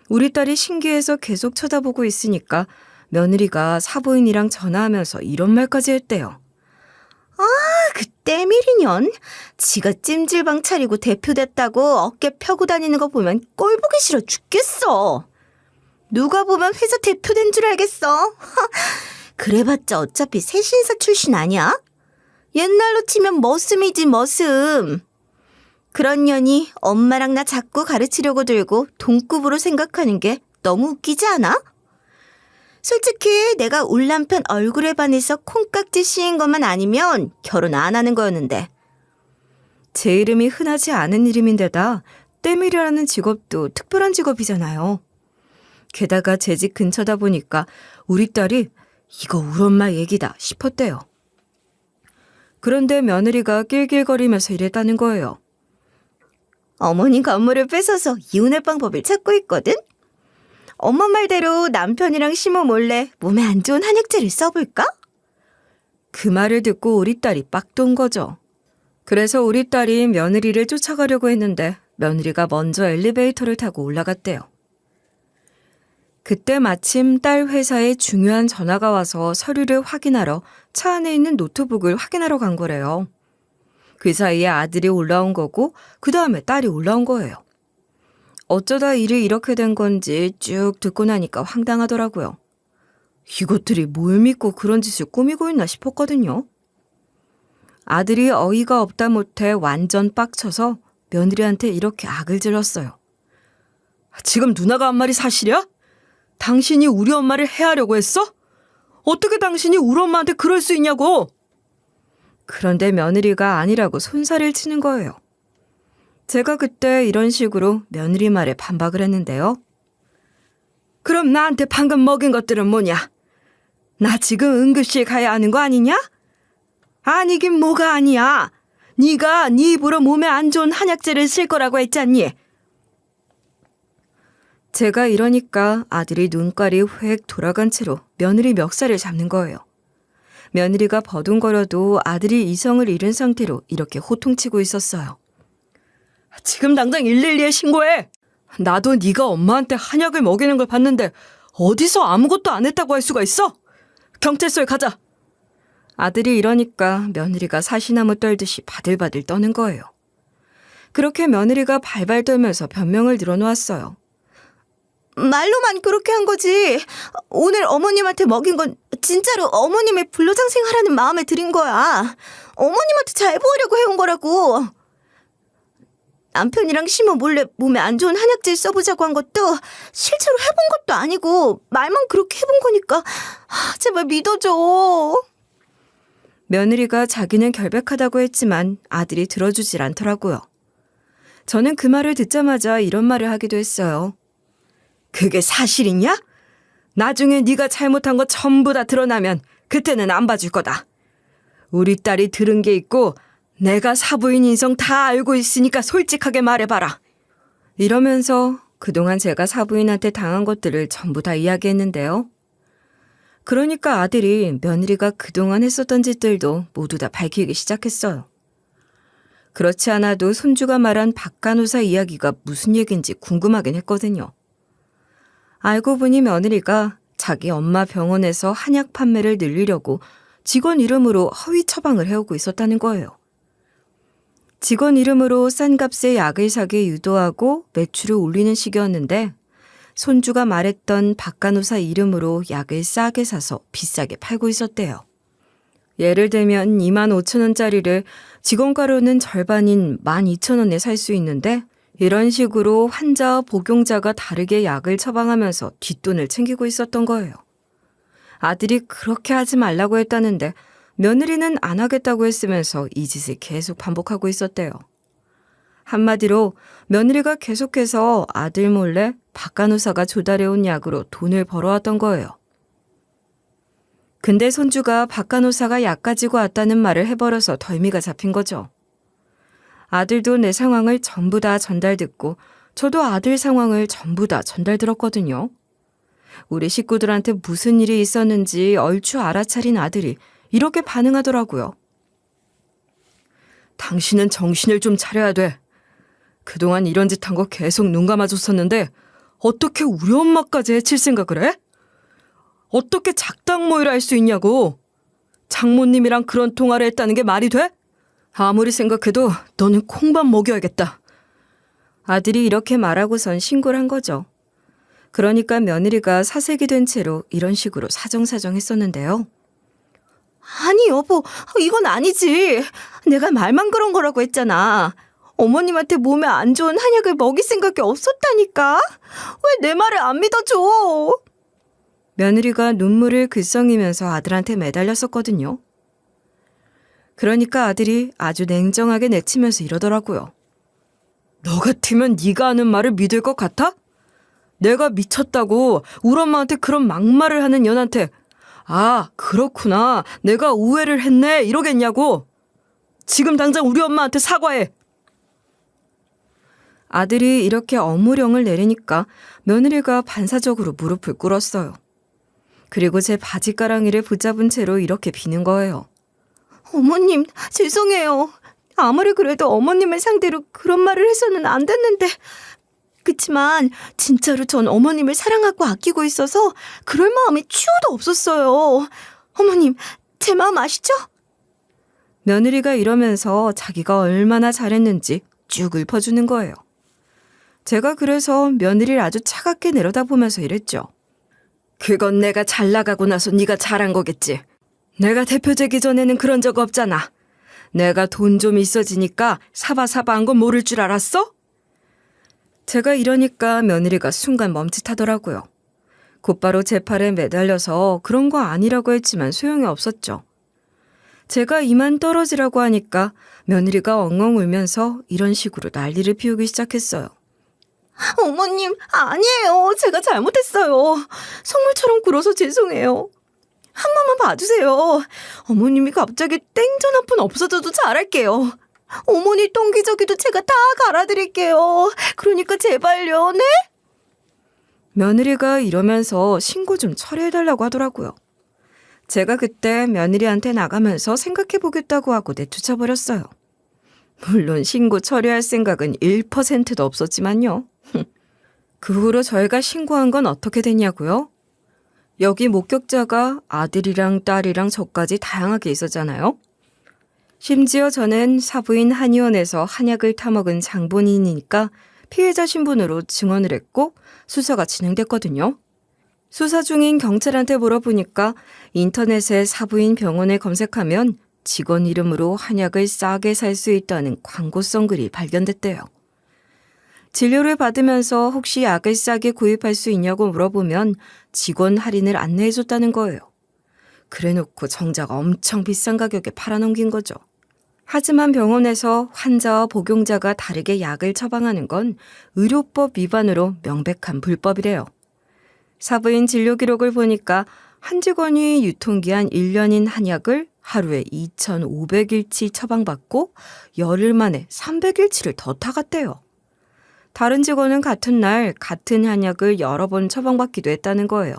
우리 딸이 신기해서 계속 쳐다보고 있으니까 며느리가 사부인이랑 전화하면서 이런 말까지 했대요. 그 때밀이년. 지가 찜질방 차리고 대표됐다고 어깨 펴고 다니는 거 보면 꼴 보기 싫어 죽겠어. 누가 보면 회사 대표된 줄 알겠어. 그래봤자 어차피 새신사 출신 아니야? 옛날로 치면 머슴이지 머슴. 그런 년이 엄마랑 나 자꾸 가르치려고 들고 동급으로 생각하는 게 너무 웃기지 않아? 솔직히 내가 울 남편 얼굴에 반해서 콩깍지 씌인 것만 아니면 결혼 안 하는 거였는데. 제 이름이 흔하지 않은 이름인데다 때밀이라는 직업도 특별한 직업이잖아요. 게다가 제 집 근처다 보니까 우리 딸이 이거 우리 엄마 얘기다 싶었대요. 그런데 며느리가 낄낄거리면서 이랬다는 거예요. 어머니 건물을 뺏어서 이혼할 방법을 찾고 있거든? 엄마 말대로 남편이랑 시모 몰래 몸에 안 좋은 한약재를 써볼까? 그 말을 듣고 우리 딸이 빡 돈 거죠. 그래서 우리 딸이 며느리를 쫓아가려고 했는데 며느리가 먼저 엘리베이터를 타고 올라갔대요. 그때 마침 딸 회사에 중요한 전화가 와서 서류를 확인하러 차 안에 있는 노트북을 확인하러 간 거래요. 그 사이에 아들이 올라온 거고 그 다음에 딸이 올라온 거예요. 어쩌다 일이 이렇게 된 건지 쭉 듣고 나니까 황당하더라고요. 이것들이 뭘 믿고 그런 짓을 꾸미고 있나 싶었거든요. 아들이 어이가 없다 못해 완전 빡쳐서 며느리한테 이렇게 악을 질렀어요. 지금 누나가 한 말이 사실이야? 당신이 우리 엄마를 해하려고 했어? 어떻게 당신이 우리 엄마한테 그럴 수 있냐고! 그런데 며느리가 아니라고 손살을 치는 거예요. 제가 그때 이런 식으로 며느리 말에 반박을 했는데요. 그럼 나한테 방금 먹인 것들은 뭐냐? 나 지금 응급실 가야 하는 거 아니냐? 아니긴 뭐가 아니야. 네가 네 입으로 몸에 안 좋은 한약재를 쓸 거라고 했잖니. 제가 이러니까 아들이 눈깔이 획 돌아간 채로 며느리 멱살을 잡는 거예요. 며느리가 버둥거려도 아들이 이성을 잃은 상태로 이렇게 호통치고 있었어요. 지금 당장 112에 신고해. 나도 네가 엄마한테 한약을 먹이는 걸 봤는데 어디서 아무것도 안 했다고 할 수가 있어? 경찰서에 가자. 아들이 이러니까 며느리가 사시나무 떨듯이 바들바들 떠는 거예요. 그렇게 며느리가 발발 떨면서 변명을 늘어놓았어요. 말로만 그렇게 한 거지. 오늘 어머님한테 먹인 건 진짜로 어머님의 불로장생하라는 마음에 드린 거야. 어머님한테 잘 보이려고 해온 거라고. 남편이랑 시모 몰래 몸에 안 좋은 한약재 써보자고 한 것도 실제로 해본 것도 아니고 말만 그렇게 해본 거니까 제발 믿어줘. 며느리가 자기는 결백하다고 했지만 아들이 들어주질 않더라고요. 저는 그 말을 듣자마자 이런 말을 하기도 했어요. 그게 사실이냐? 나중에 네가 잘못한 거 전부 다 드러나면 그때는 안 봐줄 거다. 우리 딸이 들은 게 있고 내가 사부인 인성 다 알고 있으니까 솔직하게 말해봐라. 이러면서 그동안 제가 사부인한테 당한 것들을 전부 다 이야기했는데요. 그러니까 아들이 며느리가 그동안 했었던 짓들도 모두 다 밝히기 시작했어요. 그렇지 않아도 손주가 말한 박간호사 이야기가 무슨 얘기인지 궁금하긴 했거든요. 알고 보니 며느리가 자기 엄마 병원에서 한약 판매를 늘리려고 직원 이름으로 허위 처방을 해오고 있었다는 거예요. 직원 이름으로 싼 값에 약을 사게 유도하고 매출을 올리는 식이었는데 손주가 말했던 박간호사 이름으로 약을 싸게 사서 비싸게 팔고 있었대요. 예를 들면 25,000원짜리를 직원가로는 절반인 12,000원에 살 수 있는데 이런 식으로 환자와 복용자가 다르게 약을 처방하면서 뒷돈을 챙기고 있었던 거예요. 아들이 그렇게 하지 말라고 했다는데 며느리는 안 하겠다고 했으면서 이 짓을 계속 반복하고 있었대요. 한마디로 며느리가 계속해서 아들 몰래 박간호사가 조달해온 약으로 돈을 벌어왔던 거예요. 근데 손주가 박간호사가 약 가지고 왔다는 말을 해버려서 덜미가 잡힌 거죠. 아들도 내 상황을 전부 다 전달 듣고 저도 아들 상황을 전부 다 전달 들었거든요. 우리 식구들한테 무슨 일이 있었는지 얼추 알아차린 아들이 이렇게 반응하더라고요. 당신은 정신을 좀 차려야 돼. 그동안 이런 짓 한 거 계속 눈 감아줬었는데 어떻게 우리 엄마까지 해칠 생각을 해? 어떻게 작당 모의를 할 수 있냐고. 장모님이랑 그런 통화를 했다는 게 말이 돼? 아무리 생각해도 너는 콩밥 먹여야겠다. 아들이 이렇게 말하고선 신고를 한 거죠. 그러니까 며느리가 사색이 된 채로 이런 식으로 사정사정 했었는데요. 아니 여보, 이건 아니지. 내가 말만 그런 거라고 했잖아. 어머님한테 몸에 안 좋은 한약을 먹일 생각이 없었다니까. 왜 내 말을 안 믿어줘? 며느리가 눈물을 글썽이면서 아들한테 매달렸었거든요. 그러니까 아들이 아주 냉정하게 내치면서 이러더라고요. 너 같으면 네가 하는 말을 믿을 것 같아? 내가 미쳤다고 우리 엄마한테 그런 막말을 하는 년한테 아, 그렇구나. 내가 오해를 했네. 이러겠냐고. 지금 당장 우리 엄마한테 사과해. 아들이 이렇게 어무령을 내리니까 며느리가 반사적으로 무릎을 꿇었어요. 그리고 제 바지가랑이를 붙잡은 채로 이렇게 비는 거예요. 어머님, 죄송해요. 아무리 그래도 어머님을 상대로 그런 말을 해서는 안 됐는데. 그치만 진짜로 전 어머님을 사랑하고 아끼고 있어서 그럴 마음이 추호도 없었어요. 어머님, 제 마음 아시죠? 며느리가 이러면서 자기가 얼마나 잘했는지 쭉 읊어주는 거예요. 제가 그래서 며느리를 아주 차갑게 내려다보면서 이랬죠. 그건 내가 잘 나가고 나서 네가 잘한 거겠지. 내가 대표 되기 전에는 그런 적 없잖아. 내가 돈 좀 있어지니까 사바사바한 건 모를 줄 알았어? 제가 이러니까 며느리가 순간 멈칫하더라고요. 곧바로 제 팔에 매달려서 그런 거 아니라고 했지만 소용이 없었죠. 제가 이만 떨어지라고 하니까 며느리가 엉엉 울면서 이런 식으로 난리를 피우기 시작했어요. 어머님, 아니에요. 제가 잘못했어요. 속물처럼 굴어서 죄송해요. 한 번만 봐주세요. 어머님이 갑자기 땡전 한 푼 없어져도 잘할게요. 어머니 똥기저귀도 제가 다 갈아드릴게요. 그러니까 제발요, 네? 며느리가 이러면서 신고 좀 처리해달라고 하더라고요. 제가 그때 며느리한테 나가면서 생각해보겠다고 하고 내쫓아버렸어요. 물론 신고 처리할 생각은 1%도 없었지만요. 그 후로 저희가 신고한 건 어떻게 됐냐고요? 여기 목격자가 아들이랑 딸이랑 저까지 다양하게 있었잖아요. 심지어 저는 사부인 한의원에서 한약을 타먹은 장본인이니까 피해자 신분으로 증언을 했고 수사가 진행됐거든요. 수사 중인 경찰한테 물어보니까 인터넷에 사부인 병원을 검색하면 직원 이름으로 한약을 싸게 살 수 있다는 광고성 글이 발견됐대요. 진료를 받으면서 혹시 약을 싸게 구입할 수 있냐고 물어보면 직원 할인을 안내해줬다는 거예요. 그래놓고 정작 엄청 비싼 가격에 팔아넘긴 거죠. 하지만 병원에서 환자와 복용자가 다르게 약을 처방하는 건 의료법 위반으로 명백한 불법이래요. 사부인 진료 기록을 보니까 한 직원이 유통기한 1년인 한약을 하루에 2,500일치 처방받고 열흘 만에 300일치를 더 타갔대요. 다른 직원은 같은 날 같은 한약을 여러 번 처방받기도 했다는 거예요.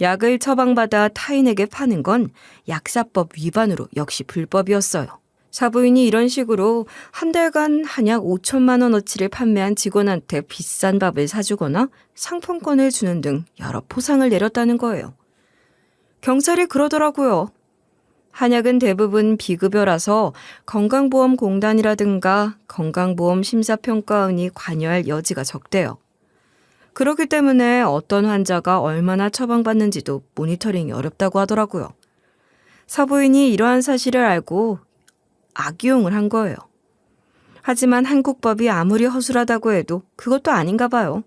약을 처방받아 타인에게 파는 건 약사법 위반으로 역시 불법이었어요. 사부인이 이런 식으로 한 달간 한약 5천만 원어치를 판매한 직원한테 비싼 밥을 사주거나 상품권을 주는 등 여러 포상을 내렸다는 거예요. 경찰이 그러더라고요. 한약은 대부분 비급여라서 건강보험공단이라든가 건강보험심사평가원이 관여할 여지가 적대요. 그렇기 때문에 어떤 환자가 얼마나 처방받는지도 모니터링이 어렵다고 하더라고요. 사부인이 이러한 사실을 알고 악용을 한 거예요. 하지만 한국법이 아무리 허술하다고 해도 그것도 아닌가 봐요.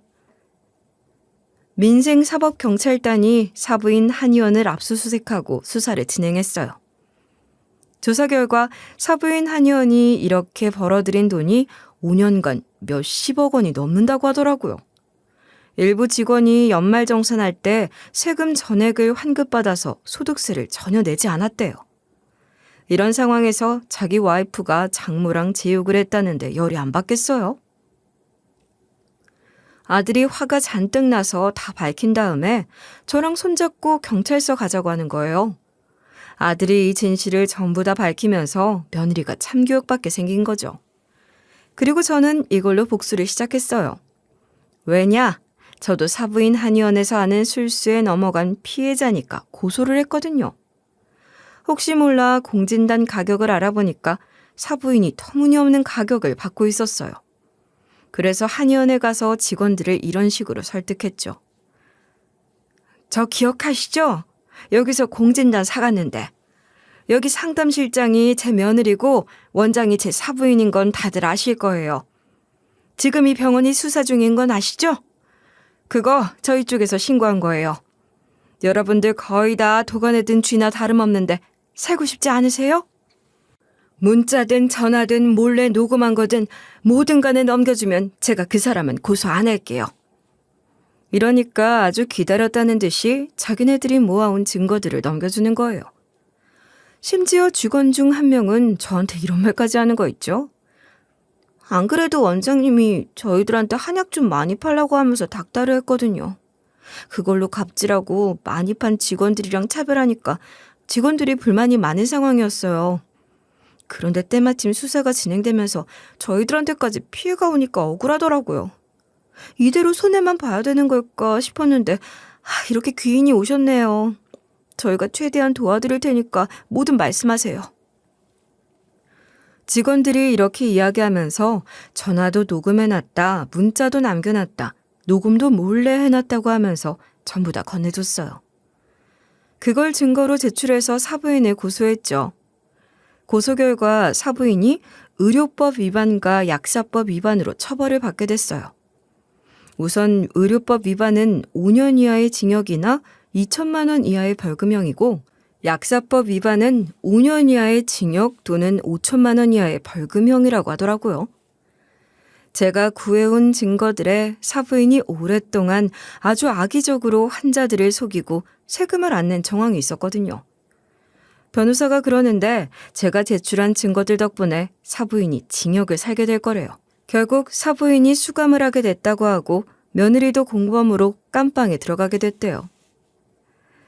민생사법경찰단이 사부인 한의원을 압수수색하고 수사를 진행했어요. 조사 결과 사부인 한의원이 이렇게 벌어들인 돈이 5년간 몇십억 원이 넘는다고 하더라고요. 일부 직원이 연말정산할 때 세금 전액을 환급받아서 소득세를 전혀 내지 않았대요. 이런 상황에서 자기 와이프가 장모랑 제욕을 했다는데 열이 안 받겠어요? 아들이 화가 잔뜩 나서 다 밝힌 다음에 저랑 손잡고 경찰서 가자고 하는 거예요. 아들이 이 진실을 전부 다 밝히면서 며느리가 참교육받게 생긴 거죠. 그리고 저는 이걸로 복수를 시작했어요. 왜냐? 저도 사부인 한의원에서 하는 술수에 넘어간 피해자니까 고소를 했거든요. 혹시 몰라 공진단 가격을 알아보니까 사부인이 터무니없는 가격을 받고 있었어요. 그래서 한의원에 가서 직원들을 이런 식으로 설득했죠. 저 기억하시죠? 여기서 공진단 사갔는데 여기 상담실장이 제 며느리고 원장이 제 사부인인 건 다들 아실 거예요. 지금 이 병원이 수사 중인 건 아시죠? 그거 저희 쪽에서 신고한 거예요. 여러분들 거의 다 도관에 든 쥐나 다름없는데 살고 싶지 않으세요? 문자든 전화든 몰래 녹음한 거든 뭐든 간에 넘겨주면 제가 그 사람은 고소 안 할게요. 이러니까 아주 기다렸다는 듯이 자기네들이 모아온 증거들을 넘겨주는 거예요. 심지어 직원 중 한 명은 저한테 이런 말까지 하는 거 있죠. 안 그래도 원장님이 저희들한테 한약 좀 많이 팔라고 하면서 닥달을 했거든요. 그걸로 갑질하고 많이 판 직원들이랑 차별하니까 직원들이 불만이 많은 상황이었어요. 그런데 때마침 수사가 진행되면서 저희들한테까지 피해가 오니까 억울하더라고요. 이대로 손해만 봐야 되는 걸까 싶었는데 이렇게 귀인이 오셨네요. 저희가 최대한 도와드릴 테니까 뭐든 말씀하세요. 직원들이 이렇게 이야기하면서 전화도 녹음해놨다, 문자도 남겨놨다, 녹음도 몰래 해놨다고 하면서 전부 다 건네줬어요. 그걸 증거로 제출해서 사부인을 고소했죠. 고소 결과 사부인이 의료법 위반과 약사법 위반으로 처벌을 받게 됐어요. 우선 의료법 위반은 5년 이하의 징역이나 2천만 원 이하의 벌금형이고 약사법 위반은 5년 이하의 징역 또는 5천만 원 이하의 벌금형이라고 하더라고요. 제가 구해온 증거들에 사부인이 오랫동안 아주 악의적으로 환자들을 속이고 세금을 안 낸 정황이 있었거든요. 변호사가 그러는데 제가 제출한 증거들 덕분에 사부인이 징역을 살게 될 거래요. 결국 사부인이 수감을 하게 됐다고 하고 며느리도 공범으로 깜빵에 들어가게 됐대요.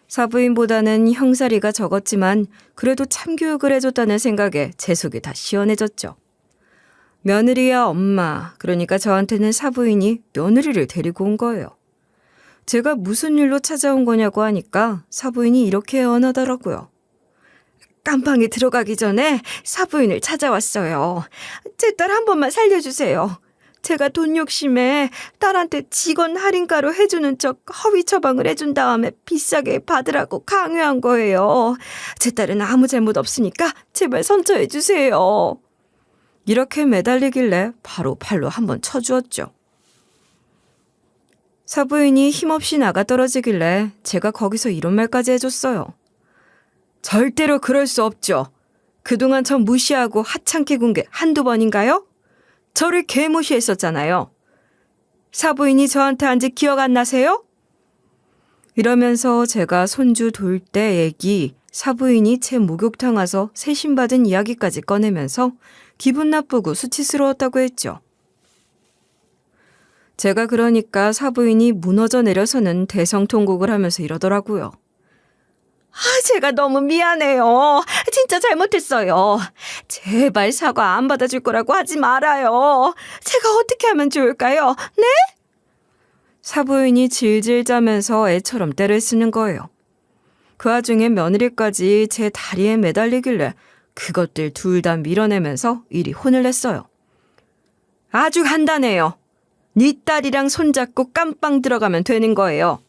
사부인보다는 형사리가 적었지만 그래도 참교육을 해줬다는 생각에 제 속이 다 시원해졌죠. 며느리야 엄마, 그러니까 저한테는 사부인이 며느리를 데리고 온 거예요. 제가 무슨 일로 찾아온 거냐고 하니까 사부인이 이렇게 언하더라고요. 깜빵에 들어가기 전에 사부인을 찾아왔어요. 제 딸 한 번만 살려주세요. 제가 돈 욕심에 딸한테 직원 할인가로 해주는 척 허위 처방을 해준 다음에 비싸게 받으라고 강요한 거예요. 제 딸은 아무 잘못 없으니까 제발 선처해 주세요. 이렇게 매달리길래 바로 팔로 한번 쳐주었죠. 사부인이 힘없이 나가 떨어지길래 제가 거기서 이런 말까지 해줬어요. 절대로 그럴 수 없죠. 그동안 전 무시하고 하찮게 군 게 한두 번인가요? 저를 개무시했었잖아요. 사부인이 저한테 한 지 기억 안 나세요? 이러면서 제가 손주 돌 때 얘기, 사부인이 제 목욕탕 와서 세심받은 이야기까지 꺼내면서 기분 나쁘고 수치스러웠다고 했죠. 제가 그러니까 사부인이 무너져 내려서는 대성통곡을 하면서 이러더라고요. 제가 너무 미안해요. 진짜 잘못했어요. 제발 사과 안 받아줄 거라고 하지 말아요. 제가 어떻게 하면 좋을까요? 네? 사부인이 질질 짜면서 애처럼 떼를 쓰는 거예요. 그 와중에 며느리까지 제 다리에 매달리길래 그것들 둘 다 밀어내면서 이리 혼을 냈어요. 아주 간단해요. 네 딸이랑 손잡고 깜빵 들어가면 되는 거예요.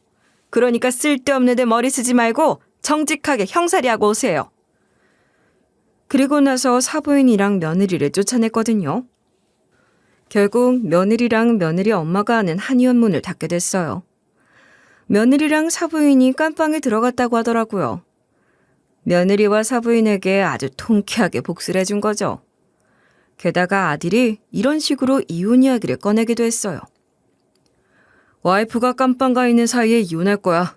그러니까 쓸데없는 데 머리 쓰지 말고 정직하게 형사리하고 오세요. 그리고 나서 사부인이랑 며느리를 쫓아냈거든요. 결국 며느리랑 며느리 엄마가 하는 한의원 문을 닫게 됐어요. 며느리랑 사부인이 깜빵에 들어갔다고 하더라고요. 며느리와 사부인에게 아주 통쾌하게 복수를 해준 거죠. 게다가 아들이 이런 식으로 이혼 이야기를 꺼내기도 했어요. 와이프가 깜빵 가 있는 사이에 이혼할 거야.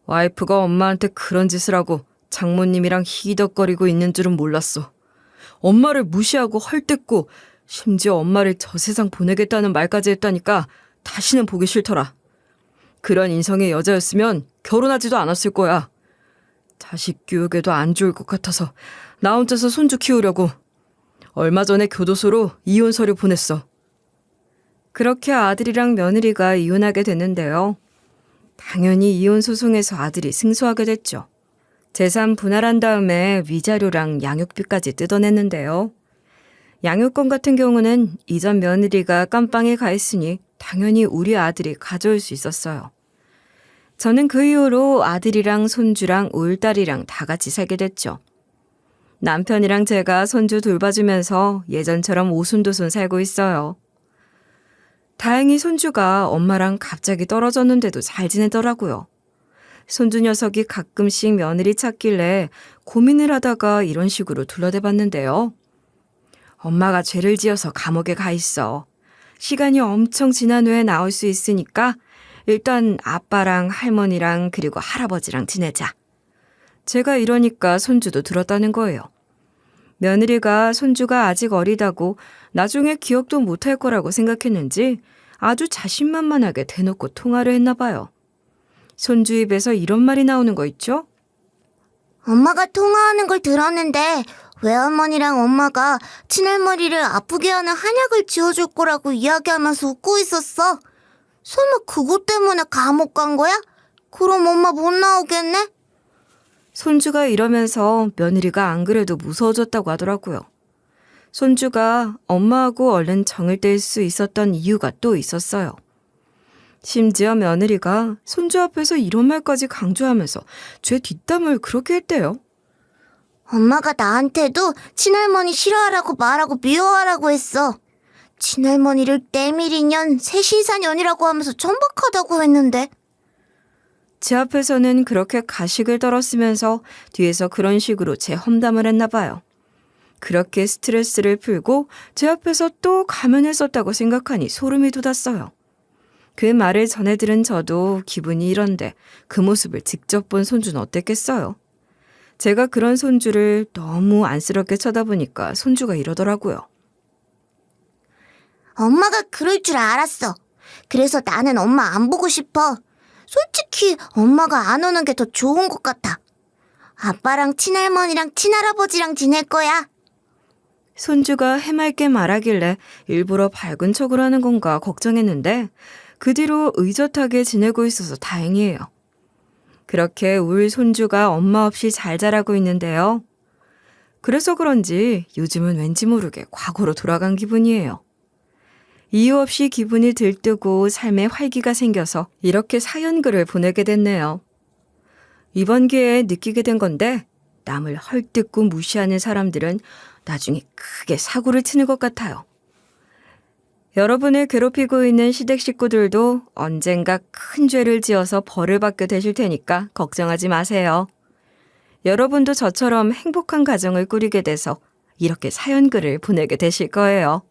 와이프가 엄마한테 그런 짓을 하고 장모님이랑 희덕거리고 있는 줄은 몰랐어. 엄마를 무시하고 헐뜯고 심지어 엄마를 저 세상 보내겠다는 말까지 했다니까 다시는 보기 싫더라. 그런 인성의 여자였으면 결혼하지도 않았을 거야. 자식 교육에도 안 좋을 것 같아서 나 혼자서 손주 키우려고. 얼마 전에 교도소로 이혼 서류 보냈어. 그렇게 아들이랑 며느리가 이혼하게 됐는데요. 당연히 이혼 소송에서 아들이 승소하게 됐죠. 재산 분할한 다음에 위자료랑 양육비까지 뜯어냈는데요. 양육권 같은 경우는 이전 며느리가 깜빵에 가 있으니 당연히 우리 아들이 가져올 수 있었어요. 저는 그 이후로 아들이랑 손주랑 울딸이랑 다 같이 살게 됐죠. 남편이랑 제가 손주 돌봐주면서 예전처럼 오순도순 살고 있어요. 다행히 손주가 엄마랑 갑자기 떨어졌는데도 잘 지내더라고요. 손주 녀석이 가끔씩 며느리 찾길래 고민을 하다가 이런 식으로 둘러대봤는데요. 엄마가 죄를 지어서 감옥에 가 있어. 시간이 엄청 지난 후에 나올 수 있으니까 일단 아빠랑 할머니랑 그리고 할아버지랑 지내자. 제가 이러니까 손주도 들었다는 거예요. 며느리가 손주가 아직 어리다고 나중에 기억도 못할 거라고 생각했는지 아주 자신만만하게 대놓고 통화를 했나 봐요. 손주 입에서 이런 말이 나오는 거 있죠? 엄마가 통화하는 걸 들었는데 외할머니랑 엄마가 친할머니를 아프게 하는 한약을 지어줄 거라고 이야기하면서 웃고 있었어. 설마 그것 때문에 감옥 간 거야? 그럼 엄마 못 나오겠네? 손주가 이러면서 며느리가 안 그래도 무서워졌다고 하더라고요. 손주가 엄마하고 얼른 정을 뗄 수 있었던 이유가 또 있었어요. 심지어 며느리가 손주 앞에서 이런 말까지 강조하면서 죄 뒷담을 그렇게 했대요. 엄마가 나한테도 친할머니 싫어하라고 말하고 미워하라고 했어. 친할머니를 때밀이년 새신사년이라고 하면서 천박하다고 했는데. 제 앞에서는 그렇게 가식을 떨었으면서 뒤에서 그런 식으로 제 험담을 했나 봐요. 그렇게 스트레스를 풀고 제 앞에서 또 가면을 썼다고 생각하니 소름이 돋았어요. 그 말을 전해 들은 저도 기분이 이런데 그 모습을 직접 본 손주는 어땠겠어요? 제가 그런 손주를 너무 안쓰럽게 쳐다보니까 손주가 이러더라고요. 엄마가 그럴 줄 알았어. 그래서 나는 엄마 안 보고 싶어. 솔직히 엄마가 안 오는 게 더 좋은 것 같아. 아빠랑 친할머니랑 친할아버지랑 지낼 거야. 손주가 해맑게 말하길래 일부러 밝은 척을 하는 건가 걱정했는데 그 뒤로 의젓하게 지내고 있어서 다행이에요. 그렇게 울 손주가 엄마 없이 잘 자라고 있는데요. 그래서 그런지 요즘은 왠지 모르게 과거로 돌아간 기분이에요. 이유 없이 기분이 들뜨고 삶에 활기가 생겨서 이렇게 사연글을 보내게 됐네요. 이번 기회에 느끼게 된 건데 남을 헐뜯고 무시하는 사람들은 나중에 크게 사고를 치는 것 같아요. 여러분을 괴롭히고 있는 시댁 식구들도 언젠가 큰 죄를 지어서 벌을 받게 되실 테니까 걱정하지 마세요. 여러분도 저처럼 행복한 가정을 꾸리게 돼서 이렇게 사연글을 보내게 되실 거예요.